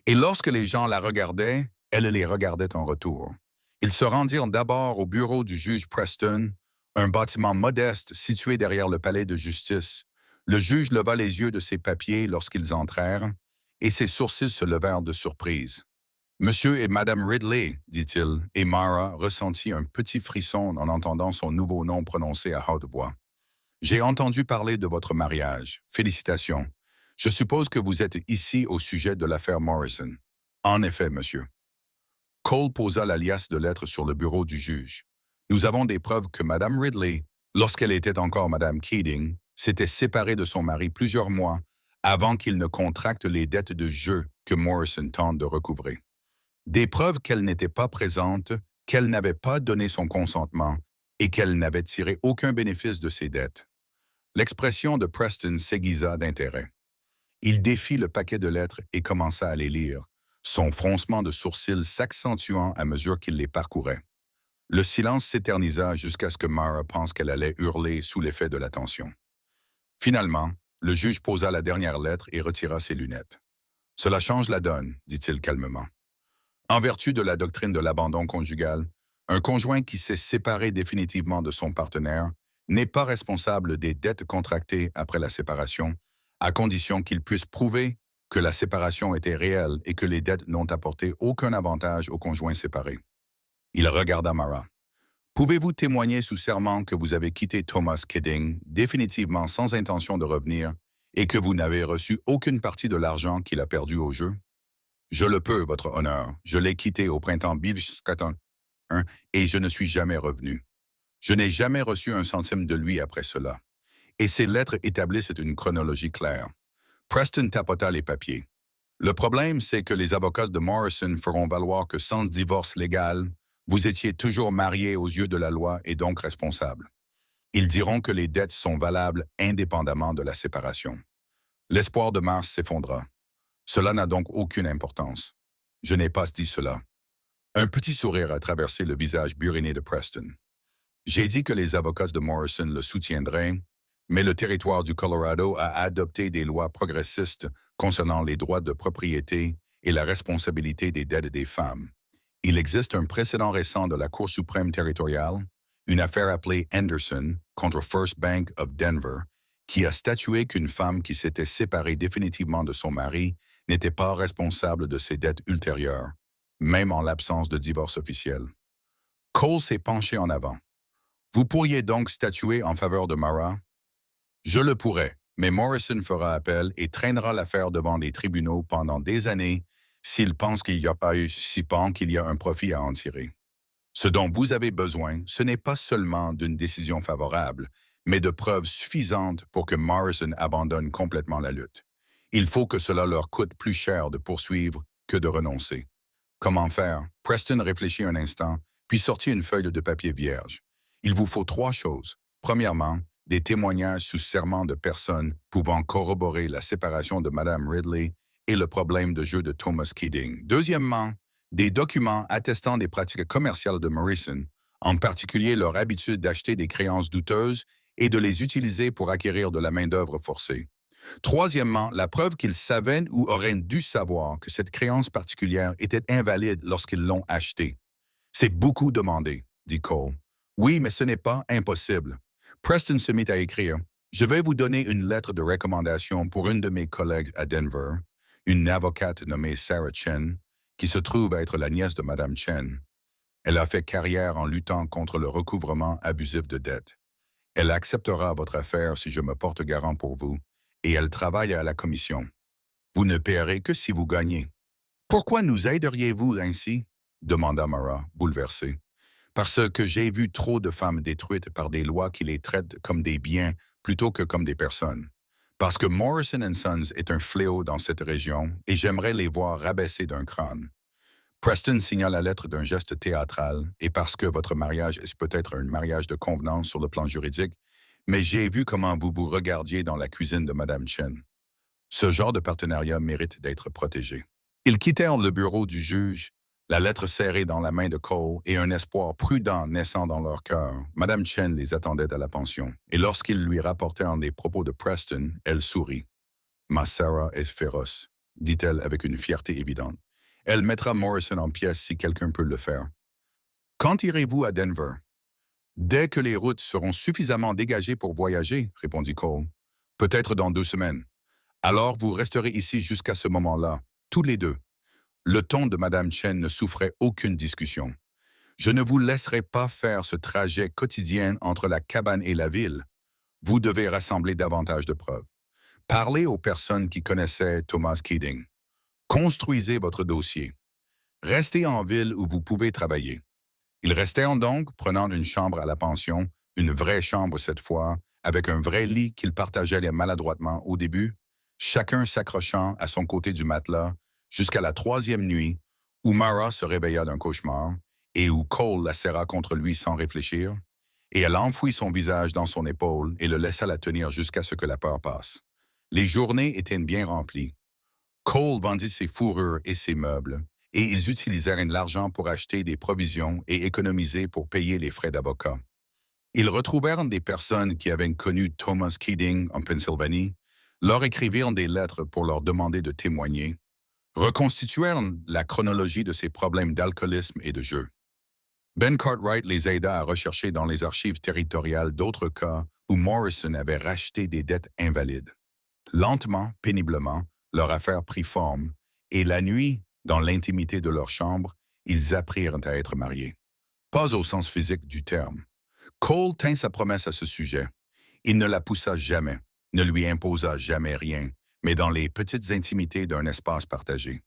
et lorsque les gens la regardaient, elle les regardait en retour. Ils se rendirent d'abord au bureau du juge Preston, un bâtiment modeste situé derrière le palais de justice. Le juge leva les yeux de ses papiers lorsqu'ils entrèrent, et ses sourcils se levèrent de surprise. « Monsieur et Madame Ridley, dit-il, et Mara ressentit un petit frisson en entendant son nouveau nom prononcé à haute voix. « J'ai entendu parler de votre mariage. Félicitations. Je suppose que vous êtes ici au sujet de l'affaire Morrison. »« En effet, monsieur. » Cole posa la liasse de lettres sur le bureau du juge. « Nous avons des preuves que Madame Ridley, lorsqu'elle était encore Madame Keating, s'était séparée de son mari plusieurs mois avant qu'il ne contracte les dettes de jeu que Morrison tente de recouvrer. Des preuves qu'elle n'était pas présente, qu'elle n'avait pas donné son consentement et qu'elle n'avait tiré aucun bénéfice de ses dettes. L'expression de Preston s'aiguisa d'intérêt. Il défit le paquet de lettres et commença à les lire, son froncement de sourcils s'accentuant à mesure qu'il les parcourait. Le silence s'éternisa jusqu'à ce que Mara pense qu'elle allait hurler sous l'effet de la tension. Finalement, le juge posa la dernière lettre et retira ses lunettes. « Cela change la donne, dit-il calmement. En vertu de la doctrine de l'abandon conjugal, un conjoint qui s'est séparé définitivement de son partenaire n'est pas responsable des dettes contractées après la séparation, à condition qu'il puisse prouver que la séparation était réelle et que les dettes n'ont apporté aucun avantage au conjoint séparé. » Il regarda Mara. « Pouvez-vous témoigner sous serment que vous avez quitté Thomas Kidding définitivement sans intention de revenir et que vous n'avez reçu aucune partie de l'argent qu'il a perdu au jeu? » « Je le peux, votre honneur. Je l'ai quitté au printemps 1981 et je ne suis jamais revenu. Je n'ai jamais reçu un centime de lui après cela. » Et ces lettres établissent une chronologie claire. Preston tapota les papiers. « Le problème, c'est que les avocats de Morrison feront valoir que sans divorce légal, vous étiez toujours marié aux yeux de la loi et donc responsable. Ils diront que les dettes sont valables indépendamment de la séparation. » L'espoir de Mars s'effondra. « Cela n'a donc aucune importance. Je n'ai pas dit cela. » Un petit sourire a traversé le visage buriné de Preston. « J'ai dit que les avocats de Morrison le soutiendraient, mais le territoire du Colorado a adopté des lois progressistes concernant les droits de propriété et la responsabilité des dettes des femmes. Il existe un précédent récent de la Cour suprême territoriale, une affaire appelée Anderson contre First Bank of Denver, qui a statué qu'une femme qui s'était séparée définitivement de son mari n'était pas responsable de ses dettes ultérieures, même en l'absence de divorce officiel. » Cole s'est penché en avant. « Vous pourriez donc statuer en faveur de Mara? » « Je le pourrais, mais Morrison fera appel et traînera l'affaire devant les tribunaux pendant des années s'il pense qu'il y a pas eu si pan qu'il y a un profit à en tirer. Ce dont vous avez besoin, ce n'est pas seulement d'une décision favorable, mais de preuves suffisantes pour que Morrison abandonne complètement la lutte. Il faut que cela leur coûte plus cher de poursuivre que de renoncer. » Comment faire? Preston réfléchit un instant, puis sortit une feuille de papier vierge. « Il vous faut 3 choses. Premièrement, des témoignages sous serment de personnes pouvant corroborer la séparation de Mme Ridley et le problème de jeu de Thomas Kidding. Deuxièmement, des documents attestant des pratiques commerciales de Morrison, en particulier leur habitude d'acheter des créances douteuses et de les utiliser pour acquérir de la main-d'œuvre forcée. Troisièmement, la preuve qu'ils savaient ou auraient dû savoir que cette créance particulière était invalide lorsqu'ils l'ont achetée. »« C'est beaucoup demandé, » dit Cole. « Oui, mais ce n'est pas impossible. » Preston se mit à écrire. « Je vais vous donner une lettre de recommandation pour une de mes collègues à Denver, une avocate nommée Sarah Chen, qui se trouve être la nièce de Mme Chen. Elle a fait carrière en luttant contre le recouvrement abusif de dettes. Elle acceptera votre affaire si je me porte garant pour vous, et elle travaille à la commission. Vous ne paierez que si vous gagnez. »« Pourquoi nous aideriez-vous ainsi? » demanda Mara, bouleversée. « Parce que j'ai vu trop de femmes détruites par des lois qui les traitent comme des biens plutôt que comme des personnes. Parce que Morrison & Sons est un fléau dans cette région et j'aimerais les voir rabaissés d'un crâne. » Preston signa la lettre d'un geste théâtral et parce que votre mariage est peut-être un mariage de convenance sur le plan juridique, mais j'ai vu comment vous vous regardiez dans la cuisine de Mme Chen. Ce genre de partenariat mérite d'être protégé. Ils quittèrent le bureau du juge, la lettre serrée dans la main de Cole et un espoir prudent naissant dans leur cœur. Mme Chen les attendait à la pension, et lorsqu'ils lui rapportèrent les propos de Preston, elle sourit. « Ma Sarah est féroce, » dit-elle avec une fierté évidente. « Elle mettra Morrison en pièces si quelqu'un peut le faire. »« Quand irez-vous à Denver? »« Dès que les routes seront suffisamment dégagées pour voyager, » répondit Cole. « Peut-être dans 2 semaines. Alors vous resterez ici jusqu'à ce moment-là, tous les deux. » Le ton de Mme Chen ne souffrait aucune discussion. « Je ne vous laisserai pas faire ce trajet quotidien entre la cabane et la ville. Vous devez rassembler davantage de preuves. Parlez aux personnes qui connaissaient Thomas Kidding. Construisez votre dossier. Restez en ville où vous pouvez travailler. » Ils restèrent donc, prenant une chambre à la pension, une vraie chambre cette fois, avec un vrai lit qu'ils partageaient maladroitement au début, chacun s'accrochant à son côté du matelas, jusqu'à la 3e nuit, où Mara se réveilla d'un cauchemar et où Cole la serra contre lui sans réfléchir. et elle enfouit son visage dans son épaule et le laissa la tenir jusqu'à ce que la peur passe. Les journées étaient bien remplies. Cole vendit ses fourrures et ses meubles, et ils utilisèrent l'argent pour acheter des provisions et économiser pour payer les frais d'avocat. Ils retrouvèrent des personnes qui avaient connu Thomas Keating en Pennsylvanie, leur écrivirent des lettres pour leur demander de témoigner, reconstituèrent la chronologie de ses problèmes d'alcoolisme et de jeu. Ben Cartwright les aida à rechercher dans les archives territoriales d'autres cas où Morrison avait racheté des dettes invalides. Lentement, péniblement, leur affaire prit forme, et la nuit, dans l'intimité de leur chambre, ils apprirent à être mariés. Pas au sens physique du terme. Cole tint sa promesse à ce sujet. Il ne la poussa jamais, ne lui imposa jamais rien, mais dans les petites intimités d'un espace partagé.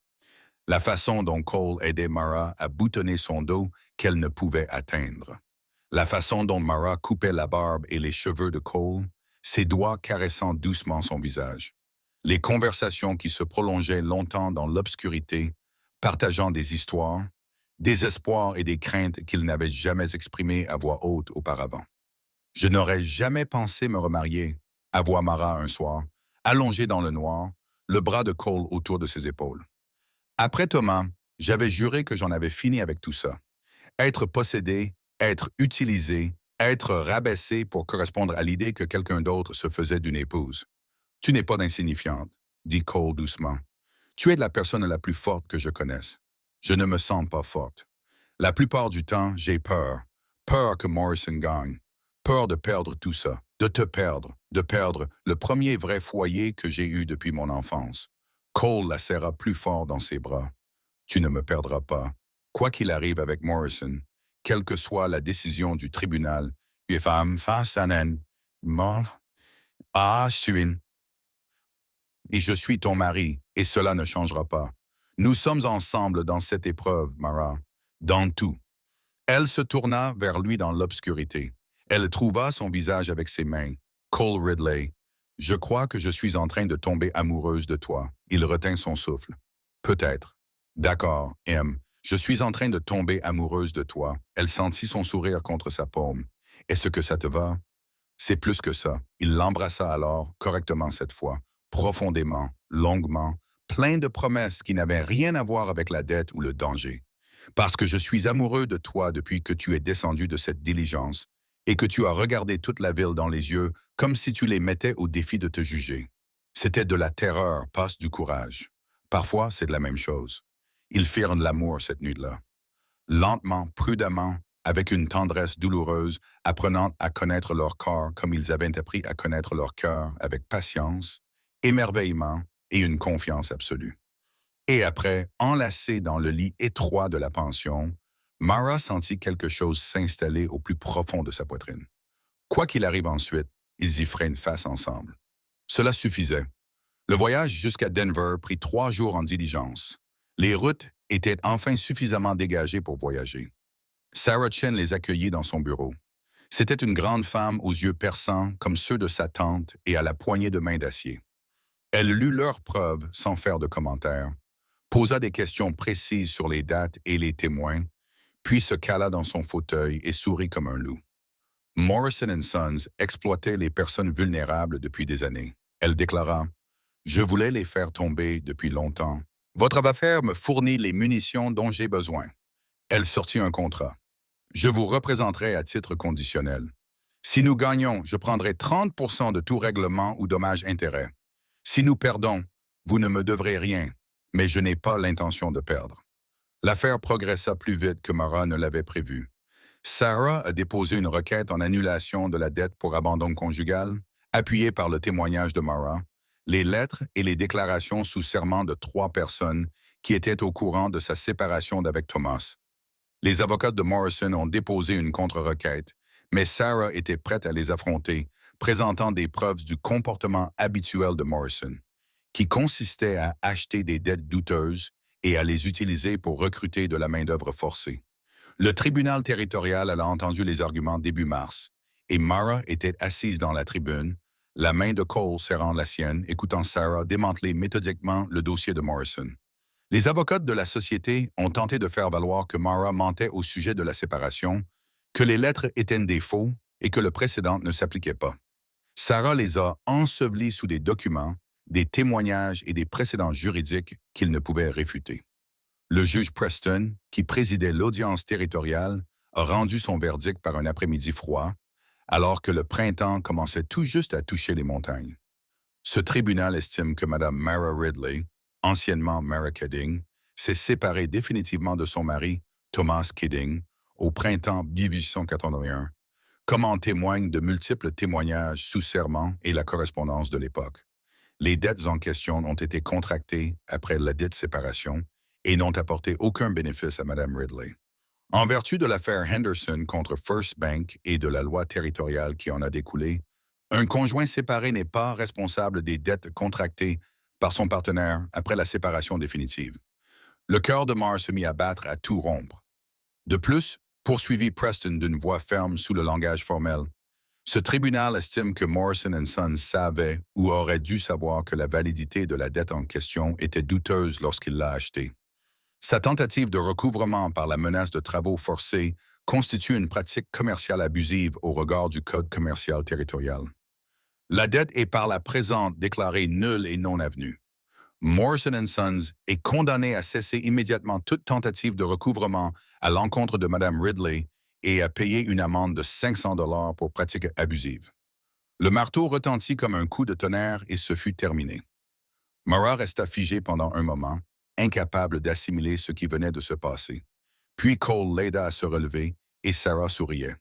La façon dont Cole aidait Mara à boutonner son dos qu'elle ne pouvait atteindre. La façon dont Mara coupait la barbe et les cheveux de Cole, ses doigts caressant doucement son visage. Les conversations qui se prolongeaient longtemps dans l'obscurité, partageant des histoires, des espoirs et des craintes qu'ils n'avaient jamais exprimées à voix haute auparavant. Je n'aurais jamais pensé me remarier, avoua Mara un soir, allongée dans le noir, le bras de Cole autour de ses épaules. Après Thomas, j'avais juré que j'en avais fini avec tout ça. Être possédé, être utilisé, être rabaissé pour correspondre à l'idée que quelqu'un d'autre se faisait d'une épouse. Tu n'es pas d'insignifiante, dit Cole doucement. Tu es la personne la plus forte que je connaisse. Je ne me sens pas forte. La plupart du temps, j'ai peur. Peur que Morrison gagne. Peur de perdre tout ça, de perdre le premier vrai foyer que j'ai eu depuis mon enfance. Cole la serra plus fort dans ses bras. Tu ne me perdras pas. Quoi qu'il arrive avec Morrison, quelle que soit la décision du tribunal, femme face à mort, et je suis ton mari, et cela ne changera pas. Nous sommes ensemble dans cette épreuve, Mara, dans tout. Elle se tourna vers lui dans l'obscurité. Elle trouva son visage avec ses mains. Cole Ridley, je crois que je suis en train de tomber amoureuse de toi. Il retint son souffle. Peut-être. D'accord, M. Je suis en train de tomber amoureuse de toi. Elle sentit son sourire contre sa paume. Est-ce que ça te va? C'est plus que ça. Il l'embrassa alors, correctement cette fois, profondément, longuement, plein de promesses qui n'avaient rien à voir avec la dette ou le danger. Parce que je suis amoureux de toi depuis que tu es descendu de cette diligence et que tu as regardé toute la ville dans les yeux comme si tu les mettais au défi de te juger. C'était de la terreur, pas du courage. Parfois, c'est de la même chose. Ils firent de l'amour cette nuit-là. Lentement, prudemment, avec une tendresse douloureuse, apprenant à connaître leur corps comme ils avaient appris à connaître leur cœur, avec patience, émerveillement et une confiance absolue. Et après, enlacée dans le lit étroit de la pension, Mara sentit quelque chose s'installer au plus profond de sa poitrine. Quoi qu'il arrive ensuite, ils y feraient une face ensemble. Cela suffisait. Le voyage jusqu'à Denver prit 3 jours en diligence. Les routes étaient enfin suffisamment dégagées pour voyager. Sarah Chen les accueillit dans son bureau. C'était une grande femme aux yeux perçants comme ceux de sa tante et à la poignée de main d'acier. Elle lut leurs preuves sans faire de commentaires, posa des questions précises sur les dates et les témoins, puis se cala dans son fauteuil et sourit comme un loup. Morrison & Sons exploitait les personnes vulnérables depuis des années. Elle déclara « Je voulais les faire tomber depuis longtemps. Votre affaire me fournit les munitions dont j'ai besoin. » Elle sortit un contrat. « Je vous représenterai à titre conditionnel. Si nous gagnons, je prendrai 30% de tout règlement ou dommage-intérêt. Si nous perdons, vous ne me devrez rien, mais je n'ai pas l'intention de perdre. » L'affaire progressa plus vite que Mara ne l'avait prévu. Sarah a déposé une requête en annulation de la dette pour abandon conjugal, appuyée par le témoignage de Mara, les lettres et les déclarations sous serment de 3 personnes qui étaient au courant de sa séparation d'avec Thomas. Les avocats de Morrison ont déposé une contre-requête, mais Sarah était prête à les affronter, présentant des preuves du comportement habituel de Morrison, qui consistait à acheter des dettes douteuses et à les utiliser pour recruter de la main-d'œuvre forcée. Le tribunal territorial a entendu les arguments début mars, et Mara était assise dans la tribune, la main de Cole serrant la sienne, écoutant Sarah démanteler méthodiquement le dossier de Morrison. Les avocats de la société ont tenté de faire valoir que Mara mentait au sujet de la séparation, que les lettres étaient des faux et que le précédent ne s'appliquait pas. Sarah les a ensevelis sous des documents, des témoignages et des précédents juridiques qu'ils ne pouvaient réfuter. Le juge Preston, qui présidait l'audience territoriale, a rendu son verdict par un après-midi froid, alors que le printemps commençait tout juste à toucher les montagnes. Ce tribunal estime que Mme Mara Ridley, anciennement Mara Kidding, s'est séparée définitivement de son mari, Thomas Kidding, au printemps 1881, comme en témoignent de multiples témoignages sous serment et la correspondance de l'époque. Les dettes en question ont été contractées après la dite séparation et n'ont apporté aucun bénéfice à Mme Ridley. En vertu de l'affaire Henderson contre First Bank et de la loi territoriale qui en a découlé, un conjoint séparé n'est pas responsable des dettes contractées par son partenaire après la séparation définitive. Le cœur de Marr se mit à battre à tout rompre. De plus, poursuivit Preston d'une voix ferme sous le langage formel, ce tribunal estime que Morrison & Sons savait ou aurait dû savoir que la validité de la dette en question était douteuse lorsqu'il l'a achetée. Sa tentative de recouvrement par la menace de travaux forcés constitue une pratique commerciale abusive au regard du Code commercial territorial. La dette est par la présente déclarée nulle et non avenue. Morrison & Sons est condamné à cesser immédiatement toute tentative de recouvrement à l'encontre de Mme Ridley et à payer une amende de 500 $ pour pratique abusive. Le marteau retentit comme un coup de tonnerre et ce fut terminé. Mara resta figé pendant un moment, incapable d'assimiler ce qui venait de se passer. Puis Cole l'aida à se relever et Sarah souriait.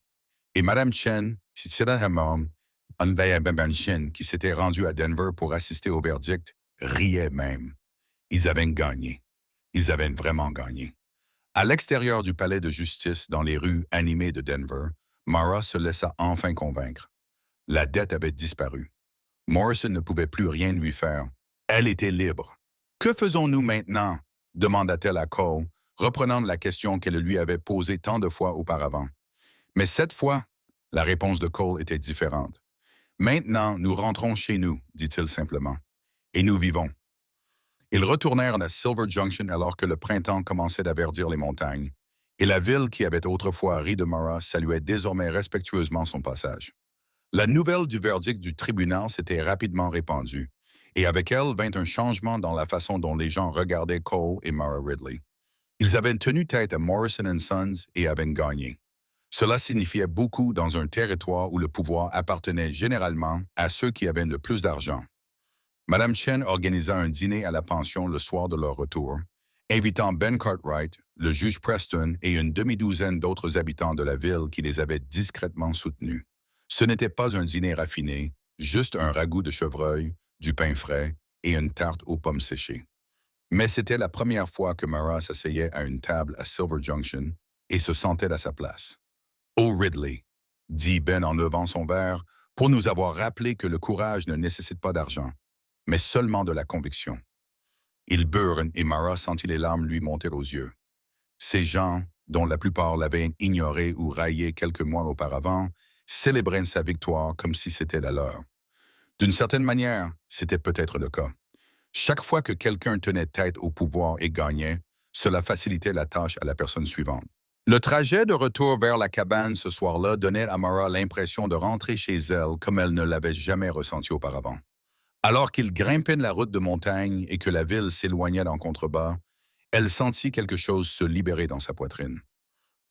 Et Mme Chen, qui s'était rendue à Denver pour assister au verdict, riait même. Ils avaient gagné. Ils avaient vraiment gagné. À l'extérieur du palais de justice, dans les rues animées de Denver, Mara se laissa enfin convaincre. La dette avait disparu. Morrison ne pouvait plus rien lui faire. Elle était libre. « Que faisons-nous maintenant » demanda-t-elle à Cole, reprenant la question qu'elle lui avait posée tant de fois auparavant. Mais cette fois, la réponse de Cole était différente. « Maintenant, nous rentrons chez nous, dit-il simplement. Et nous vivons. » Ils retournèrent à Silver Junction alors que le printemps commençait à verdir les montagnes, et la ville qui avait autrefois ri de Mara saluait désormais respectueusement son passage. La nouvelle du verdict du tribunal s'était rapidement répandue, et avec elle vint un changement dans la façon dont les gens regardaient Cole et Mara Ridley. Ils avaient tenu tête à Morrison & Sons et avaient gagné. Cela signifiait beaucoup dans un territoire où le pouvoir appartenait généralement à ceux qui avaient le plus d'argent. Mme Chen organisa un dîner à la pension le soir de leur retour, invitant Ben Cartwright, le juge Preston et une demi-douzaine d'autres habitants de la ville qui les avaient discrètement soutenus. Ce n'était pas un dîner raffiné, juste un ragoût de chevreuil, du pain frais et une tarte aux pommes séchées. Mais c'était la première fois que Mara s'asseyait à une table à Silver Junction et se sentait à sa place. « Oh Ridley », dit Ben en levant son verre, pour nous avoir rappelé que le courage ne nécessite pas d'argent, mais seulement de la conviction. Il burne et Mara sentit les larmes lui monter aux yeux. Ces gens, dont la plupart l'avaient ignoré ou raillé quelques mois auparavant, célébraient sa victoire comme si c'était la leur. D'une certaine manière, c'était peut-être le cas. Chaque fois que quelqu'un tenait tête au pouvoir et gagnait, cela facilitait la tâche à la personne suivante. Le trajet de retour vers la cabane ce soir-là donnait à Mara l'impression de rentrer chez elle comme elle ne l'avait jamais ressenti auparavant. Alors qu'il grimpait la route de montagne et que la ville s'éloignait en contrebas, elle sentit quelque chose se libérer dans sa poitrine.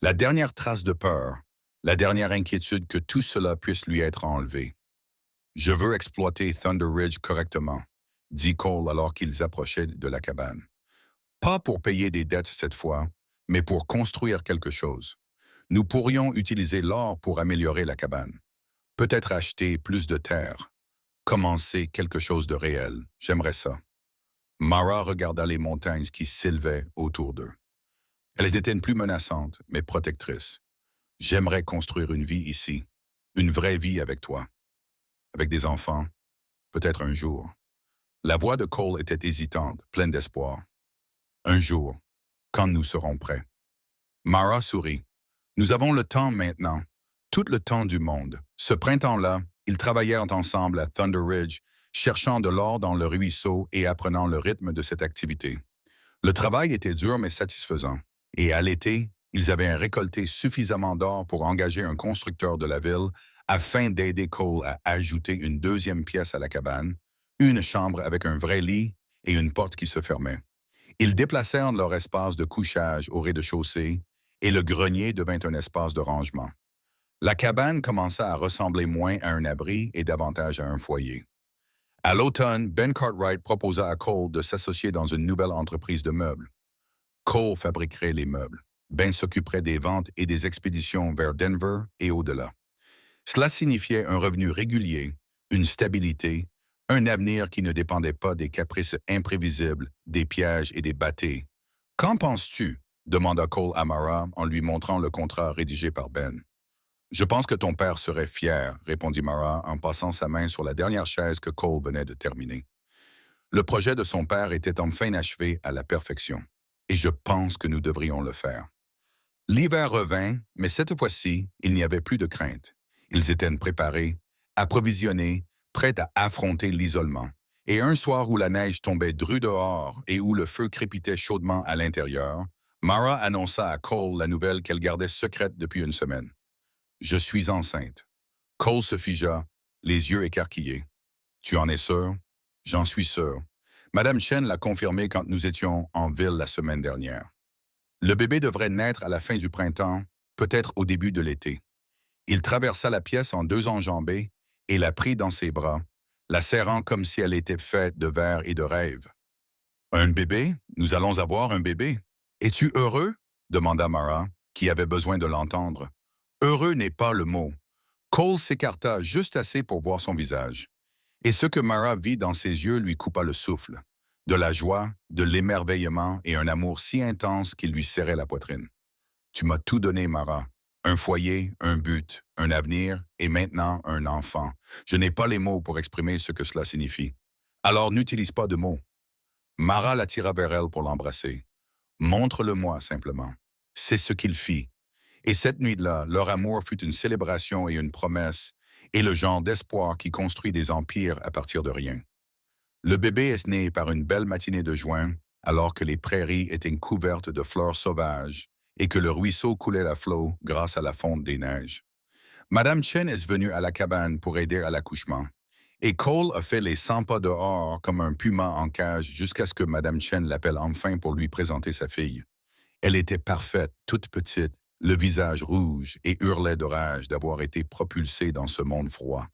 La dernière trace de peur, la dernière inquiétude que tout cela puisse lui être enlevé. « Je veux exploiter Thunder Ridge correctement », dit Cole alors qu'ils approchaient de la cabane. « Pas pour payer des dettes cette fois, mais pour construire quelque chose. Nous pourrions utiliser l'or pour améliorer la cabane. Peut-être acheter plus de terre. Commencer quelque chose de réel. J'aimerais ça. » Mara regarda les montagnes qui s'élevaient autour d'eux. Elles étaient plus menaçantes, mais protectrices. « J'aimerais construire une vie ici, une vraie vie avec toi. Avec des enfants, peut-être un jour. » La voix de Cole était hésitante, pleine d'espoir. « Un jour, quand nous serons prêts. » Mara sourit. « Nous avons le temps maintenant, tout le temps du monde. » Ce printemps-là, ils travaillèrent ensemble à Thunder Ridge, cherchant de l'or dans le ruisseau et apprenant le rythme de cette activité. Le travail était dur mais satisfaisant, et à l'été, ils avaient récolté suffisamment d'or pour engager un constructeur de la ville afin d'aider Cole à ajouter une deuxième pièce à la cabane, une chambre avec un vrai lit et une porte qui se fermait. Ils déplacèrent leur espace de couchage au rez-de-chaussée et le grenier devint un espace de rangement. La cabane commença à ressembler moins à un abri et davantage à un foyer. À l'automne, Ben Cartwright proposa à Cole de s'associer dans une nouvelle entreprise de meubles. Cole fabriquerait les meubles. Ben s'occuperait des ventes et des expéditions vers Denver et au-delà. Cela signifiait un revenu régulier, une stabilité, un avenir qui ne dépendait pas des caprices imprévisibles, des pièges et des bâtés. Qu'en penses-tu? Demanda Cole à Mara en lui montrant le contrat rédigé par Ben. Je pense que ton père serait fier, répondit Mara en passant sa main sur la dernière chaise que Cole venait de terminer. Le projet de son père était enfin achevé à la perfection, et je pense que nous devrions le faire. L'hiver revint, mais cette fois-ci, il n'y avait plus de crainte. Ils étaient préparés, approvisionnés, prêts à affronter l'isolement. Et un soir où la neige tombait drue dehors et où le feu crépitait chaudement à l'intérieur, Mara annonça à Cole la nouvelle qu'elle gardait secrète depuis une semaine. Je suis enceinte. Cole se figea, les yeux écarquillés. Tu en es sûr? J'en suis sûr. Madame Chen l'a confirmé quand nous étions en ville la semaine dernière. Le bébé devrait naître à la fin du printemps, peut-être au début de l'été. Il traversa la pièce en deux enjambées et la prit dans ses bras, la serrant comme si elle était faite de verre et de rêve. Un bébé? Nous allons avoir un bébé. Es-tu heureux? Demanda Mara, qui avait besoin de l'entendre. Heureux n'est pas le mot. Cole s'écarta juste assez pour voir son visage. Et ce que Mara vit dans ses yeux lui coupa le souffle. De la joie, de l'émerveillement et un amour si intense qu'il lui serrait la poitrine. Tu m'as tout donné, Mara. Un foyer, un but, un avenir et maintenant un enfant. Je n'ai pas les mots pour exprimer ce que cela signifie. Alors n'utilise pas de mots. Mara l'attira vers elle pour l'embrasser. Montre-le-moi simplement. C'est ce qu'il fit. Et cette nuit-là, leur amour fut une célébration et une promesse, et le genre d'espoir qui construit des empires à partir de rien. Le bébé est né par une belle matinée de juin, alors que les prairies étaient couvertes de fleurs sauvages et que le ruisseau coulait à flot grâce à la fonte des neiges. Madame Chen est venue à la cabane pour aider à l'accouchement, et Cole a fait les 100 pas dehors comme un puma en cage jusqu'à ce que Madame Chen l'appelle enfin pour lui présenter sa fille. Elle était parfaite, toute petite, le visage rouge et hurlait de rage d'avoir été propulsée dans ce monde froid.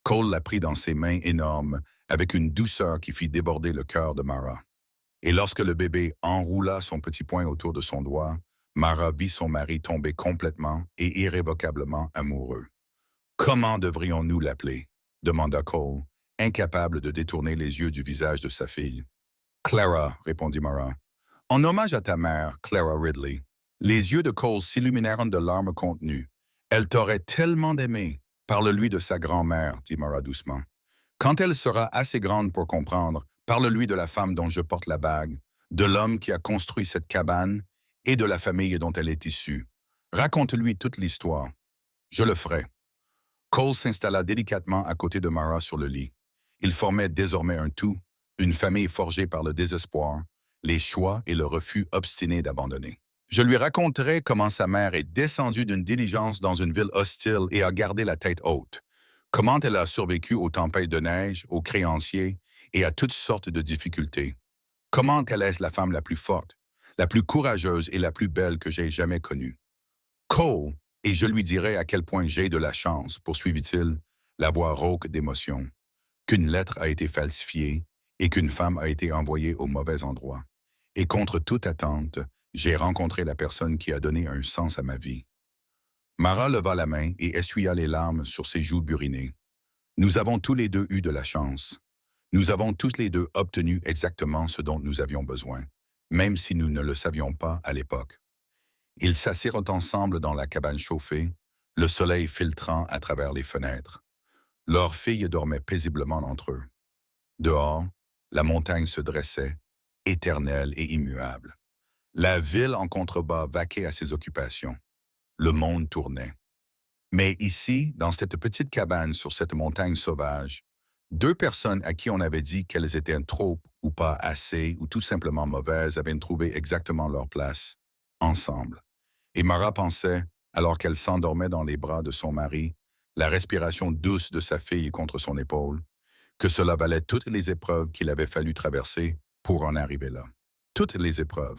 Cole la prit dans ses mains énormes, avec une douceur qui fit déborder le cœur de Mara. Et lorsque le bébé enroula son petit poing autour de son doigt, Mara vit son mari tomber complètement et irrévocablement amoureux. Comment devrions-nous l'appeler? Demanda Cole, incapable de détourner les yeux du visage de sa fille. Clara, répondit Mara. En hommage à ta mère, Clara Ridley. Les yeux de Cole s'illuminèrent de larmes contenues. Elle t'aurait tellement aimé. Parle-lui de sa grand-mère, dit Mara doucement. Quand elle sera assez grande pour comprendre, parle-lui de la femme dont je porte la bague, de l'homme qui a construit cette cabane et de la famille dont elle est issue. Raconte-lui toute l'histoire. Je le ferai. Cole s'installa délicatement à côté de Mara sur le lit. Ils formaient désormais un tout, une famille forgée par le désespoir, les choix et le refus obstiné d'abandonner. Je lui raconterai comment sa mère est descendue d'une diligence dans une ville hostile et a gardé la tête haute, comment elle a survécu aux tempêtes de neige, aux créanciers et à toutes sortes de difficultés. Comment elle est la femme la plus forte, la plus courageuse et la plus belle que j'ai jamais connue. Cole, et je lui dirai à quel point j'ai de la chance, poursuivit-il, la voix rauque d'émotion, qu'une lettre a été falsifiée et qu'une femme a été envoyée au mauvais endroit. Et contre toute attente, j'ai rencontré la personne qui a donné un sens à ma vie. Mara leva la main et essuya les larmes sur ses joues burinées. Nous avons tous les deux eu de la chance. Nous avons tous les deux obtenu exactement ce dont nous avions besoin, même si nous ne le savions pas à l'époque. Ils s'assirent ensemble dans la cabane chauffée, le soleil filtrant à travers les fenêtres. Leur fille dormait paisiblement entre eux. Dehors, la montagne se dressait, éternelle et immuable. La ville en contrebas vaquait à ses occupations. Le monde tournait. Mais ici, dans cette petite cabane sur cette montagne sauvage, deux personnes à qui on avait dit qu'elles étaient trop ou pas assez ou tout simplement mauvaises avaient trouvé exactement leur place, ensemble. Et Mara pensait, alors qu'elle s'endormait dans les bras de son mari, la respiration douce de sa fille contre son épaule, que cela valait toutes les épreuves qu'il avait fallu traverser pour en arriver là. Toutes les épreuves.